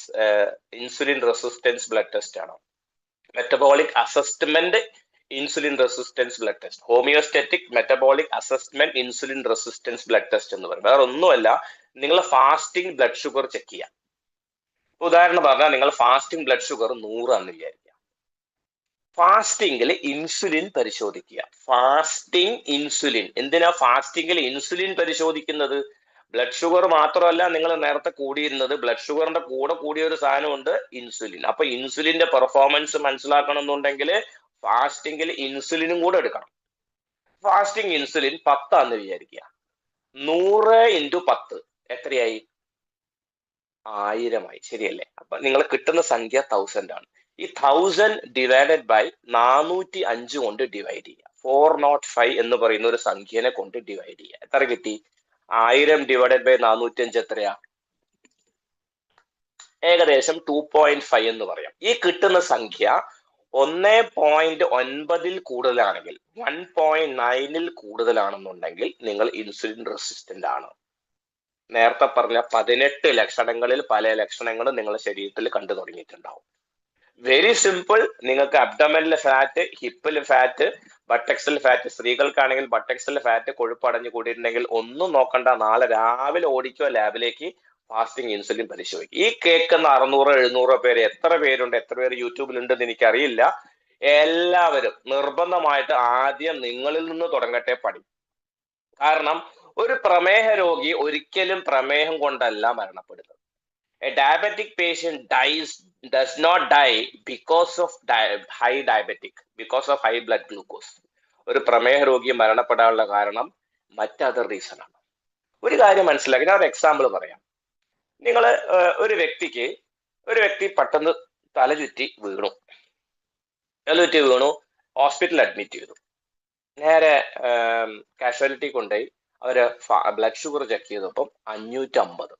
insulin resistance blood test ആണ്. Metabolic assessment insulin resistance blood test, homeostatic metabolic assessment insulin resistance blood test എന്ന് പറയും. വേറെ ഒന്നുമല്ല, നിങ്ങൾ ഫാസ്റ്റിംഗ് ബ്ലഡ് ഷുഗർ ചെക്ക് ചെയ്യാം. ഉദാഹരണം പറഞ്ഞാൽ നിങ്ങൾ ഫാസ്റ്റിംഗ് ബ്ലഡ് ഷുഗർ 100 ആണെന്ന് വിചാരിക്കുക. ഫാസ്റ്റിംഗിൽ ഇൻസുലിൻ പരിശോധിക്കുക. എന്തിനാ ഫാസ്റ്റിംഗിൽ ഇൻസുലിൻ പരിശോധിക്കുന്നത്? ബ്ലഡ് ഷുഗർ മാത്രമല്ല, നിങ്ങൾ നേരത്തെ കൂടിയിരുന്നത് ബ്ലഡ് ഷുഗറിന്റെ കൂടെ കൂടിയ ഒരു സാധനമുണ്ട്, ഇൻസുലിൻ. അപ്പൊ ഇൻസുലിന്റെ പെർഫോമൻസ് മനസ്സിലാക്കണം എന്നുണ്ടെങ്കിൽ ഫാസ്റ്റിംഗിൽ ഇൻസുലിനും കൂടെ എടുക്കണം. ഫാസ്റ്റിംഗ് ഇൻസുലിൻ 10 ആണെന്ന് വിചാരിക്കുക. 100 × 10 എത്രയായി? 1000 ആയി, ശരിയല്ലേ? അപ്പൊ നിങ്ങൾ കിട്ടുന്ന സംഖ്യ 1000 ആണ്. ഈ 1000 ഡിവൈഡഡ് ബൈ 405 കൊണ്ട് ഡിവൈഡ് ചെയ്യുക. 405 എന്ന് പറയുന്ന ഒരു സംഖ്യനെ കൊണ്ട് ഡിവൈഡ് ചെയ്യുക. എത്ര കിട്ടി? 1000 ഡിവൈഡഡ് ബൈ 405 എത്രയാ? ഏകദേശം 2.5 എന്ന് പറയാം. ഈ കിട്ടുന്ന സംഖ്യ 1.9 കൂടുതലാണെങ്കിൽ, 1.9 കൂടുതലാണെന്നുണ്ടെങ്കിൽ നിങ്ങൾ ഇൻസുലിൻ റെസിസ്റ്റന്റ് ആണ്. നേരത്തെ പറഞ്ഞ 18 ലക്ഷണങ്ങളിൽ പല ലക്ഷണങ്ങളും നിങ്ങളുടെ ശരീരത്തിൽ കണ്ടു തുടങ്ങിയിട്ടുണ്ടാവും. Very simple. നിങ്ങൾക്ക് അബ്ഡമനിലെ ഫാറ്റ്, ഹിപ്പിൽ ഫാറ്റ്, ബട്ടക്സിൽ ഫാറ്റ്, സ്ത്രീകൾക്കാണെങ്കിൽ ബട്ടക്സിൽ ഫാറ്റ് കൊഴുപ്പടഞ്ഞു കൂടിയിട്ടുണ്ടെങ്കിൽ ഒന്നും നോക്കണ്ട, നാളെ രാവിലെ ഓടിക്കോ ലാബിലേക്ക്, ഫാസ്റ്റിംഗ് ഇൻസുലിൻ പരിശോധിക്കും. ഈ കേൾക്കുന്ന 600-700 പേര് എത്ര പേരുണ്ട്, എത്ര പേര് യൂട്യൂബിലുണ്ടെന്ന് എനിക്കറിയില്ല. എല്ലാവരും നിർബന്ധമായിട്ട് ആദ്യം നിങ്ങളിൽ നിന്ന് തുടങ്ങട്ടെ പണി. കാരണം ഒരു പ്രമേഹ രോഗി ഒരിക്കലും പ്രമേഹം കൊണ്ടല്ല മരണപ്പെടുന്നത്. A diabetic patient does not die because of high diabetic, because of high blood glucose. ഒരു പ്രമേഹ രോഗി മരണപ്പെടാനുള്ള കാരണം മറ്റതർ റീസൺ ആണ്. ഒരു കാര്യം മനസ്സിലാക്കി, ഞാൻ ഒരു എക്സാമ്പിൾ പറയാം. നിങ്ങൾ ഒരു വ്യക്തി പെട്ടെന്ന് തലചുറ്റി വീണു, ഹോസ്പിറ്റലിൽ അഡ്മിറ്റ് ചെയ്തു. നേരെ കാഷ്വാലിറ്റി കൊണ്ടുപോയി അവര് ബ്ലഡ് ഷുഗർ ചെക്ക് ചെയ്തപ്പം 550.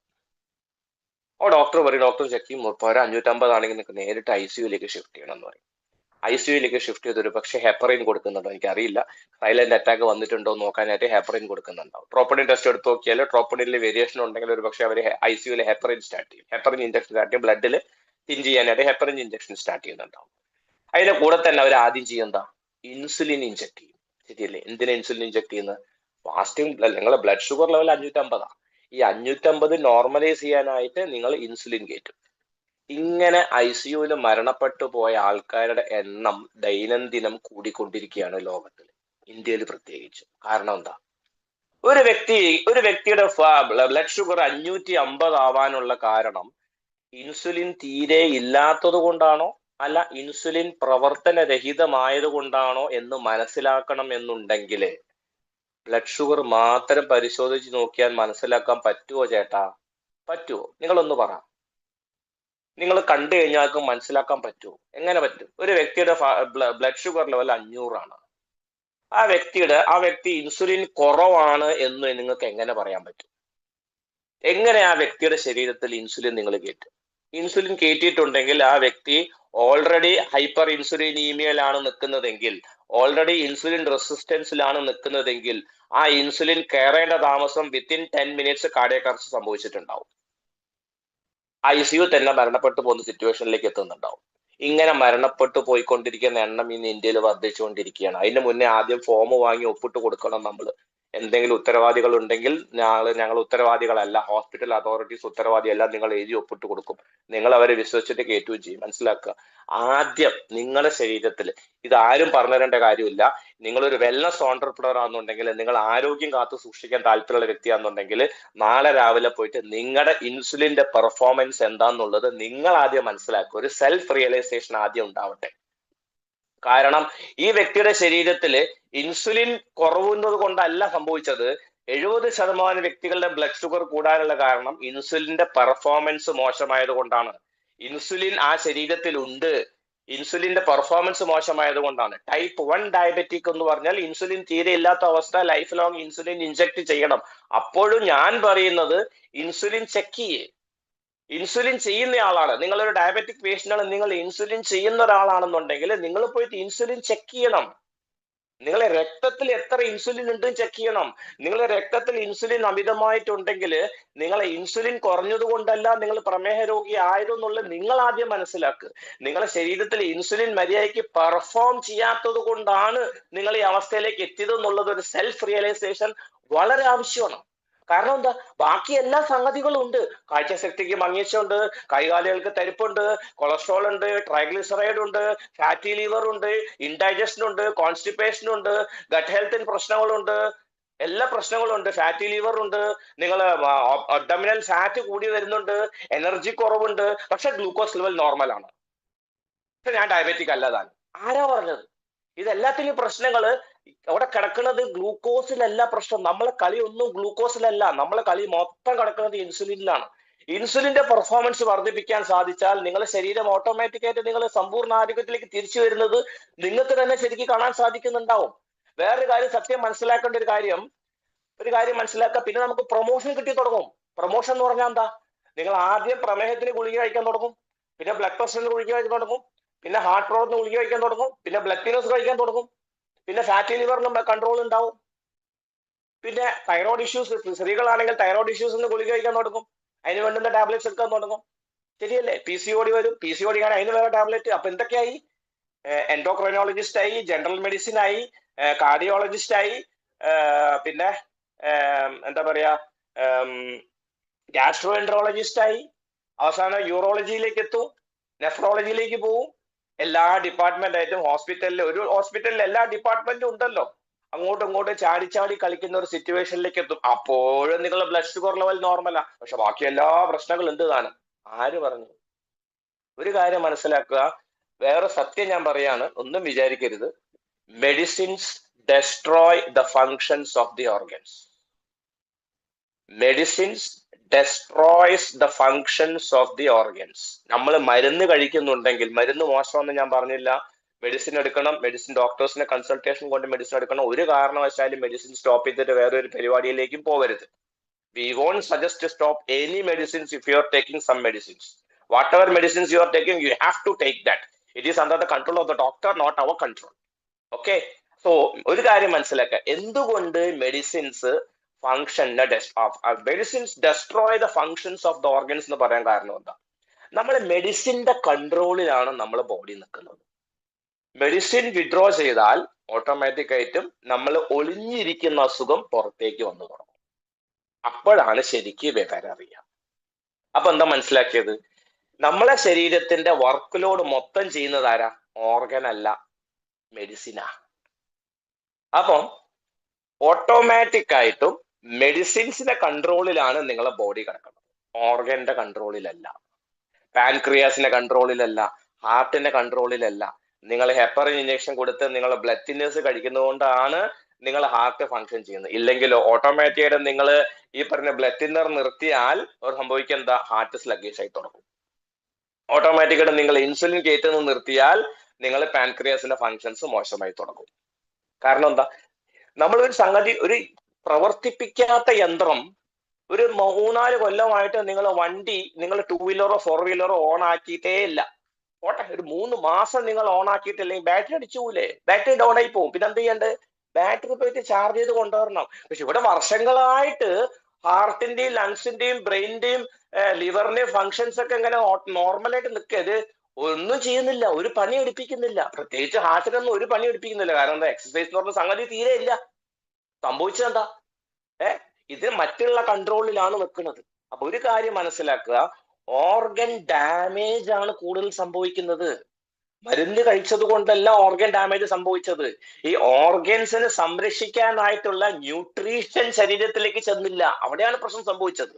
ഡോക്ടർ പറയും, ഡോക്ടർ ചെക്ക് ചെയ്യുമ്പോൾ 550 ആണെങ്കിൽ നിങ്ങൾക്ക് നേരിട്ട് ICUലേക്ക് ഷിഫ്റ്റ് ചെയ്യണം എന്ന് പറയും. ICUലേക്ക് ഷിഫ്റ്റ് ചെയ്തൊരു പക്ഷേ ഹെപ്പറിൻ കൊടുക്കുന്നുണ്ടോ എനിക്കറിയില്ല. സൈലന്റ് അറ്റാക്ക് വന്നിട്ടുണ്ടോ എന്ന് നോക്കാനായിട്ട് ഹെപ്പറിൻ കൊടുക്കുന്നുണ്ടാവും. ട്രോപ്പണിൻ ടെസ്റ്റ് എടുത്ത് നോക്കിയാൽ ട്രോപ്പണിനിൽ വേരിയേഷൻ ഉണ്ടെങ്കിൽ ഒരു പക്ഷേ അവർ ICUയിൽ ഹെപ്പറിൻ സ്റ്റാർട്ട് ചെയ്യും. ഹെപ്പറിൻ ഇഞ്ചക്ഷൻ സ്റ്റാർട്ട് ചെയ്യും. ബ്ലഡിൽ തിൻ ചെയ്യാനായിട്ട് ഹെപ്പറിൻ ഇഞ്ചക്ഷൻ സ്റ്റാർട്ട് ചെയ്യുന്നുണ്ടാവും. അതിന്റെ കൂടെ തന്നെ അവർ ആദ്യം ചെയ്യുന്ന ഇൻസുലിൻ ഇഞ്ചക്ട് ചെയ്യും. ശരിയല്ലേ? എന്തിനാ ഇൻസുലിൻ ഇഞ്ചക്ട് ചെയ്യുന്നത്? ഫാസ്റ്റിംഗ് നിങ്ങളെ ബ്ലഡ് ഷുഗർ ലെവൽ 550. ഈ 550 നോർമലൈസ് ചെയ്യാനായിട്ട് നിങ്ങൾ ഇൻസുലിൻ കയറ്റും. ഇങ്ങനെ ICUയിൽ മരണപ്പെട്ടു പോയ ആൾക്കാരുടെ എണ്ണം ദൈനംദിനം കൂടിക്കൊണ്ടിരിക്കുകയാണ് ലോകത്തിൽ, ഇന്ത്യയിൽ പ്രത്യേകിച്ച്. കാരണം എന്താ? ഒരു വ്യക്തിയുടെ ബ്ലഡ് ഷുഗർ 550 ആവാനുള്ള കാരണം ഇൻസുലിൻ തീരെ ഇല്ലാത്തത് കൊണ്ടാണോ അല്ല ഇൻസുലിൻ പ്രവർത്തനരഹിതമായത് കൊണ്ടാണോ എന്ന് മനസ്സിലാക്കണം എന്നുണ്ടെങ്കിൽ ബ്ലഡ് ഷുഗർ മാത്രം പരിശോധിച്ച് നോക്കിയാൽ മനസ്സിലാക്കാൻ പറ്റുമോ ചേട്ടാ? പറ്റുമോ? നിങ്ങളൊന്ന് പറ. നിങ്ങൾ കണ്ടു കഴിഞ്ഞാൽ മനസ്സിലാക്കാൻ പറ്റുമോ? എങ്ങനെ പറ്റും? ഒരു വ്യക്തിയുടെ ബ്ലഡ് ഷുഗർ ലെവൽ 500 ആണ്. ആ വ്യക്തി ഇൻസുലിൻ കുറവാണ് എന്ന് നിങ്ങൾക്ക് എങ്ങനെ പറയാൻ പറ്റും? എങ്ങനെ ആ വ്യക്തിയുടെ ശരീരത്തിൽ ഇൻസുലിൻ നിങ്ങൾ കയറ്റും? ഇൻസുലിൻ കയറ്റിയിട്ടുണ്ടെങ്കിൽ ആ വ്യക്തി ഓൾറെഡി ഹൈപ്പർ ഇൻസുലിനീമിയയിലാണ് നിൽക്കുന്നതെങ്കിൽ, ഓൾറെഡി ഇൻസുലിൻ റെസിസ്റ്റൻസിലാണ് നിൽക്കുന്നതെങ്കിൽ ആ ഇൻസുലിൻ കയറേണ്ട താമസം വിത്തിൻ 10 മിനിറ്റ്സ് കാർഡിയാക് അറസ്റ്റ് സംഭവിച്ചിട്ടുണ്ടാവും. ICU തന്നെ മരണപ്പെട്ടു പോകുന്ന സിറ്റുവേഷനിലേക്ക് എത്തുന്നുണ്ടാവും. ഇങ്ങനെ മരണപ്പെട്ടു പോയിക്കൊണ്ടിരിക്കുന്ന എണ്ണം ഇന്ന് ഇന്ത്യയിൽ വർദ്ധിച്ചുകൊണ്ടിരിക്കുകയാണ്. അതിന് മുന്നേ ആദ്യം ഫോം വാങ്ങി ഒപ്പിട്ട് കൊടുക്കണം നമ്മൾ. എന്തെങ്കിലും ഉത്തരവാദികൾ ഉണ്ടെങ്കിൽ ഞങ്ങൾ ഉത്തരവാദികളല്ല, ഹോസ്പിറ്റൽ അതോറിറ്റീസ് ഉത്തരവാദിയല്ല, നിങ്ങൾ എഴുതി ഒപ്പിട്ട് കൊടുക്കും. നിങ്ങൾ അവരെ വിശ്വസിച്ചിട്ട് കയറ്റുകയും ചെയ്യും. മനസ്സിലാക്കുക. ആദ്യം നിങ്ങളുടെ ശരീരത്തിൽ, ഇതാരും പറഞ്ഞു തരേണ്ട കാര്യമില്ല, നിങ്ങളൊരു വെൽനസ് ഓൺട്രപ്രണർ ആണെന്നുണ്ടെങ്കിൽ, നിങ്ങൾ ആരോഗ്യം കാത്തു സൂക്ഷിക്കാൻ താല്പര്യമുള്ള വ്യക്തിയാണെന്നുണ്ടെങ്കിൽ നാളെ രാവിലെ പോയിട്ട് നിങ്ങളുടെ ഇൻസുലിന്റെ പെർഫോമൻസ് എന്താന്നുള്ളത് നിങ്ങൾ ആദ്യം മനസ്സിലാക്കുക. ഒരു സെൽഫ് റിയലൈസേഷൻ ആദ്യം ഉണ്ടാവട്ടെ. കാരണം ഈ വ്യക്തിയുടെ ശരീരത്തിൽ ഇൻസുലിൻ കുറവുന്നത് കൊണ്ടല്ല സംഭവിച്ചത്. 70% വ്യക്തികളുടെ ബ്ലഡ് ഷുഗർ കൂടാനുള്ള കാരണം ഇൻസുലിന്റെ പെർഫോമൻസ് മോശമായത് കൊണ്ടാണ്. ഇൻസുലിൻ ആ ശരീരത്തിൽ ഉണ്ട്, ഇൻസുലിന്റെ പെർഫോമൻസ് മോശമായത് കൊണ്ടാണ്. ടൈപ്പ് 1 ഡയബറ്റിക് എന്ന് പറഞ്ഞാൽ ഇൻസുലിൻ തീരെ ഇല്ലാത്ത അവസ്ഥ, ലൈഫ് ലോങ് ഇൻസുലിൻ ഇഞ്ചക്ട് ചെയ്യണം. അപ്പോഴും ഞാൻ പറയുന്നത് ഇൻസുലിൻ ചെക്ക് ചെയ്യേ. ഇൻസുലിൻ ചെയ്യുന്ന ആളാണ് നിങ്ങളൊരു ഡയബറ്റിക് പേഷ്യൻ്റാണ്, നിങ്ങൾ ഇൻസുലിൻ ചെയ്യുന്ന ഒരാളാണെന്നുണ്ടെങ്കിൽ നിങ്ങൾ പോയിട്ട് ഇൻസുലിൻ ചെക്ക് ചെയ്യണം. നിങ്ങളെ രക്തത്തിൽ എത്ര ഇൻസുലിൻ ഉണ്ട് ചെക്ക് ചെയ്യണം. നിങ്ങളെ രക്തത്തിൽ ഇൻസുലിൻ അമിതമായിട്ടുണ്ടെങ്കിൽ നിങ്ങളെ ഇൻസുലിൻ കുറഞ്ഞത് കൊണ്ടല്ല നിങ്ങൾ പ്രമേഹ രോഗി ആയതെന്നുള്ളത് നിങ്ങൾ ആദ്യം മനസ്സിലാക്കുക. നിങ്ങളുടെ ശരീരത്തിൽ ഇൻസുലിൻ മര്യാദയ്ക്ക് പെർഫോം ചെയ്യാത്തത് കൊണ്ടാണ് നിങ്ങൾ ഈ അവസ്ഥയിലേക്ക് എത്തിയതെന്നുള്ളത് ഒരു സെൽഫ് റിയലൈസേഷൻ വളരെ ആവശ്യമാണ്. കാരണം എന്താ? ബാക്കി എല്ലാ സംഗതികളും ഉണ്ട്. കാഴ്ചശക്തിക്ക് മങ്ങിച്ചുണ്ട്, കൈകാലുകൾക്ക് തരിപ്പുണ്ട്, കൊളസ്ട്രോൾ ഉണ്ട്, ട്രൈഗ്ലിസറൈഡ് ഉണ്ട്, ഫാറ്റി ലിവർ ഉണ്ട്, ഇൻഡൈജഷൻ ഉണ്ട്, കോൺസ്റ്റിപ്പേഷൻ ഉണ്ട്, ഗട്ട് ഹെൽത്തിന് പ്രശ്നങ്ങളുണ്ട്, എല്ലാ പ്രശ്നങ്ങളും ഉണ്ട്. ഫാറ്റി ലിവർ ഉണ്ട്, നിങ്ങൾ അബ്ഡമിനൽ ഫാറ്റ് കൂടി വരുന്നുണ്ട്, എനർജി കുറവുണ്ട്, പക്ഷെ ഗ്ലൂക്കോസ് ലെവൽ നോർമൽ ആണ്. പക്ഷെ ഞാൻ ഡയബറ്റിക് അല്ലതാണ്. ആരാ പറഞ്ഞത്? ഇതെല്ലാത്തിനും പ്രശ്നങ്ങള് അവിടെ കിടക്കുന്നത് ഗ്ലൂക്കോസിലല്ല പ്രശ്നം. നമ്മളെ കളി ഒന്നും ഗ്ലൂക്കോസിലല്ല, നമ്മളെ കളി മൊത്തം കിടക്കുന്നത് ഇൻസുലിനിലാണ്. ഇൻസുലിന്റെ പെർഫോമൻസ് വർദ്ധിപ്പിക്കാൻ സാധിച്ചാൽ നിങ്ങളുടെ ശരീരം ഓട്ടോമാറ്റിക്കായിട്ട് നിങ്ങൾ സമ്പൂർണ്ണ ആരോഗ്യത്തിലേക്ക് തിരിച്ചു വരുന്നത് നിങ്ങൾക്ക് തന്നെ ശരിക്കും കാണാൻ സാധിക്കുന്നുണ്ടാവും. വേറൊരു കാര്യം സത്യം മനസ്സിലാക്കേണ്ട ഒരു കാര്യം മനസ്സിലാക്കുക. പിന്നെ നമുക്ക് പ്രൊമോഷൻ കിട്ടി തുടങ്ങും. പ്രൊമോഷൻ എന്ന് പറഞ്ഞാൽ എന്താ? നിങ്ങൾ ആദ്യം പ്രമേഹത്തിന് ഗുളിക കഴിക്കാൻ തുടങ്ങും, പിന്നെ ബ്ലഡ് പ്രഷറിന് ഗുളിക കഴിക്കാൻ തുടങ്ങും, പിന്നെ ഹാർട്ട് പ്രോബ്ലത്തിന് ഗുളിക കഴിക്കാൻ തുടങ്ങും, പിന്നെ ബ്ലഡ് തിനേഴ്സ് കഴിക്കാൻ തുടങ്ങും, പിന്നെ ഫാറ്റി ലിവറിന് കൺട്രോൾ ഉണ്ടാവും, പിന്നെ തൈറോയ്ഡ് ഇഷ്യൂസ്, സ്ത്രീകളാണെങ്കിൽ തൈറോയ്ഡ് ഇഷ്യൂസിന് ഗുളിക കഴിക്കാൻ തുടങ്ങും, അതിന് വേണ്ടുന്ന ടാബ്ലറ്റ്സ് എടുക്കാൻ തുടങ്ങും. ശരിയല്ലേ? PCOD വരും, PCOD ആണ് അതിന് വേറെ ടാബ്ലറ്റ്. അപ്പൊ എന്തൊക്കെയായി? എൻഡോക്രൈനോളജിസ്റ്റ് ആയി, ജനറൽ മെഡിസിൻ ആയി, കാർഡിയോളജിസ്റ്റ് ആയി, പിന്നെ എന്താ പറയാ, ഗാസ്ട്രോ എൻട്രോളജിസ്റ്റ് ആയി, അവസാനം യൂറോളജിയിലേക്ക് എത്തും, നെഫ്രോളജിയിലേക്ക് പോവും. എല്ലാ ഡിപ്പാർട്ട്മെന്റ് ആയിട്ടും ഒരു ഹോസ്പിറ്റലിൽ എല്ലാ ഡിപ്പാർട്ട്മെന്റും ഉണ്ടല്ലോ. അങ്ങോട്ടും ചാടി കളിക്കുന്ന ഒരു സിറ്റുവേഷനിലേക്ക് എത്തും. അപ്പോഴും നിങ്ങളുടെ ബ്ലഡ് ഷുഗർ ലെവൽ നോർമലാ, പക്ഷെ ബാക്കി എല്ലാ പ്രശ്നങ്ങളും ഉണ്ട് താനും. ആര് പറഞ്ഞു? ഒരു കാര്യം മനസ്സിലാക്കുക, വേറെ സത്യം ഞാൻ പറയാണ്, ഒന്നും വിചാരിക്കരുത്. Medicines destroy the functions of the organs. Medicines destroys the functions of the organs. നമ്മൾ മരുന്ന് കഴിക്കുന്നുണ്ടെങ്കിൽ, മരുന്ന് മോശമെന്ന് ഞാൻ പറഞ്ഞില്ല, മെഡിസിൻ എടുക്കണം, മെഡിസിൻ ഡോക്ടേഴ്സിനെ കൺസൾട്ടേഷൻ കൊണ്ട് മെഡിസിൻ എടുക്കണം. ഒരു കാരണവശാലും മെഡിസിൻ സ്റ്റോപ്പ് ചെയ്തിട്ട് വേറെ ഒരു പരിപാടിയിലേക്കും പോകരുത്. We won't suggest to stop any medicines if you are taking some medicines. Whatever medicines you are taking, you have to take that. It is under the control of the doctor, not our control. Okay? So, ഒരു കാര്യം മനസ്സിലാക്കുക, എന്തുകൊണ്ട് medicines medicines destroy the functions of the organs എന്ന് പറയാൻ കാരണം എന്താ? നമ്മളെ മെഡിസിന്റെ കൺട്രോളിലാണ് നമ്മളെ ബോഡി നിൽക്കുന്നത്. മെഡിസിൻ വിഡ്രോ ചെയ്താൽ ഓട്ടോമാറ്റിക് ആയിട്ടും നമ്മൾ ഒളിഞ്ഞിരിക്കുന്ന അസുഖം പുറത്തേക്ക് വന്നു തുടങ്ങും. അപ്പോഴാണ് ശരിക്ക് വിവരം അറിയാം. അപ്പൊ എന്താ മനസ്സിലാക്കിയത്? നമ്മളെ ശരീരത്തിന്റെ വർക്ക് ലോഡ് മൊത്തം ചെയ്യുന്നത് ആരാ? ഓർഗൻ അല്ല, മെഡിസിനാ. അപ്പം ഓട്ടോമാറ്റിക് ആയിട്ടും മെഡിസിൻസിന്റെ കൺട്രോളിലാണ് നിങ്ങളെ ബോഡി കിടക്കുന്നത്, ഓർഗന്റെ കൺട്രോളിലല്ല. പാൻക്രിയാസിന്റെ കൺട്രോളിലല്ല, ഹാർട്ടിന്റെ കൺട്രോളിലല്ല. നിങ്ങൾ ഹെപ്പറിൻ ഇഞ്ചക്ഷൻ കൊടുത്ത് നിങ്ങൾ ബ്ലഡ് തിന്നേഴ്സ് കഴിക്കുന്നത് കൊണ്ടാണ് നിങ്ങൾ ഹാർട്ട് ഫങ്ഷൻ ചെയ്യുന്നത്. ഇല്ലെങ്കിലോ ഓട്ടോമാറ്റിക്കായിട്ട് നിങ്ങൾ ഈ പറഞ്ഞ ബ്ലഡ് തിന്നർ നിർത്തിയാൽ ഒരു സംഭവിക്കുക എന്താ? ഹാർട്ട് സ്ലഗ്ഗിഷ് ആയി തുടങ്ങും. ഓട്ടോമാറ്റിക്കായിട്ട് നിങ്ങൾ ഇൻസുലിൻ കയറ്റുന്നത് നിർത്തിയാൽ നിങ്ങൾ പാൻക്രിയാസിന്റെ ഫങ്ഷൻസ് മോശമായി തുടങ്ങും. കാരണം എന്താ? നമ്മളൊരു സംഗതി, ഒരു പ്രവർത്തിപ്പിക്കാത്ത യന്ത്രം ഒരു 3-4 കൊല്ലമായിട്ട് നിങ്ങൾ വണ്ടി, നിങ്ങൾ 2 വീലറോ 4 വീലറോ ഓൺ ആക്കിയിട്ടേ ഇല്ല. ഓട്ടെ, ഒരു 3 മാസം നിങ്ങൾ ഓൺ ആക്കിയിട്ടില്ലെങ്കിൽ ബാറ്ററി അടിച്ചു പോലേ, ബാറ്ററി ഡൗൺ ആയി പോകും. പിന്നെ എന്ത് ചെയ്യണ്ടേ? ബാറ്ററി പോയിട്ട് ചാർജ് ചെയ്ത് കൊണ്ടുവരണം. പക്ഷെ ഇവിടെ വർഷങ്ങളായിട്ട് ഹാർട്ടിന്റെയും ലങ്സിന്റെയും ബ്രെയിനിന്റെയും ലിവറിന്റെയും ഫങ്ഷൻസ് ഒക്കെ ഇങ്ങനെ നോർമലായിട്ട് നിൽക്കത്, ഒന്നും ചെയ്യുന്നില്ല, ഒരു പണി എടുപ്പിക്കുന്നില്ല. പ്രത്യേകിച്ച് ഹാർട്ടിനൊന്നും ഒരു പണി എടുപ്പിക്കുന്നില്ല. കാരണം എന്താ? എക്സസൈസ് എന്ന് പറഞ്ഞ സംഗതി തീരെ ഇല്ല. സംഭവിച്ചതെന്താ? ഇത് മറ്റുള്ള കൺട്രോളിലാണ് വെക്കുന്നത്. അപ്പൊ ഒരു കാര്യം മനസ്സിലാക്കുക, ഓർഗൻ ഡാമേജ് ആണ് കൂടുതൽ സംഭവിക്കുന്നത്. മരുന്ന് കഴിച്ചത് കൊണ്ടല്ല ഓർഗൻ ഡാമേജ് സംഭവിച്ചത്. ഈ ഓർഗൻസിനെ സംരക്ഷിക്കാനായിട്ടുള്ള ന്യൂട്രീഷൻ ശരീരത്തിലേക്ക് ചെന്നില്ല, അവിടെയാണ് പ്രശ്നം സംഭവിച്ചത്.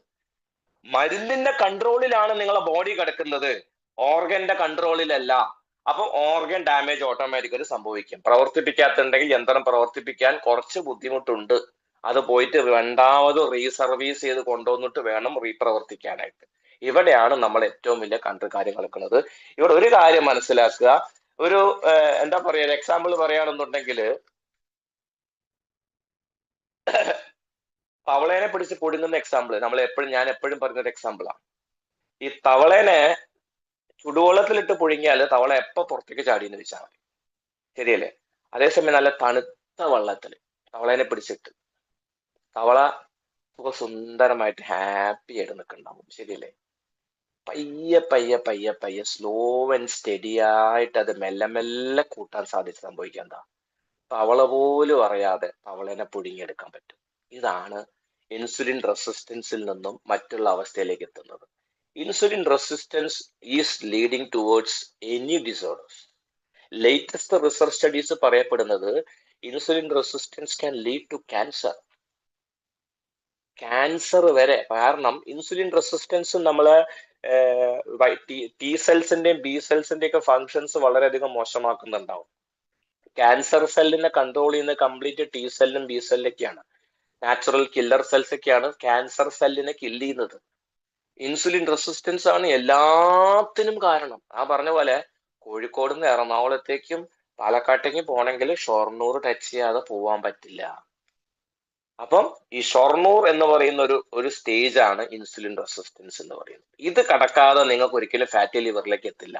മരുന്നിന്റെ കൺട്രോളിലാണ് നിങ്ങളെ ബോഡി കിടക്കുന്നത്, ഓർഗന്റെ കൺട്രോളിലല്ല. അപ്പൊ ഓർഗൻ ഡാമേജ് ഓട്ടോമാറ്റിക്കലി സംഭവിക്കും. പ്രവർത്തിപ്പിക്കാത്തുണ്ടെങ്കിൽ യന്ത്രം പ്രവർത്തിപ്പിക്കാൻ കുറച്ച് ബുദ്ധിമുട്ടുണ്ട്. അത് പോയിട്ട് രണ്ടാമത് റീസർവീസ് ചെയ്ത് കൊണ്ടുവന്നിട്ട് വേണം റീപ്രവർത്തിക്കാനായിട്ട്. ഇവിടെയാണ് നമ്മൾ ഏറ്റവും വലിയ കാര്യങ്ങൾ വെക്കുന്നത്. ഇവിടെ ഒരു കാര്യം മനസ്സിലാക്കുക, ഒരു എന്താ പറയാ, ഒരു എക്സാമ്പിൾ പറയുകയാണെന്നുണ്ടെങ്കിൽ, തവളേനെ പിടിച്ച് പൊടുങ്ങുന്ന എക്സാമ്പിൾ ഞാൻ എപ്പോഴും പറഞ്ഞൊരു എക്സാമ്പിളാണ്. ഈ തവളേനെ ചുടുവെള്ളത്തിലിട്ട് പുഴുങ്ങിയാൽ തവള എപ്പോ പുറത്തേക്ക് ചാടിയെന്ന് വെച്ചാൽ മതി, ശരിയല്ലേ? അതേസമയം നല്ല തണുത്ത വെള്ളത്തിൽ തവളേനെ പിടിച്ചിട്ട് തവള സുന്ദരമായിട്ട് ഹാപ്പി ആയിട്ട് നിൽക്കുന്നുണ്ടാവും, ശരിയല്ലേ? പയ്യെ സ്ലോ ആൻഡ് സ്റ്റഡി ആയിട്ട് അത് മെല്ലെ കൂട്ടാൻ സാധിച്ച് സംഭവിക്കുക എന്താ? തവള പോലും അറിയാതെ തവളേനെ പുഴുങ്ങിയെടുക്കാൻ പറ്റും. ഇതാണ് ഇൻസുലിൻ റെസിസ്റ്റൻസിൽ നിന്നും മറ്റുള്ള അവസ്ഥയിലേക്ക് എത്തുന്നത്. Insulin resistance is leading towards any disorders. Latest research studies പറയപ്പെടുന്നത് insulin resistance can lead to cancer വരെ. കാരണം ഇൻസുലിൻ റെസിസ്റ്റൻസ് നമ്മളെ ടി സെൽസിന്റെയും ബി സെൽസിന്റെയും ഒക്കെ ഫങ്ഷൻസ് വളരെയധികം മോശമാക്കുന്നുണ്ടാവും. ക്യാൻസർ സെല്ലിനെ കൺട്രോൾ ചെയ്യുന്ന കംപ്ലീറ്റ് ടി സെല്ലിനും ബി സെല്ലിനൊക്കെയാണ്. നാച്ചുറൽ കില്ലർ സെൽസ് ഒക്കെയാണ് ക്യാൻസർ സെല്ലിനെ കില്ല് ചെയ്യുന്നത്. ഇൻസുലിൻ റെസിസ്റ്റൻസ് ആണ് എല്ലാത്തിനും കാരണം. ആ പറഞ്ഞ പോലെ കോഴിക്കോട് നിന്ന് എറണാകുളത്തേക്കും പാലക്കാട്ടേക്ക് പോകണമെങ്കിൽ ഷൊർണൂർ ടച്ച് ചെയ്യാതെ പോവാൻ പറ്റില്ല. അപ്പം ഈ ഷൊർണൂർ എന്ന് പറയുന്ന ഒരു സ്റ്റേജ് ആണ് ഇൻസുലിൻ റെസിസ്റ്റൻസ് എന്ന് പറയുന്നത്. ഇത് കടക്കാതെ നിങ്ങൾക്ക് ഒരിക്കലും ഫാറ്റി ലിവറിലേക്ക് എത്തില്ല.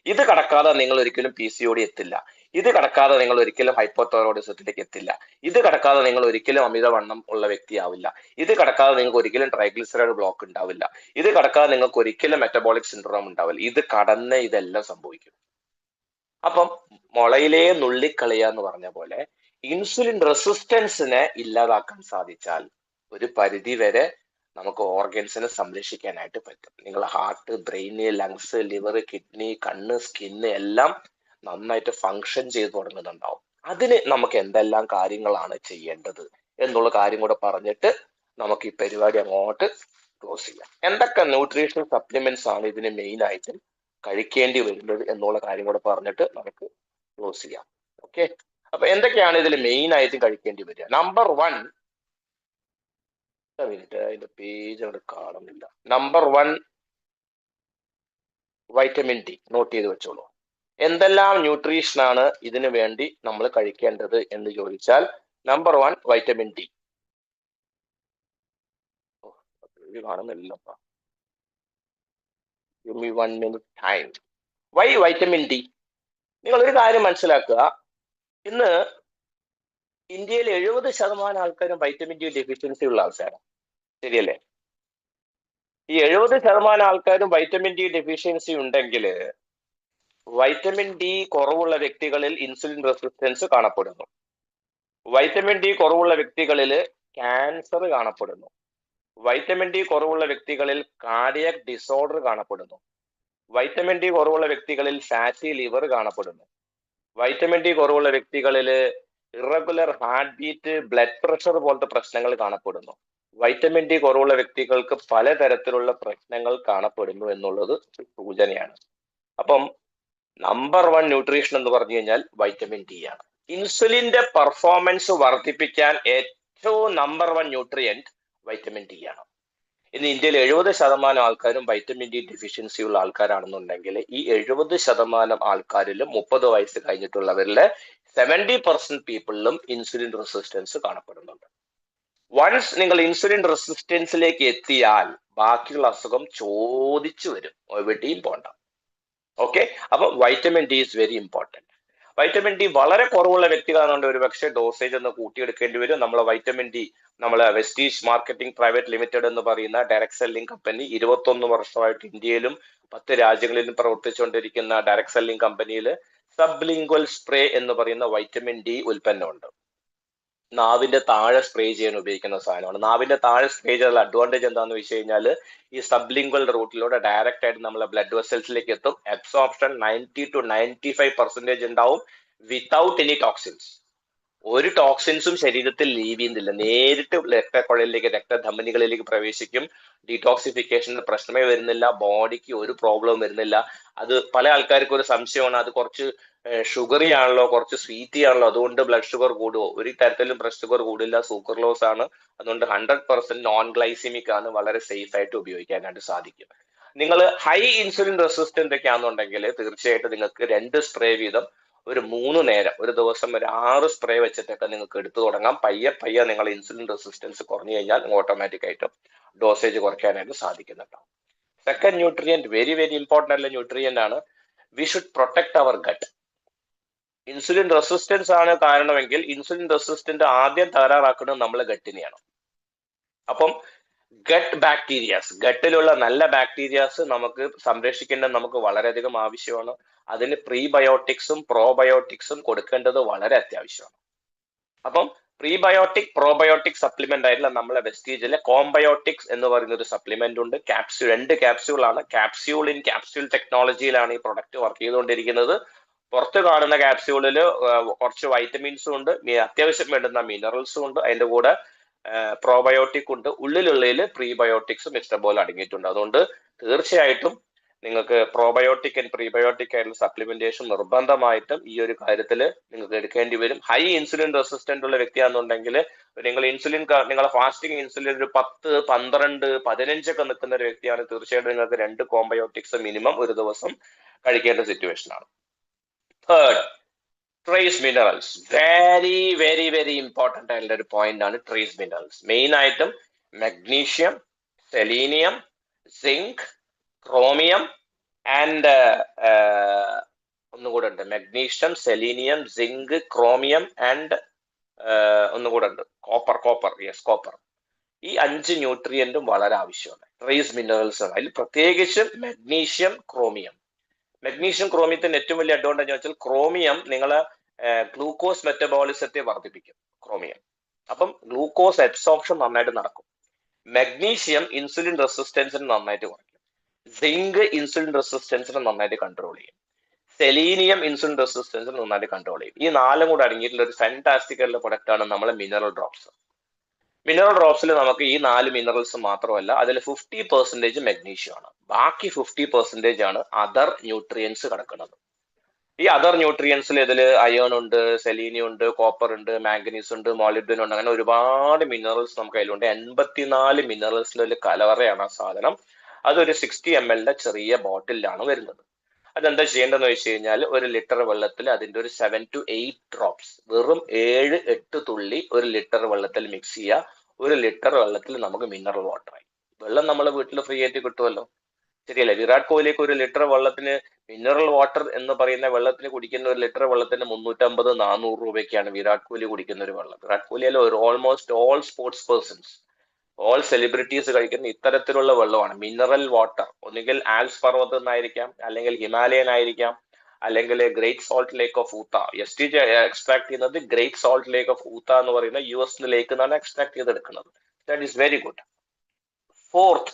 ഇത് കടക്കാതെ നിങ്ങൾ ഒരിക്കലും PCOD എത്തില്ല. ഇത് കടക്കാതെ നിങ്ങൾ ഒരിക്കലും ഹൈപ്പോതൈറോയിഡിസത്തിലേക്ക് എത്തില്ല. ഇത് കടക്കാതെ നിങ്ങൾ ഒരിക്കലും അമിതവണ്ണം ഉള്ള വ്യക്തിയാവില്ല. ഇത് കടക്കാതെ നിങ്ങൾക്ക് ഒരിക്കലും ട്രൈഗ്ലിസറൈഡ് ബ്ലോക്ക് ഉണ്ടാവില്ല. ഇത് കടക്കാതെ നിങ്ങൾക്ക് ഒരിക്കലും മെറ്റബോളിക് സിൻഡ്രോം ഉണ്ടാവില്ല. ഇത് കടന്നേ ഇതെല്ലാം സംഭവിക്കും. അപ്പം മുളയിലേ നുള്ളിക്കളയുക എന്ന് പറഞ്ഞ പോലെ ഇൻസുലിൻ റെസിസ്റ്റൻസിനെ ഇല്ലാതാക്കാൻ സാധിച്ചാൽ ഒരു പരിധി വരെ നമുക്ക് ഓർഗൻസിനെ സംരക്ഷിക്കാനായിട്ട് പറ്റും. നിങ്ങൾ ഹാർട്ട്, ബ്രെയിന്, ലങ്സ്, ലിവർ, കിഡ്നി, കണ്ണ്, സ്കിന്ന് എല്ലാം നന്നായിട്ട് ഫങ്ഷൻ ചെയ്ത് തുടങ്ങുന്നുണ്ടാവും. അതിന് നമുക്ക് എന്തെല്ലാം കാര്യങ്ങളാണ് ചെയ്യേണ്ടത് എന്നുള്ള കാര്യം കൂടെ പറഞ്ഞിട്ട് നമുക്ക് ഈ പരിപാടി അങ്ങോട്ട് ക്ലോസ് ചെയ്യാം. എന്തൊക്കെ ന്യൂട്രീഷണൽ സപ്ലിമെന്റ്സ് ആണ് ഇതിന് മെയിൻ ആയിട്ട് കഴിക്കേണ്ടി വരുന്നത് എന്നുള്ള കാര്യം കൂടെ പറഞ്ഞിട്ട് നമുക്ക് ക്ലോസ് ചെയ്യാം. ഓക്കെ, അപ്പൊ എന്തൊക്കെയാണ് ഇതിൽ മെയിൻ ആയിട്ട് കഴിക്കേണ്ടി വരിക? നമ്പർ 1, മിനിറ്റ്, അതിന്റെ പേജ് അവിടെ കാണുന്നില്ല. Number 1 vitamin D. നോട്ട് ചെയ്ത് വെച്ചോളൂ. എന്തെല്ലാം ന്യൂട്രീഷൻ ആണ് ഇതിനു വേണ്ടി നമ്മൾ കഴിക്കേണ്ടത് എന്ന് ചോദിച്ചാൽ നമ്പർ 1 വൈറ്റമിൻ ഡി. കാണുന്നില്ലപ്പാ. Give me 1 minute time. Why vitamin D? നിങ്ങൾ ഒരു കാര്യം മനസ്സിലാക്കുക, ഇന്ന് ഇന്ത്യയിൽ 70% ആൾക്കാരും വൈറ്റമിൻ ഡി ഡെഫിഷ്യൻസി ഉള്ള ആൾക്കാരാണ്. ശരിയല്ലേ? ഈ 70% ആൾക്കാരും വൈറ്റമിൻ ഡി ഡെഫിഷ്യൻസി ഉണ്ടെങ്കിൽ വൈറ്റമിൻ ഡി കുറവുള്ള വ്യക്തികളിൽ ഇൻസുലിൻ റെസിസ്റ്റൻസ് കാണപ്പെടുന്നു. വൈറ്റമിൻ ഡി കുറവുള്ള വ്യക്തികളിൽ ക്യാൻസർ കാണപ്പെടുന്നു. വൈറ്റമിൻ ഡി കുറവുള്ള വ്യക്തികളിൽ കാർഡിയക് ഡിസോർഡർ കാണപ്പെടുന്നു. വൈറ്റമിൻ ഡി കുറവുള്ള വ്യക്തികളിൽ ഫാറ്റി ലിവർ കാണപ്പെടുന്നു. വൈറ്റമിൻ ഡി കുറവുള്ള വ്യക്തികളിൽ irregular heart beat, blood pressure പോലത്തെ പ്രശ്നങ്ങൾ കാണപ്പെടുന്നു. വൈറ്റമിൻ ഡി കുറവുള്ള വ്യക്തികൾക്ക് പലതരത്തിലുള്ള പ്രശ്നങ്ങൾ കാണപ്പെടുന്നു എന്നുള്ളത് സൂചനയാണ്. അപ്പം നമ്പർ 1 ന്യൂട്രീഷൻ എന്ന് പറഞ്ഞു കഴിഞ്ഞാൽ വൈറ്റമിൻ ഡി ആണ്. ഇൻസുലിന്റെ പെർഫോമൻസ് വർദ്ധിപ്പിക്കാൻ ഏറ്റവും നമ്പർ 1 ന്യൂട്രിയന്റ് വൈറ്റമിൻ ഡി ആണ്. ഇന്ന് ഇന്ത്യയിൽ 70% ആൾക്കാരും വൈറ്റമിൻ ഡി ഡെഫിഷ്യൻസി ഉള്ള ആൾക്കാരാണെന്നുണ്ടെങ്കിൽ ഈ 70% ആൾക്കാരിലും 30 വയസ്സ് കഴിഞ്ഞിട്ടുള്ളവരിലെ 70% പീപ്പിളിലും ഇൻസുലിൻ റെസിസ്റ്റൻസ് കാണപ്പെടുന്നുണ്ട്. വൺസ് നിങ്ങൾ ഇൻസുലിൻ റെസിസ്റ്റൻസിലേക്ക് എത്തിയാൽ ബാക്കിയുള്ള അസുഖം ചോദിച്ചു വരും, എവിടെയും പോണ്ട. ഓക്കെ, അപ്പൊ vitamin D is very important. Vitamin D വളരെ കുറവുള്ള വ്യക്തികളാണെന്നുണ്ട് ഒരു പക്ഷേ ഡോസേജ് ഒന്ന് കൂട്ടിയെടുക്കേണ്ടി വരും. നമ്മളെ vitamin D Vestige marketing private limited എന്ന് പറയുന്ന ഡയറക്ട് സെല്ലിംഗ് കമ്പനി 21 വർഷമായിട്ട് ഇന്ത്യയിലും 10 രാജ്യങ്ങളിലും പ്രവർത്തിച്ചുകൊണ്ടിരിക്കുന്ന ഡയറക്ട് സെല്ലിംഗ് കമ്പനിയിൽ സബ്ലിംഗ്വൽ സ്പ്രേ എന്ന് പറയുന്ന വൈറ്റമിൻ ഡി ഉൽപ്പന്നമുണ്ട്. നാവിന്റെ താഴെ സ്പ്രേ ചെയ്യാൻ ഉപയോഗിക്കുന്ന സാധനമാണ്. നാവിന്റെ താഴെ സ്പ്രേ ചെയ്തുള്ള അഡ്വാൻറ്റേജ് എന്താണെന്ന് വെച്ച് കഴിഞ്ഞാൽ ഈ സബ്ലിംഗ്വൽ റൂട്ടിലൂടെ ഡയറക്റ്റ് ആയിട്ട് നമ്മളെ ബ്ലഡ് വെസൽസിലേക്ക് എത്തും. അബ്സോർപ്ഷൻ 90 to 95% ഉണ്ടാവും വിത്തൗട്ട് എനി ടോക്സിൻസ്. ഒരു ടോക്സിൻസും ശരീരത്തിൽ ലീവ് ചെയ്യുന്നില്ല, നേരിട്ട് രക്തക്കുഴലിലേക്ക്, രക്തധമനികളിലേക്ക് പ്രവേശിക്കും. ഡീടോക്സിഫിക്കേഷന് പ്രശ്നമേ വരുന്നില്ല, ബോഡിക്ക് ഒരു പ്രോബ്ലം വരുന്നില്ല. അത് പല ആൾക്കാർക്കും ഒരു സംശയമാണ്, അത് കുറച്ച് ഷുഗറി ആണല്ലോ, കുറച്ച് സ്വീറ്റി ആണല്ലോ, അതുകൊണ്ട് ബ്ലഡ് ഷുഗർ കൂടുമോ? ഒരു തരത്തിലും ബ്ലഡ് ഷുഗർ കൂടില്ല, സൂക്കർലോസ് ആണ്. അതുകൊണ്ട് 100% നോൺ ഗ്ലൈസിമിക് ആണ്, വളരെ സേഫ് ആയിട്ട് ഉപയോഗിക്കാനായിട്ട് സാധിക്കും. നിങ്ങൾ ഹൈ ഇൻസുലിൻ റെസിസ്റ്റന്റ് ഒക്കെ ആണെന്നുണ്ടെങ്കിൽ തീർച്ചയായിട്ടും നിങ്ങൾക്ക് 2 സ്പ്രേ വീതം ഒരു 3 നേരം, ഒരു ദിവസം ഒരു 6 സ്പ്രേ വെച്ചിട്ടൊക്കെ നിങ്ങൾക്ക് എടുത്തു തുടങ്ങാം. പയ്യെ നിങ്ങൾ ഇൻസുലിൻ റെസിസ്റ്റൻസ് കുറഞ്ഞു കഴിഞ്ഞാൽ ഓട്ടോമാറ്റിക് ആയിട്ടും ഡോസേജ് കുറയ്ക്കാനായിട്ട് സാധിക്കുന്നുണ്ടാവും. Second nutrient, very very important ആയിട്ടുള്ള ന്യൂട്രിയന്റ് ആണ്. We should protect our gut. Insulin resistance ആണ് കാരണമെങ്കിൽ ഇൻസുലിൻ റെസിസ്റ്റന്റ് ആദ്യം തകരാറാക്കുന്നത് നമ്മളെ ഗട്ടിനെയാണ്. അപ്പം ഗട്ട് ബാക്ടീരിയാസ്, ഗട്ടിലുള്ള നല്ല ബാക്ടീരിയാസ് നമുക്ക് സംരക്ഷിക്കേണ്ടത് നമുക്ക് വളരെയധികം ആവശ്യമാണ്. അതിന് പ്രീബയോട്ടിക്സും പ്രോബയോട്ടിക്സും കൊടുക്കേണ്ടത് വളരെ അത്യാവശ്യമാണ്. അപ്പം പ്രീബയോട്ടിക് പ്രോബയോട്ടിക് സപ്ലിമെന്റ് ആയിട്ടുള്ള നമ്മളെ വെസ്റ്റീജിലെ കോംബയോട്ടിക്സ് എന്ന് പറയുന്ന ഒരു സപ്ലിമെന്റ് ഉണ്ട്. 2 ക്യാപ്സ്യൂളാണ്. ക്യാപ്സ്യൂൾ ഇൻ ക്യാപ്സ്യൂൾ ടെക്നോളജിയിലാണ് ഈ പ്രൊഡക്റ്റ് വർക്ക് ചെയ്തുകൊണ്ടിരിക്കുന്നത്. പുറത്ത് കാണുന്ന ക്യാപ്സ്യൂളിൽ കുറച്ച് വൈറ്റമിൻസും ഉണ്ട്, അത്യാവശ്യം വേണ്ടുന്ന മിനറൽസും ഉണ്ട്, അതിന്റെ കൂടെ പ്രോബയോട്ടിക് ഉണ്ട്, ഉള്ളിലുള്ളിൽ പ്രീബയോട്ടിക്സും ഇഷ്ടംപോലെ അടങ്ങിയിട്ടുണ്ട്. അതുകൊണ്ട് തീർച്ചയായിട്ടും നിങ്ങൾക്ക് പ്രോബയോട്ടിക് ആൻഡ് പ്രീബയോട്ടിക് ആയിട്ടുള്ള സപ്ലിമെന്റേഷൻ നിർബന്ധമായിട്ടും ഈ ഒരു കാര്യത്തിൽ നിങ്ങൾക്ക് എടുക്കേണ്ടി വരും. ഹൈ ഇൻസുലിൻ റെസിസ്റ്റന്റ് ഉള്ള വ്യക്തിയാണെന്നുണ്ടെങ്കിൽ നിങ്ങൾ നിങ്ങളെ ഫാസ്റ്റിംഗ് ഇൻസുലിൻ ഒരു 10, 12, 15 ഒക്കെ നിൽക്കുന്ന ഒരു വ്യക്തിയാണ്, തീർച്ചയായിട്ടും നിങ്ങൾക്ക് 2 കോംബയോട്ടിക്സ് മിനിമം ഒരു ദിവസം കഴിക്കേണ്ട സിറ്റുവേഷൻ ആണ്. Third, trace minerals very very very important ആയിട്ടുള്ള ഒരു പോയിന്റ് ആണ് ട്രേസ് മിനറൽസ്. മെയിൻ ആയിട്ടും magnesium, selenium, zinc, chromium and ഒന്നുകൂടെ ഉണ്ട്, magnesium, selenium, zinc, chromium and ഒന്നുകൂടെ ഉണ്ട്, കോപ്പർ, യെസ് കോപ്പർ. ഈ 5 ന്യൂട്രിയന്റും വളരെ ആവശ്യമാണ് ട്രേസ് മിനറൽസ് ആണ്. അതിൽ പ്രത്യേകിച്ച് മഗ്നീഷ്യം, ക്രോമിയം. മഗ്നീഷ്യം ക്രോമിയത്തിന്റെ ഏറ്റവും വലിയ അഡ്വാൻറ്റേജ് വെച്ചാൽ ക്രോമിയം നിങ്ങളെ ഗ്ലൂക്കോസ് മെറ്റബോളിസത്തെ വർദ്ധിപ്പിക്കും ക്രോമിയം. അപ്പം ഗ്ലൂക്കോസ് അബ്സോർപ്ഷൻ നന്നായിട്ട് നടക്കും. മഗ്നീഷ്യം ഇൻസുലിൻ റെസിസ്റ്റൻസിന് നന്നായിട്ട് കുറയ്ക്കും. സിങ്ക് ഇൻസുലിൻ റെസിസ്റ്റൻസിനെ നന്നായിട്ട് കൺട്രോൾ ചെയ്യും. സെലീനിയം ഇൻസുലിൻ റെസിസ്റ്റൻസിന് നന്നായിട്ട് കൺട്രോൾ ചെയ്യും. ഈ 4 കൂടെ അടങ്ങിയിട്ടുള്ള ഒരു ഫാന്റാസ്റ്റിക് ആയിട്ടുള്ള പ്രൊഡക്റ്റ് ആണ് നമ്മളെ മിനറൽ ഡ്രോപ്സ്. മിനറൽ ഡ്രോപ്സിൽ നമുക്ക് ഈ 4 മിനറൽസ് മാത്രമല്ല, അതിൽ 50% മഗ്നീഷ്യം ആണ്. ബാക്കി 50% ആണ് അതർ ന്യൂട്രിയൻസ് കിടക്കുന്നത്. ഈ അതർ ന്യൂട്രിയൻസിൽ ഇതിൽ അയേൺ ഉണ്ട്, സെലീനിയം ഉണ്ട്, കോപ്പർ ഉണ്ട്, മാംഗനീസ് ഉണ്ട്, മോളിബ്ഡൻ ഉണ്ട്, അങ്ങനെ ഒരുപാട് മിനറൽസ് നമുക്ക് അതിലുണ്ട്. 84 മിനറൽസിൽ കലവറയാണ് ആ സാധനം. അതൊരു 60 ml ചെറിയ ബോട്ടിലാണ് വരുന്നത്. അതെന്താ ചെയ്യേണ്ടതെന്ന് വെച്ച് കഴിഞ്ഞാൽ 1 ലിറ്റർ വെള്ളത്തിൽ അതിന്റെ ഒരു 7 to 8 ഡ്രോപ്സ്, വെറും 7-8 തുള്ളി 1 ലിറ്റർ വെള്ളത്തിൽ മിക്സ് ചെയ്യുക. 1 ലിറ്റർ വെള്ളത്തിൽ നമുക്ക് മിനറൽ വാട്ടർ ആയി. വെള്ളം നമ്മളെ വീട്ടിൽ ഫ്രീ ആയിട്ട് കിട്ടുമല്ലോ, ശരിയല്ലേ? വിരാട് കോഹ്ലിക്ക് 1 ലിറ്റർ വെള്ളത്തിന് മിനറൽ വാട്ടർ എന്ന് പറയുന്ന വെള്ളത്തിന് കുടിക്കുന്ന 1 ലിറ്റർ വെള്ളത്തിന് 350-400 രൂപയ്ക്കാണ് വിരാട് കോഹ്ലി കുടിക്കുന്ന ഒരു വെള്ളം. വിരാട് കോഹ്ലി അല്ല, almost all sports persons, all celebrities കഴിക്കുന്ന ഇത്തരത്തിലുള്ള വെള്ളമാണ് മിനറൽ വാട്ടർ. ഒന്നുകിൽ ആൽസ് പർവ്വതം എന്നായിരിക്കാം, അല്ലെങ്കിൽ ഹിമാലയൻ ആയിരിക്കാം, അല്ലെങ്കിൽ Great Salt Lake of Utah. STJ extract ചെയ്യുന്നത് Great Salt Lake of Utah എന്ന് പറയുന്ന US ലേക്ക് നിന്നാണ് എക്സ്ട്രാക്ട് ചെയ്തെടുക്കുന്നത്. That is very good. Fourth,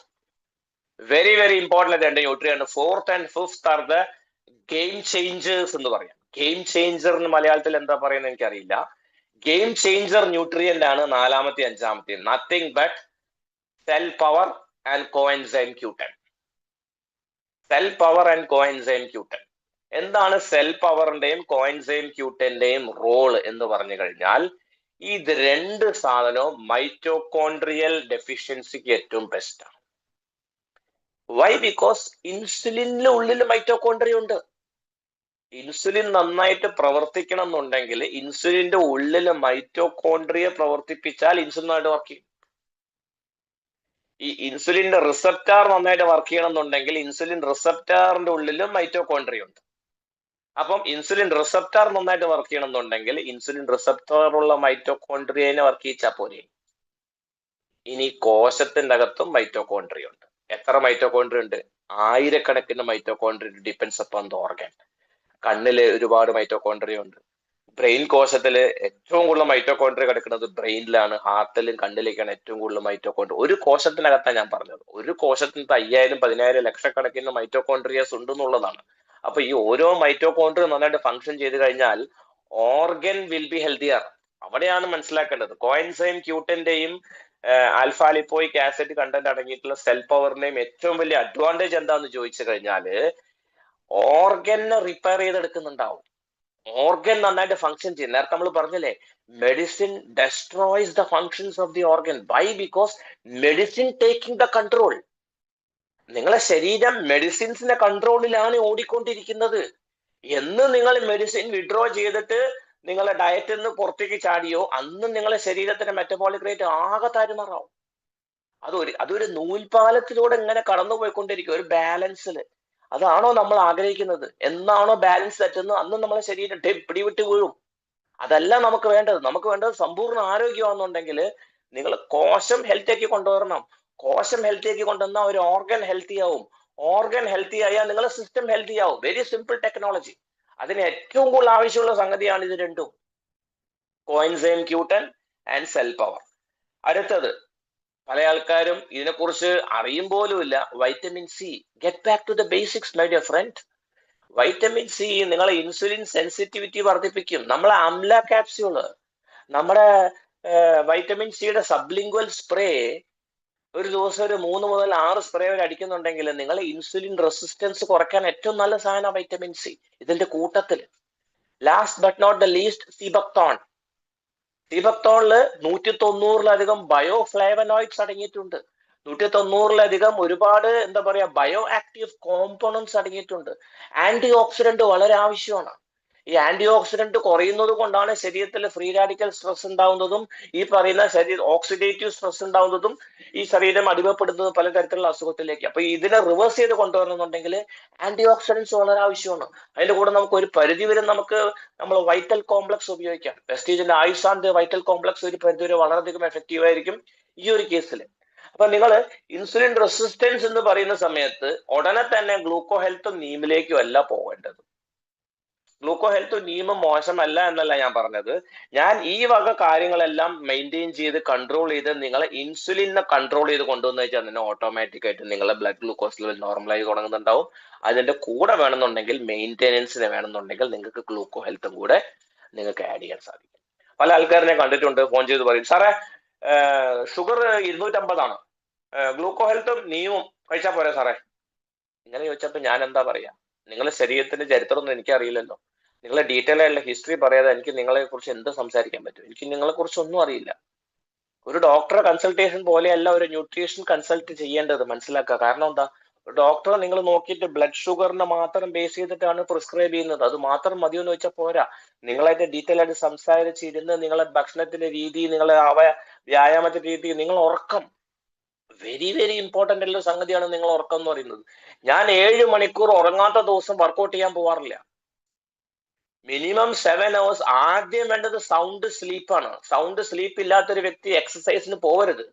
very very important 2 nutrient. 4th and 5th are the game changers എന്ന് പറയാം. ഗെയിം ചേഞ്ചർ എന്ന് മലയാളത്തിൽ എന്താ പറയുന്നത് എനിക്കറിയില്ല. ഗെയിം ചേഞ്ചർ ന്യൂട്രിയന്റ് ആണ് 4ാമത്തെ 5ാമത്തെ. Nothing but cell power and coenzyme Q10. Cell power and coenzyme Q10. എന്താണ് സെൽ പവറിന്റെയും കോഎൻസൈം Q10ന്റെയും റോള് എന്ന് പറഞ്ഞു കഴിഞ്ഞാൽ, ഇത് 2 സാധനവും മൈറ്റോകോൺട്രിയൽ ഡെഫിഷ്യൻസിക്ക് ഏറ്റവും ബെസ്റ്റ് ആണ്. വൈ? ബിക്കോസ് ഇൻസുലിന്റെ ഉള്ളിൽ മൈറ്റോകോൺട്രിയ ഉണ്ട്. ഇൻസുലിൻ നന്നായിട്ട് പ്രവർത്തിക്കണം എന്നുണ്ടെങ്കിൽ ഇൻസുലിന്റെ ഉള്ളിൽ മൈറ്റോകോൺട്രിയ പ്രവർത്തിപ്പിച്ചാൽ ഇൻസുലിൻ നന്നായിട്ട് വർക്ക് ചെയ്യും. ഈ ഇൻസുലിന്റെ റിസപ്റ്റാർ നന്നായിട്ട് വർക്ക് ചെയ്യണം എന്നുണ്ടെങ്കിൽ ഇൻസുലിൻ റിസപ്റ്റാറിന്റെ ഉള്ളിലും മൈറ്റോകോൺട്രിയ ഉണ്ട്. അപ്പം ഇൻസുലിൻ റിസപ്റ്റാർ നന്നായിട്ട് വർക്ക് ചെയ്യണം എന്നുണ്ടെങ്കിൽ ഇൻസുലിൻ റിസപ്റ്റാറുള്ള മൈറ്റോകോൺട്രിയനെ വർക്ക് ചെയ്യിച്ചാൽ പോരെ. ഇനി കോശത്തിന്റെ അകത്തും മൈറ്റോകോൺട്രിയ ഉണ്ട്. എത്ര മൈറ്റോകോൺട്രിയ ഉണ്ട്? 1000കണക്കിന് mitochondria depends upon the organ. കണ്ണില് ഒരുപാട് മൈറ്റോകോൺട്രിയ ഉണ്ട്. ബ്രെയിൻ കോശത്തില് ഏറ്റവും കൂടുതൽ മൈറ്റോകോൺട്രിയ കിടക്കുന്നത് ബ്രെയിനിലാണ്. ഹാർട്ടിലും കണ്ണിലേക്കാണ് ഏറ്റവും കൂടുതൽ മൈറ്റോകോൺട്രിയ. ഒരു കോശത്തിനകത്താണ് ഞാൻ പറഞ്ഞത്. ഒരു കോശത്തിന് 5000, 10000, ലക്ഷക്കണക്കിന് മൈറ്റോകോൺട്രിയസ് ഉണ്ടെന്നുള്ളതാണ്. അപ്പൊ ഈ ഓരോ മൈറ്റോകോൺട്രിയ നന്നായിട്ട് ഫങ്ഷൻ ചെയ്ത് കഴിഞ്ഞാൽ ഓർഗൻ വിൽ ബി ഹെൽത്തിയർ. അവിടെയാണ് മനസ്സിലാക്കേണ്ടത്. കോഎൻസൈം Q10ന്റെയും ആൽഫാ ലിപ്പോയിക് ആസിഡ് കണ്ടന്റ് അടങ്ങിയിട്ടുള്ള സെൽ പവറിന്റെയും ഏറ്റവും വലിയ അഡ്വാൻറ്റേജ് എന്താന്ന് ചോദിച്ചു കഴിഞ്ഞാല് ഓർഗനെ റിപ്പയർ ചെയ്തെടുക്കുന്നുണ്ടാവും. ഓർഗൻ നന്നായിട്ട് ഫങ്ഷൻ ചെയ്യും. നേരത്തെ നമ്മൾ പറഞ്ഞില്ലേ, medicine destroys the functions of the organ. Why? Because medicine taking the control. നിങ്ങളെ ശരീരം മെഡിസിൻസിന്റെ കൺട്രോളിലാണ് ഓടിക്കൊണ്ടിരിക്കുന്നത്. എന്ന് നിങ്ങൾ മെഡിസിൻ വിഡ്രോ ചെയ്തിട്ട് നിങ്ങളെ ഡയറ്റിൽ നിന്ന് പുറത്തേക്ക് ചാടിയോ അന്ന് നിങ്ങളെ ശരീരത്തിന്റെ മെറ്റബോളിക് റേറ്റ് ആകെ താരുമാറാവും. അതൊരു നൂൽപാലത്തിലൂടെ ഇങ്ങനെ കടന്നു പോയിക്കൊണ്ടിരിക്കും, ഒരു ബാലൻസിൽ. അതാണോ നമ്മൾ ആഗ്രഹിക്കുന്നത്? എന്നാണോ ബാലൻസ് തെറ്റുന്നത് അന്ന് നമ്മളെ ശരീരം പിടിവിട്ട് വീഴും. അതല്ല നമുക്ക് വേണ്ടത്. നമുക്ക് വേണ്ടത് സമ്പൂർണ്ണ ആരോഗ്യമാണെന്നുണ്ടെങ്കിൽ നിങ്ങൾ കോശം ഹെൽത്തിയാക്കി കൊണ്ടുവരണം. കോശം ഹെൽത്തിയാക്കി കൊണ്ടുവന്നാൽ ഒരു ഓർഗൻ ഹെൽത്തി ആവും. ഓർഗൻ ഹെൽത്തി ആയാൽ നിങ്ങളെ സിസ്റ്റം ഹെൽത്തി ആവും. Very simple technology. അതിന് ഏറ്റവും കൂടുതൽ ആവശ്യമുള്ള സംഗതിയാണ് ഇത് രണ്ടും, coenzyme Q10 and cell power. അടുത്തത്, പല ആൾക്കാരും ഇതിനെക്കുറിച്ച് അറിയും പോലും ഇല്ല, vitamin C. Get back to the basics my dear friend. Vitamin C നിങ്ങളെ ഇൻസുലിൻ സെൻസിറ്റിവിറ്റി വർദ്ധിപ്പിക്കും. നമ്മളെ അംല ക്യാപ്സ്യൂള്, നമ്മുടെ വൈറ്റമിൻ സിയുടെ സബ്ലിംഗ്വൽ സ്പ്രേ ഒരു ദിവസം ഒരു 3 മുതൽ 6 സ്പ്രേ വരെ അടിക്കുന്നുണ്ടെങ്കിൽ നിങ്ങളെ ഇൻസുലിൻ റെസിസ്റ്റൻസ് കുറയ്ക്കാൻ ഏറ്റവും നല്ല സാധനം വൈറ്റമിൻ സി. ഇതിന്റെ കൂട്ടത്തിൽ last but not the least sea buckthorn. സീബക്തോണില് 190-ലധികം ബയോഫ്ലേവനോയിഡ്സ് അടങ്ങിയിട്ടുണ്ട്. 190-ലധികം ഒരുപാട് എന്താ പറയാ ബയോ ആക്റ്റീവ് കോമ്പോണൻസ് അടങ്ങിയിട്ടുണ്ട്. ആന്റി ഓക്സിഡന്റ് വളരെ ആവശ്യമാണ്. ഈ ആന്റി ഓക്സിഡന്റ് കുറയുന്നത് കൊണ്ടാണ് ശരീരത്തിൽ ഫ്രീ റാഡിക്കൽ സ്ട്രെസ് ഉണ്ടാവുന്നതും ഈ പറയുന്ന ഓക്സിഡേറ്റീവ് സ്ട്രെസ് ഉണ്ടാവുന്നതും ഈ ശരീരം അടിമപ്പെടുന്നതും പലതരത്തിലുള്ള അസുഖത്തിലേക്ക്. അപ്പൊ ഇതിനെ റിവേഴ്സ് ചെയ്ത് കൊണ്ടുവരണമെന്നുണ്ടെങ്കിൽ ആന്റി ഓക്സിഡൻസ് വളരെ ആവശ്യമാണ്. അതിന്റെ കൂടെ നമുക്ക് ഒരു പരിധി വരെ നമുക്ക് നമ്മൾ വൈറ്റൽ കോംപ്ലക്സ് ഉപയോഗിക്കാം. വെസ്റ്റീജിന്റെ ആയുസാന്ത് വൈറ്റൽ കോംപ്ലക്സ് ഒരു പരിധി വരെ വളരെയധികം എഫക്റ്റീവ് ആയിരിക്കും ഈ ഒരു കേസിൽ. അപ്പൊ നിങ്ങൾ ഇൻസുലിൻ റെസിസ്റ്റൻസ് എന്ന് പറയുന്ന സമയത്ത് ഉടനെ തന്നെ ഗ്ലൂക്കോ ഹെൽത്തും നീമിലേക്കും അല്ല പോകേണ്ടത്. ഗ്ലൂക്കോ ഹെൽത്ത് നീമും മോശമല്ല എന്നല്ല ഞാൻ പറഞ്ഞത്. ഞാൻ ഈ വക കാര്യങ്ങളെല്ലാം മെയിൻറ്റെയിൻ ചെയ്ത് കൺട്രോൾ ചെയ്ത് നിങ്ങളെ ഇൻസുലിനെ കൺട്രോൾ ചെയ്ത് കൊണ്ടുവന്ന് വെച്ചാൽ തന്നെ ഓട്ടോമാറ്റിക് ആയിട്ട് നിങ്ങളെ ബ്ലഡ് ഗ്ലൂക്കോസ് ലെവൽ നോർമലായി തുടങ്ങുന്നുണ്ടാവും. അതിന്റെ കൂടെ വേണമെന്നുണ്ടെങ്കിൽ മെയിൻ്റെനൻസിന് വേണമെന്നുണ്ടെങ്കിൽ നിങ്ങൾക്ക് ഗ്ലൂക്കോ ഹെൽത്തും കൂടെ നിങ്ങൾക്ക് ആഡ് ചെയ്യാൻ സാധിക്കും. പല ആൾക്കാരെ കണ്ടിട്ടുണ്ട്, ഫോൺ ചെയ്ത് പറയും സാറേ ഷുഗർ 250 ഗ്ലൂക്കോ ഹെൽത്തും നീമും കഴിച്ചാൽ പോരെ സാറേ. ഇങ്ങനെ ചോദിച്ചപ്പോൾ ഞാൻ എന്താ പറയാ, നിങ്ങളുടെ ശരീരത്തിന്റെ ചരിത്രമൊന്നും എനിക്കറിയില്ലല്ലോ. നിങ്ങളെ ഡീറ്റെയിൽ ആയിട്ടുള്ള ഹിസ്റ്ററി പറയാതെ എനിക്ക് നിങ്ങളെ കുറിച്ച് എന്ത് സംസാരിക്കാൻ പറ്റും? എനിക്ക് നിങ്ങളെ കുറിച്ച് ഒന്നും അറിയില്ല. ഒരു ഡോക്ടറെ കൺസൾട്ടേഷൻ പോലെയല്ല ഒരു ന്യൂട്രീഷൻ കൺസൾട്ട് ചെയ്യേണ്ടത്, മനസ്സിലാക്കുക. കാരണം എന്താ, ഡോക്ടറെ നിങ്ങൾ നോക്കിയിട്ട് ബ്ലഡ് ഷുഗറിനെ മാത്രം ബേസ് ചെയ്തിട്ടാണ് പ്രിസ്ക്രൈബ് ചെയ്യുന്നത്. അത് മാത്രം മതിയെന്ന് വെച്ചാൽ പോരാ. നിങ്ങളായിട്ട് ഡീറ്റെയിൽ ആയിട്ട് സംസാരിച്ചിരുന്ന് നിങ്ങളെ ഭക്ഷണത്തിന്റെ രീതി, നിങ്ങളെ വ്യായാമത്തിന്റെ രീതി, നിങ്ങൾ ഉറക്കം വെരി വെരി ഇമ്പോർട്ടന്റ് ഉള്ള സംഗതിയാണ് നിങ്ങൾ ഉറക്കം എന്ന് പറയുന്നത്. ഞാൻ 7 മണിക്കൂർ ഉറങ്ങാത്ത ദിവസം വർക്കൗട്ട് ചെയ്യാൻ പോവാറില്ല. Minimum 7 hours. ആദ്യം വേണ്ടത് സൗണ്ട് സ്ലീപ്പാണ്. സൗണ്ട് സ്ലീപ്പ് ഇല്ലാത്തൊരു വ്യക്തി എക്സസൈസിന് പോകരുത്.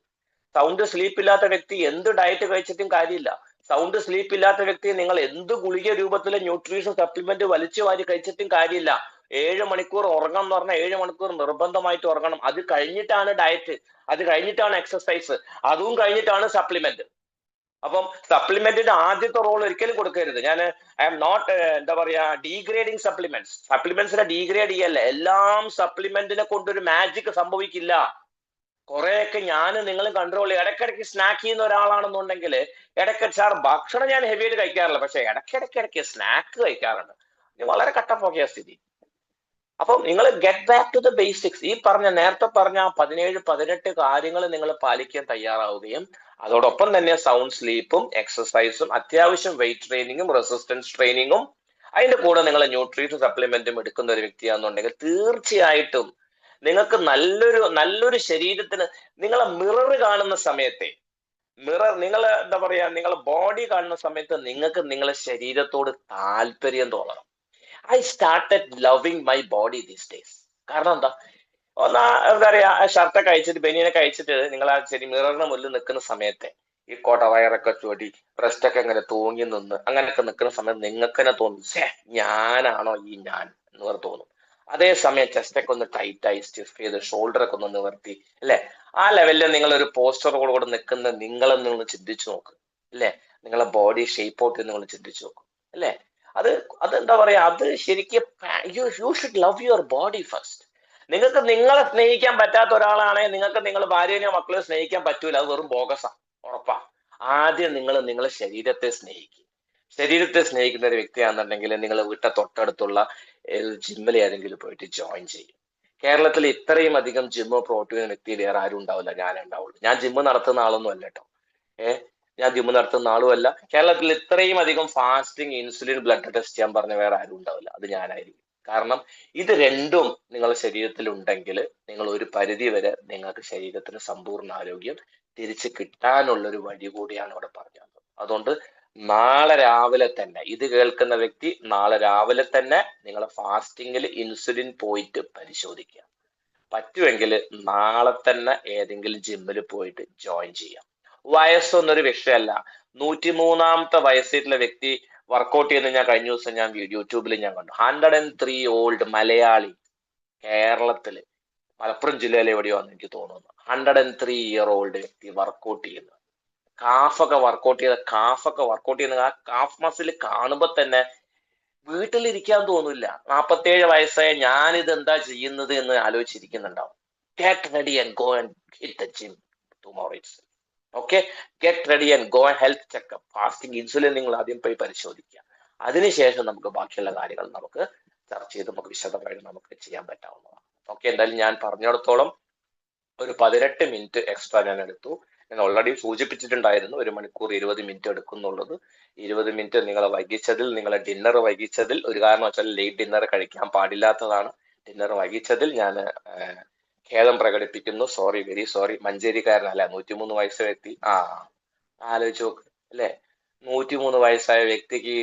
സൗണ്ട് സ്ലീപ്പ് ഇല്ലാത്ത വ്യക്തി എന്ത് ഡയറ്റ് കഴിച്ചിട്ടും കാര്യമില്ല. സൗണ്ട് സ്ലീപ്പ് ഇല്ലാത്ത വ്യക്തി നിങ്ങൾ എന്ത് ഗുളിക രൂപത്തിലെ ന്യൂട്രീഷൻ സപ്ലിമെന്റ് വലിച്ചു വാരി കഴിച്ചിട്ടും കാര്യമില്ല. 7 മണിക്കൂർ ഉറങ്ങണം എന്ന് പറഞ്ഞാൽ 7 മണിക്കൂർ നിർബന്ധമായിട്ട് ഉറങ്ങണം. അത് കഴിഞ്ഞിട്ടാണ് ഡയറ്റ്, അത് കഴിഞ്ഞിട്ടാണ് എക്സസൈസ്, അതും കഴിഞ്ഞിട്ടാണ് സപ്ലിമെന്റ്. അപ്പം സപ്ലിമെന്റിന്റെ ആദ്യത്തെ റോൾ ഒരിക്കലും കൊടുക്കരുത്. ഞാൻ ഐ എം നോട്ട് എന്താ പറയാ ഡീഗ്രേഡിങ് സപ്ലിമെന്റ്സ്. സപ്ലിമെന്റ്സിനെ ഡീഗ്രേഡ് ചെയ്യല്ല. എല്ലാം സപ്ലിമെന്റിനെ കൊണ്ടൊരു മാജിക് സംഭവിക്കില്ല. കുറെയൊക്കെ ഞാൻ നിങ്ങൾ കൺട്രോൾ ചെയ്യും. ഇടയ്ക്കിടയ്ക്ക് സ്നാക്ക് ചെയ്യുന്ന ഒരാളാണെന്നുണ്ടെങ്കിൽ ഇടയ്ക്ക് സാർ ഭക്ഷണം ഞാൻ ഹെവി ആയിട്ട് കഴിക്കാറില്ല, പക്ഷെ ഇടയ്ക്കിടയ്ക്ക് സ്നാക്ക് കഴിക്കാറുണ്ട്. ഇത് വളരെ കട്ടപ്പോക്കിയ സ്ഥിതി. അപ്പം നിങ്ങൾ get back to the basics. ഈ നേരത്തെ പറഞ്ഞ 17-18 കാര്യങ്ങൾ നിങ്ങൾ പാലിക്കാൻ തയ്യാറാവുകയും അതോടൊപ്പം തന്നെ സൗണ്ട് സ്ലീപ്പും എക്സസൈസും അത്യാവശ്യം വെയിറ്റ് ട്രെയിനിങ്ങും റെസിസ്റ്റൻസ് ട്രെയിനിങ്ങും അതിന്റെ കൂടെ നിങ്ങൾ ന്യൂട്രീഷൻ സപ്ലിമെന്റും എടുക്കുന്ന ഒരു വ്യക്തിയാണെന്നുണ്ടെങ്കിൽ തീർച്ചയായിട്ടും നിങ്ങൾക്ക് നല്ലൊരു ശരീരത്തിന്, നിങ്ങളെ മിറർ കാണുന്ന സമയത്തെ നിങ്ങൾ എന്താ പറയാ, നിങ്ങളെ ബോഡി കാണുന്ന സമയത്ത് നിങ്ങൾക്ക് നിങ്ങളെ ശരീരത്തോട് താല്പര്യം തോന്നണം. I started loving my body these days. കാരണം എന്താ എന്താ പറയാ, ഷർട്ടൊക്കെ അയച്ചിട്ട് ബനിയനൊക്കെ അയച്ചിട്ട് നിങ്ങൾ ആ മിററിന് മുന്നിൽ നിൽക്കുന്ന സമയത്തെ ഈ കോട്ട വയറൊക്കെ ചൂടി ബ്രസ്റ്റൊക്കെ ഇങ്ങനെ തൂങ്ങി നിന്ന് അങ്ങനെയൊക്കെ നിൽക്കുന്ന സമയത്ത് നിങ്ങൾക്ക് തന്നെ തോന്നും, ഞാനാണോ ഈ ഞാൻ എന്ന് തോന്നും. അതേസമയം ചെസ്റ്റൊക്കെ ഒന്ന് ടൈറ്റായി സ്റ്റിഫ് ചെയ്ത് ഷോൾഡറൊക്കെ ഒന്ന് നിവർത്തി അല്ലെ, ആ ലെവലിൽ നിങ്ങൾ ഒരു പോസ്റ്ററോട് നിൽക്കുന്ന നിങ്ങളെന്ന് നിങ്ങൾ ചിന്തിച്ചു നോക്ക് അല്ലെ. നിങ്ങളെ ബോഡി ഷേപ്പ് ഔട്ട് നിങ്ങൾ ചിന്തിച്ചു നോക്കും അല്ലെ. അതെന്താ പറയാ, അത് ശരിക്കും you should love your body first. നിങ്ങൾക്ക് നിങ്ങളെ സ്നേഹിക്കാൻ പറ്റാത്ത ഒരാളാണെങ്കിൽ നിങ്ങൾക്ക് നിങ്ങളുടെ ഭാര്യനെയോ മക്കളെയോ സ്നേഹിക്കാൻ പറ്റൂല. അത് വെറും ബോഗസാ, ഉറപ്പാ. ആദ്യം നിങ്ങൾ നിങ്ങളെ ശരീരത്തെ സ്നേഹിക്കും. ശരീരത്തെ സ്നേഹിക്കുന്ന ഒരു വ്യക്തിയാണെന്നുണ്ടെങ്കിൽ നിങ്ങൾ വീട്ടെ തൊട്ടടുത്തുള്ള ജിമ്മിൽ ഏതെങ്കിലും പോയിട്ട് ജോയിൻ ചെയ്യും. കേരളത്തിൽ ഇത്രയും അധികം ജിമ്മോ പ്രോട്ടീൻ വ്യക്തി വേറെ ആരും ഉണ്ടാവില്ല, ഞാനേ ഉണ്ടാവുള്ളൂ. ഞാൻ ജിമ്മ് നടത്തുന്ന ആളൊന്നും അല്ല കേട്ടോ. ഞാൻ ജിമ്മ് നടത്തുന്ന ആളുമല്ല. കേരളത്തിൽ ഇത്രയും അധികം ഫാസ്റ്റിംഗ് ഇൻസുലിൻ ബ്ലഡ് ടെസ്റ്റ് ചെയ്യാൻ പറഞ്ഞ വേറെ ആരും ഉണ്ടാവില്ല, അത് ഞാനായിരിക്കും. കാരണം ഇത് രണ്ടും നിങ്ങളുടെ ശരീരത്തിൽ ഉണ്ടെങ്കിൽ നിങ്ങൾ ഒരു പരിധി വരെ നിങ്ങൾക്ക് ശരീരത്തിന് സമ്പൂർണ്ണ ആരോഗ്യം തിരിച്ചു കിട്ടാനുള്ളൊരു വഴി കൂടിയാണ് ഇവിടെ പറഞ്ഞത്. അതുകൊണ്ട് നാളെ രാവിലെ തന്നെ ഇത് കേൾക്കുന്ന വ്യക്തി നാളെ രാവിലെ തന്നെ നിങ്ങളെ ഫാസ്റ്റിങ്ങിൽ ഇൻസുലിൻ പോയിട്ട് പരിശോധിക്കുക. പറ്റുമെങ്കിൽ നാളെ തന്നെ ഏതെങ്കിലും ജിമ്മിൽ പോയിട്ട് ജോയിൻ ചെയ്യാം. വയസ്സൊന്നൊരു വിഷയമല്ല. 103ാമത്തെ വയസ്സിലുള്ള വ്യക്തി വർക്കൗട്ട് ചെയ്യുന്ന ഞാൻ കഴിഞ്ഞ ദിവസം ഞാൻ യൂട്യൂബിൽ ഞാൻ കണ്ടു. 103 ഓൾഡ് മലയാളി, കേരളത്തില് മലപ്പുറം ജില്ലയിലെ എവിടെയാന്ന് എനിക്ക് തോന്നുന്നു. 103 ഇയർ ഓൾഡ് വ്യക്തി വർക്കൗട്ട് ചെയ്യുന്നത്, കാഫൊക്കെ വർക്കൗട്ട് ചെയ്യുന്ന ആ കാഫ് മസിൽ കാണുമ്പോ തന്നെ വീട്ടിലിരിക്കാൻ തോന്നില്ല. 47 വയസ്സായ ഞാനിത് എന്താ ചെയ്യുന്നത് എന്ന് ആലോചിച്ചിരിക്കുന്നുണ്ടാവും. Get ready and go and hit the gym tomorrow itself. Okay, get ready and go and health checkup. Fasting insulin നിങ്ങൾ ആദ്യം പോയി പരിശോധിക്കുക. അതിനുശേഷം നമുക്ക് ബാക്കിയുള്ള കാര്യങ്ങൾ നമുക്ക് ചർച്ച ചെയ്ത് നമുക്ക് വിശദമായിട്ട് നമുക്ക് ചെയ്യാൻ പറ്റാവുന്നതാണ്. ഓക്കെ, എന്തായാലും ഞാൻ പറഞ്ഞിടത്തോളം ഒരു 18 മിനിറ്റ് എക്സ്ട്രാ ഞാൻ എടുത്തു. ഞാൻ ഓൾറെഡി സൂചിപ്പിച്ചിട്ടുണ്ടായിരുന്നു 1 മണിക്കൂർ 20 മിനിറ്റ് എടുക്കുന്നുള്ളത്. 20 മിനിറ്റ് നിങ്ങളെ ഡിന്നർ വൈകിച്ചതിൽ, ഒരു കാരണവശാൽ ലേറ്റ് ഡിന്നർ കഴിക്കാൻ പാടില്ലാത്തതാണ്. ഡിന്നർ വൈകിച്ചതിൽ ഞാൻ ഖേദം പ്രകടിപ്പിക്കുന്നു. Sorry, very sorry. മഞ്ചേരിക്കാരനല്ല, 103 വയസ്സ് വ്യക്തി. ആലോചിച്ച് നോക്ക് അല്ലെ, 103 വയസ്സായ വ്യക്തിക്ക്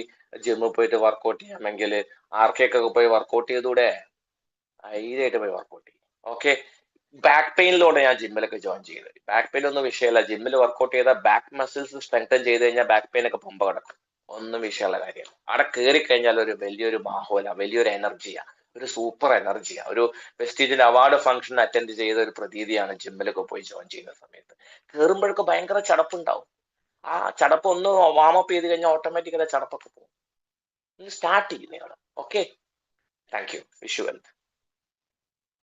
ജിമ്മിൽ പോയിട്ട് വർക്കൗട്ട് ചെയ്യാമെങ്കിൽ ആർക്കേക്കൊക്കെ പോയി വർക്കൗട്ട് ചെയ്തൂടെ? ധൈര്യമായിട്ട് പോയി വർക്കൗട്ട് ചെയ്യും. ഓക്കെ, ബാക്ക് പെയിനിലൂടെ ഞാൻ ജിമ്മിലൊക്കെ ജോയിൻ ചെയ്തത്. ബാക്ക് പെയിൻ ഒന്നും വിഷയമല്ല. ജിമ്മിൽ വർക്കൗട്ട് ചെയ്താൽ ബാക്ക് മസിൽസ് സ്ട്രെങ്തൻ ചെയ്ത് കഴിഞ്ഞാൽ ബാക്ക് പെയിൻ ഒക്കെ പമ്പ കിടക്കും. ഒന്നും വിഷയമുള്ള കാര്യമല്ല. അവിടെ കയറി കഴിഞ്ഞാൽ ഒരു വലിയൊരു മാഹോല, വലിയൊരു എനർജിയാ, ഒരു സൂപ്പർ എനർജിയാ. ഒരു വെസ്റ്റീജിന്റെ അവാർഡ് ഫംഗ്ഷൻ അറ്റൻഡ് ചെയ്ത ഒരു പ്രതീതിയാണ് ജിമ്മിലൊക്കെ പോയി ജോയിൻ ചെയ്യുന്ന സമയത്ത്. കയറുമ്പോഴൊക്കെ ഭയങ്കര ചടപ്പുണ്ടാവും. ആ ചടപ്പ് ഒന്ന് വാമപ്പ് ചെയ്ത് കഴിഞ്ഞാൽ ഓട്ടോമാറ്റിക്കലി ചടപ്പൊക്കെ പോകും. സ്റ്റാർട്ട് ചെയ്യും നിങ്ങൾ. Okay, thank you. Wish you wealth.